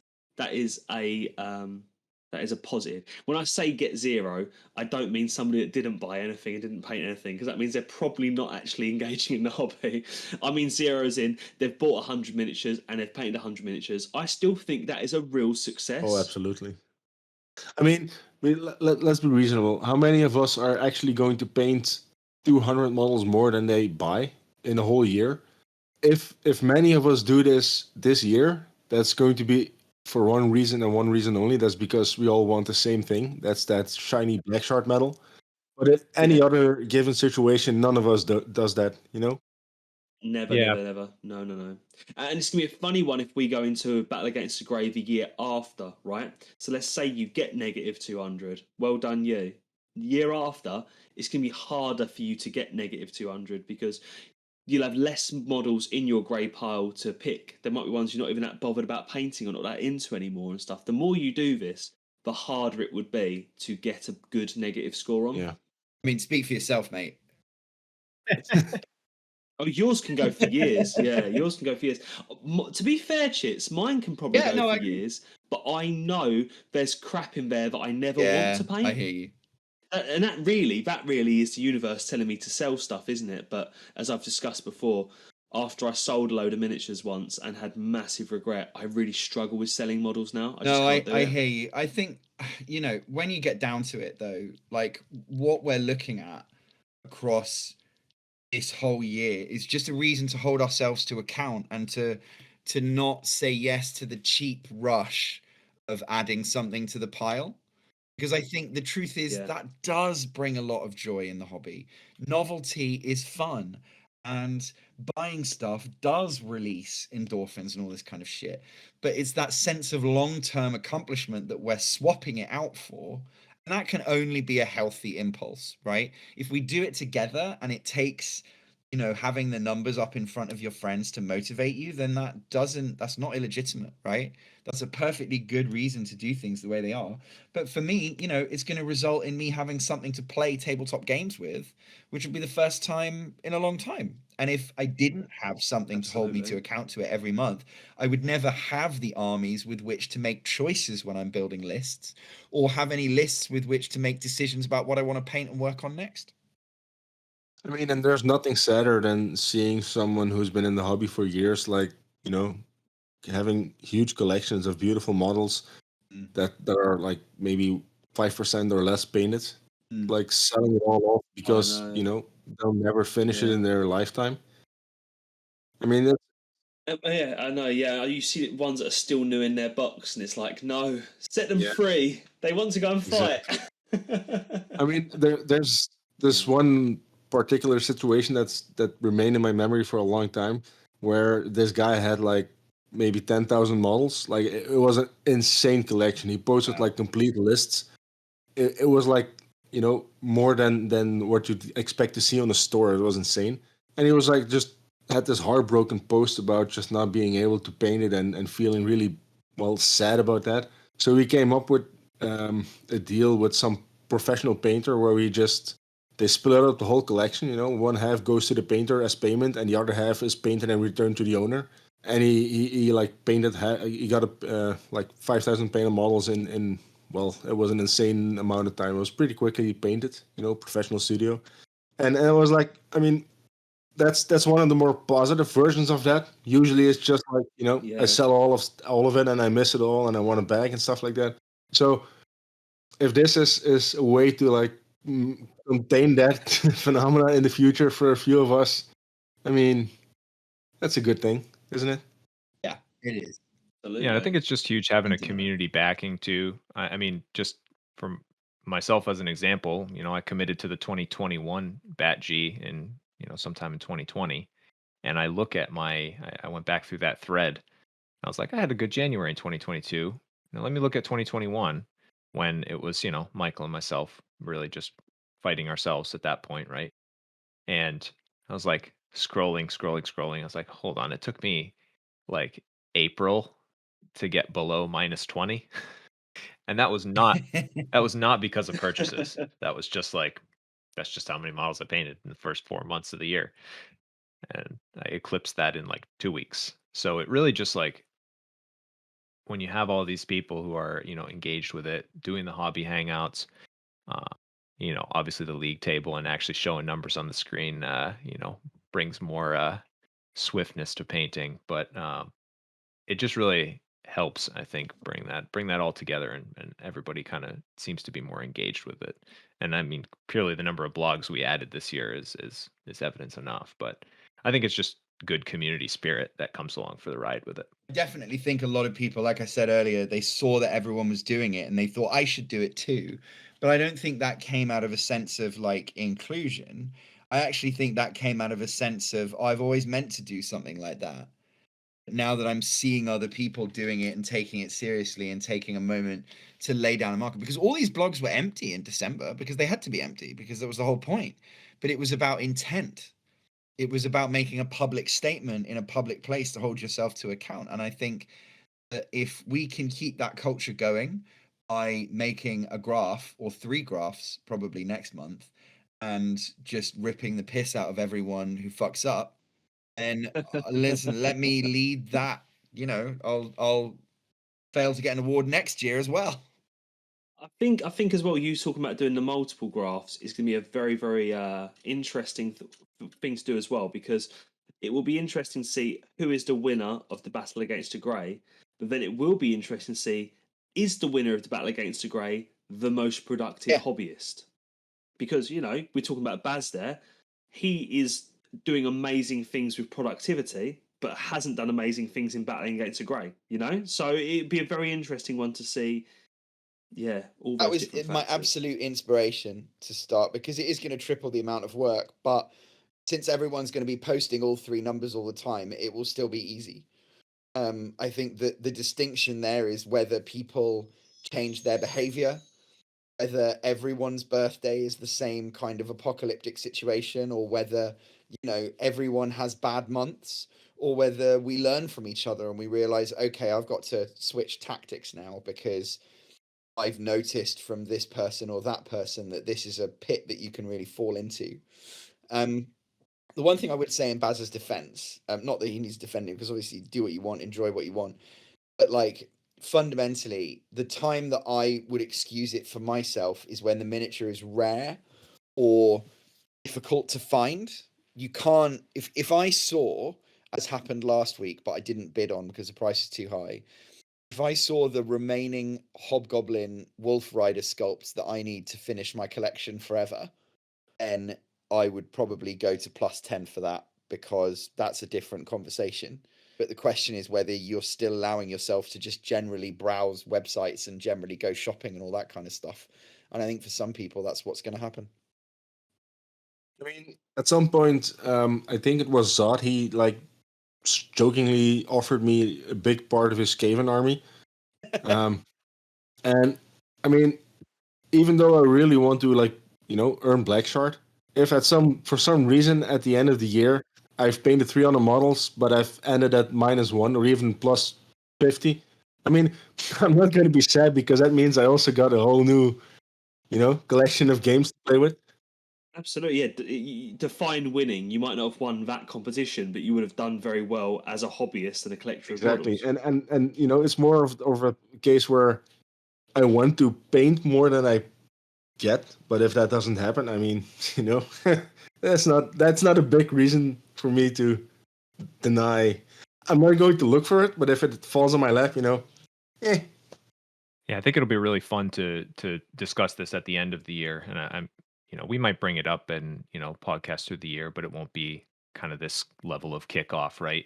a positive. When I say get 0, I don't mean somebody that didn't buy anything and didn't paint anything, because that means they're probably not actually engaging in the hobby. I mean 0 as in they've bought 100 miniatures and they've painted 100 miniatures. I still think that is a real success. Oh, absolutely. I mean, let's be reasonable. How many of us are actually going to paint 200 models more than they buy in a whole year? If many of us do this year, that's going to be for one reason and one reason only. That's because we all want the same thing. That's that shiny black shard medal. But in any other given situation, none of us does that, you know? Never. No. And it's going to be a funny one if we go into a battle against the Grey the year after, right? So let's say you get -200. Well done, you. The year after, it's going to be harder for you to get -200 because you'll have less models in your grey pile to pick. There might be ones you're not even that bothered about painting or not that into anymore and stuff. The more you do this, the harder it would be to get a good negative score on. Yeah. I mean, speak for yourself, mate. Oh, yours can go for years. Yeah, yours can go for years. To be fair, Chits, mine can probably go for years, but I know there's crap in there that I never want to paint. I hear you. And that really is the universe telling me to sell stuff, isn't it? But as I've discussed before, after I sold a load of miniatures once and had massive regret, I really struggle with selling models now. I hear you. I think, you know, when you get down to it, though, like what we're looking at across this whole year is just a reason to hold ourselves to account and to not say yes to the cheap rush of adding something to the pile. Because I think the truth is that does bring a lot of joy in the hobby. Novelty is fun, and buying stuff does release endorphins and all this kind of shit. But it's that sense of long-term accomplishment that we're swapping it out for, and that can only be a healthy impulse, right? If we do it together and it takes, you know, having the numbers up in front of your friends to motivate you, then that's not illegitimate, right? That's a perfectly good reason to do things the way they are. But for me, you know, it's going to result in me having something to play tabletop games with, which would be the first time in a long time. And if I didn't have something to hold me to account to it every month, I would never have the armies with which to make choices when I'm building lists, or have any lists with which to make decisions about what I want to paint and work on next. I mean, and there's nothing sadder than seeing someone who's been in the hobby for years, like, you know, having huge collections of beautiful models that are like maybe 5% or less painted, like selling it all off because, you know, they'll never finish it in their lifetime. I mean, yeah, I know. Yeah, you see ones that are still new in their box, and it's like, no, set them free. They want to go and fight. I mean, there's this one particular situation that remained in my memory for a long time, where this guy had like maybe 10,000 models. Like it was an insane collection. He posted like complete lists. It was like, you know, more than what you'd expect to see on the store. It was insane. And he was like just had this heartbroken post about just not being able to paint it and feeling really sad about that. So we came up with a deal with some professional painter where they split up the whole collection. You know, one half goes to the painter as payment, and the other half is painted and returned to the owner. And he like painted. He got like 5,000 painted models in. Well, it was an insane amount of time. It was pretty quickly painted. You know, professional studio, and it was like, I mean, that's one of the more positive versions of that. Usually, it's just like, you know, I sell all of it and I miss it all and I want a bag and stuff like that. So, if this is a way to like contain that phenomena in the future for a few of us, I mean, that's a good thing, isn't it? Yeah, it is. Yeah, I think it's just huge having a community backing too. I mean, just from myself as an example, you know, I committed to the 2021 Bat G in, you know, sometime in 2020. And I look at I went back through that thread. I was like, I had a good January in 2022. Now let me look at 2021 when it was, you know, Michael and myself really just fighting ourselves at that point, right? And I was like scrolling. I was like, hold on, it took me like April to get below -20. And that was not because of purchases. That was just like that's just how many models I painted in the first 4 months of the year. And I eclipsed that in like 2 weeks. So it really just like when you have all these people who are, engaged with it, doing the hobby hangouts, uh, obviously the league table and actually showing numbers on the screen, brings more swiftness to painting. But it just really helps, I think, bring that all together, and everybody kind of seems to be more engaged with it. And I mean, purely the number of blogs we added this year is evidence enough. But I think it's just good community spirit that comes along for the ride with it. I definitely think a lot of people, like I said earlier, they saw that everyone was doing it and they thought I should do it too. But I don't think that came out of a sense of like inclusion. I actually think that came out of a sense of I've always meant to do something like that. Now that I'm seeing other people doing it and taking it seriously and taking a moment to lay down a marker, because all these blogs were empty in December because they had to be empty because that was the whole point. But it was about intent. It was about making a public statement in a public place to hold yourself to account. And I think that if we can keep that culture going by making a graph or 3 graphs probably next month and just ripping the piss out of everyone who fucks up, and listen, let me lead that. I'll fail to get an award next year as well. I think as well, you talking about doing the multiple graphs is going to be a very, very interesting thing to do as well, because it will be interesting to see who is the winner of the battle against the grey. But then it will be interesting to see, is the winner of the battle against the grey the most productive Yeah. hobbyist? Because, we're talking about Baz there. He is doing amazing things with productivity, but hasn't done amazing things in battling against the grey, So it'd be a very interesting one to see. Yeah, all That those was different my factors. absolute inspiration to start, because it is going to triple the amount of work. But since everyone's going to be posting all 3 numbers all the time, it will still be easy. I think that the distinction there is whether people change their behavior, whether everyone's birthday is the same kind of apocalyptic situation, or whether, everyone has bad months, or whether we learn from each other and we realize, okay, I've got to switch tactics now because I've noticed from this person or that person that this is a pit that you can really fall into. The one thing I would say in Baz's defense, not that he needs defending, because obviously do what you want, enjoy what you want, but like fundamentally, the time that I would excuse it for myself is when the miniature is rare or difficult to find. You can't, if I saw, as happened last week, but I didn't bid on because the price is too high, if I saw the remaining Hobgoblin Wolf Rider sculpts that I need to finish my collection forever, then I would probably go to +10 for that, because that's a different conversation. But the question is whether you're still allowing yourself to just generally browse websites and generally go shopping and all that kind of stuff. And I think for some people, that's what's going to happen. I mean, at some point, I think it was Zod. He jokingly offered me a big part of his Skaven army, and I mean, even though I really want to earn Black Shard, if for some reason at the end of the year I've painted 300 models, but I've ended at -1 or even +50, I mean, I'm not going to be sad, because that means I also got a whole new, collection of games to play with. Absolutely, yeah. Define winning. You might not have won that competition, but you would have done very well as a hobbyist and a collector Exactly, of models. and it's more of a case where I want to paint more than I get, but if that doesn't happen, I mean, that's not a big reason for me to deny. I'm not going to look for it, but if it falls on my lap, eh. Yeah, I think it'll be really fun to discuss this at the end of the year, and I'm we might bring it up and podcast through the year, but it won't be kind of this level of kickoff, right?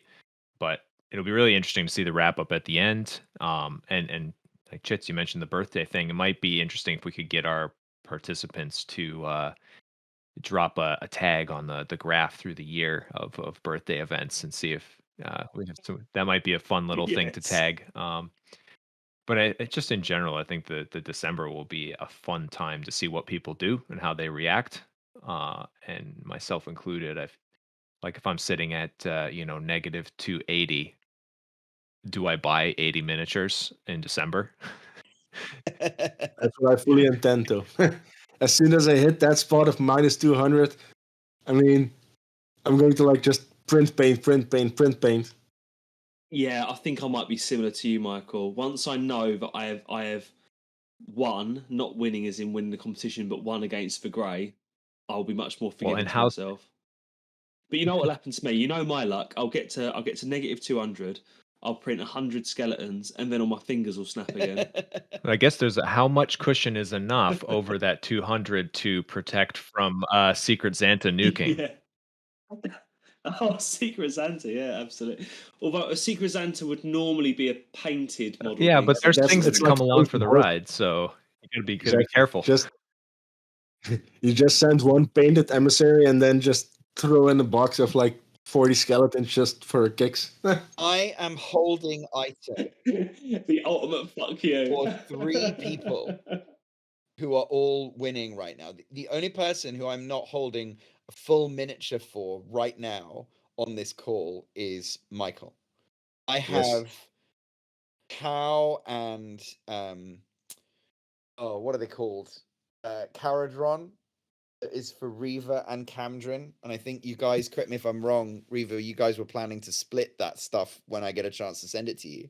But it'll be really interesting to see the wrap up at the end. And like Chitz, you mentioned the birthday thing. It might be interesting if we could get our participants to drop a tag on the graph through the year of birthday events and see if we have that might be a fun little thing to Yes. tag. But it just in general, I think the December will be a fun time to see what people do and how they react, and myself included. Like if I'm sitting at negative 280, do I buy 80 miniatures in December? That's what I fully intend to. As soon as I hit that spot of minus 200, I mean, I'm going to like just print paint. Yeah, I think I might be similar to you, Michael. Once I know that I have won, not winning as in winning the competition, but won against the grey, I'll be much more Well, forgiving and to how myself. But you know what'll happen to me? You know my luck. I'll get to negative 200. I'll print 100 skeletons, and then all my fingers will snap again. I guess there's how much cushion is enough over that 200 to protect from Secret Santa nuking. Yeah. Oh, Secret Santa, yeah, absolutely. Although a Secret Santa would normally be a painted model. Yeah, but there's That's- things that it's come like along for the painted ride, so you gotta be careful. You just send one painted emissary and then just throw in a box of like 40 skeletons just for kicks. I am holding item The ultimate fuck you. for 3 people who are all winning right now. The only person who I'm not holding a full miniature for right now on this call is Michael. I Yes. have Cow and what are they called? Caradron is for Reaver and Camdrin, and I think you guys, correct me if I'm wrong, Reaver, you guys were planning to split that stuff when I get a chance to send it to you.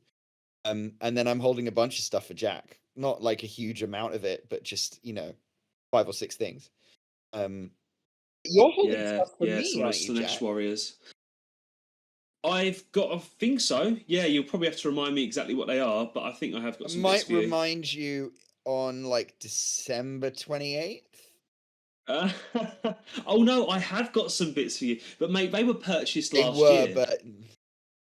And then I'm holding a bunch of stuff for Jack. Not like a huge amount of it, but just 5 or 6 things. You're holding stuff for me, some of aren't you, the Slanesh Jack? warriors. I think so. Yeah, you'll probably have to remind me exactly what they are, but I think I have got some. Might remind you on like December 28th. Oh no, I have got some bits for you, but mate, they were purchased last They were, year. but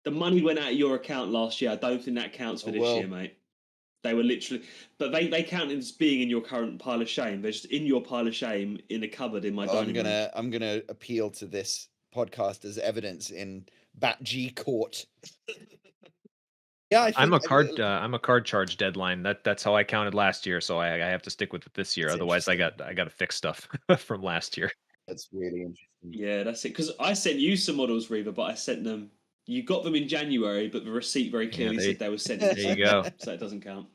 The money went out of your account last year. I don't think that counts for this year, mate. They were literally, but they count as being in your current pile of shame. They're just in your pile of shame in a cupboard in my dining room. I'm gonna appeal to this podcast as evidence in Bat G court. Yeah, I'm a card charge deadline. That's how I counted last year, so I have to stick with it this year. That's Otherwise, I got to fix stuff from last year. That's really interesting. Yeah, that's it. Because I sent you some models, Reaver, but I sent them. You got them in January, but the receipt very clearly said they were sent. There you go. So it doesn't count.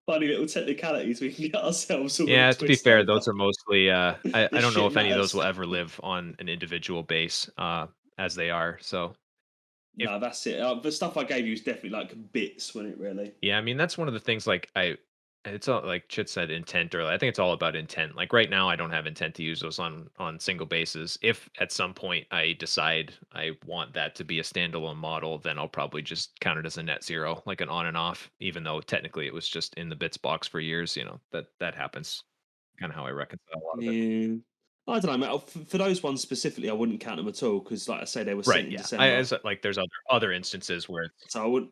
Funny little technicalities we can get ourselves all. Yeah, to be fair, those are mostly. I This don't know shit if any of those will matters. ever live on an individual base, as they are. So No, that's it. The stuff I gave you is definitely like bits, wasn't it? Really? yeah, I mean that's one of the things. Like it's all like Chit said, intent earlier. I think it's all about intent. Like right now, I don't have intent to use those on single bases. If at some point I decide I want that to be a standalone model, then I'll probably just count it as a net zero, like an on and off. Even though technically it was just in the bits box for years. That happens. Kind of how I reconcile a lot of it. Yeah. I don't know, mate. For those ones specifically, I wouldn't count them at all because, like I say, they were Right. sent in Yeah. December. Like there's other instances where So I would.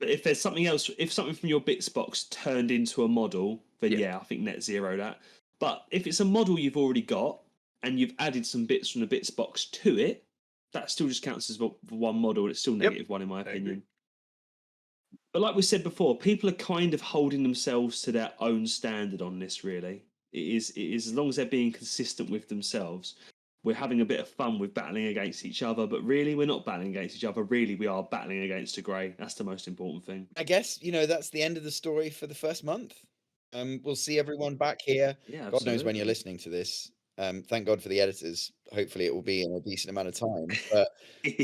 But if there's something else, if something from your bits box turned into a model, then yeah, I think net zero that. But if it's a model you've already got and you've added some bits from the bits box to it, that still just counts as the one model. It's still -1 in my opinion. But like we said before, people are kind of holding themselves to their own standard on this. Really, it is as long as they're being consistent with themselves. We're having a bit of fun with battling against each other, but really we're not battling against each other. Really, we are battling against a grey. That's the most important thing. I guess, that's the end of the story for the first month. We'll see everyone back here. Yeah, God knows when absolutely. you're listening to this. Thank God for the editors. Hopefully it will be in a decent amount of time. But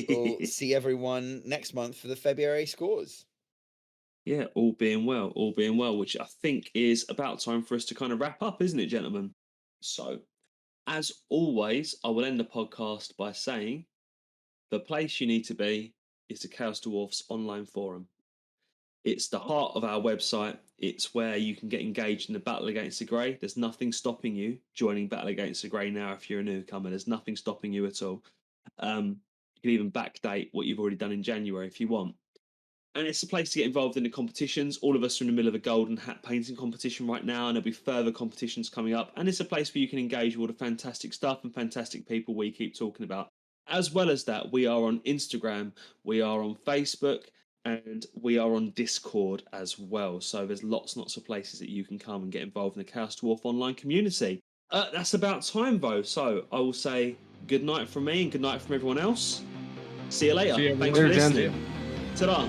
we'll see everyone next month for the February scores. Yeah, all being well, which I think is about time for us to kind of wrap up, isn't it, gentlemen? So, as always, I will end the podcast by saying the place you need to be is the Chaos Dwarfs online forum. It's the heart of our website. It's where you can get engaged in the battle against the grey. There's nothing stopping you joining battle against the grey now if you're a newcomer. There's nothing stopping you at all. You can even backdate what you've already done in January if you want. And it's a place to get involved in the competitions. All of us are in the middle of a golden hat painting competition right now, and there'll be further competitions coming up. And it's a place where you can engage with all the fantastic stuff and fantastic people we keep talking about. As well as that, we are on Instagram, we are on Facebook, and we are on Discord as well. So there's lots and lots of places that you can come and get involved in the Chaos Dwarf online community. That's about time, though. So I will say good night from me and good night from everyone else. See you later. See you, Thanks for everyone. listening. Ta-da.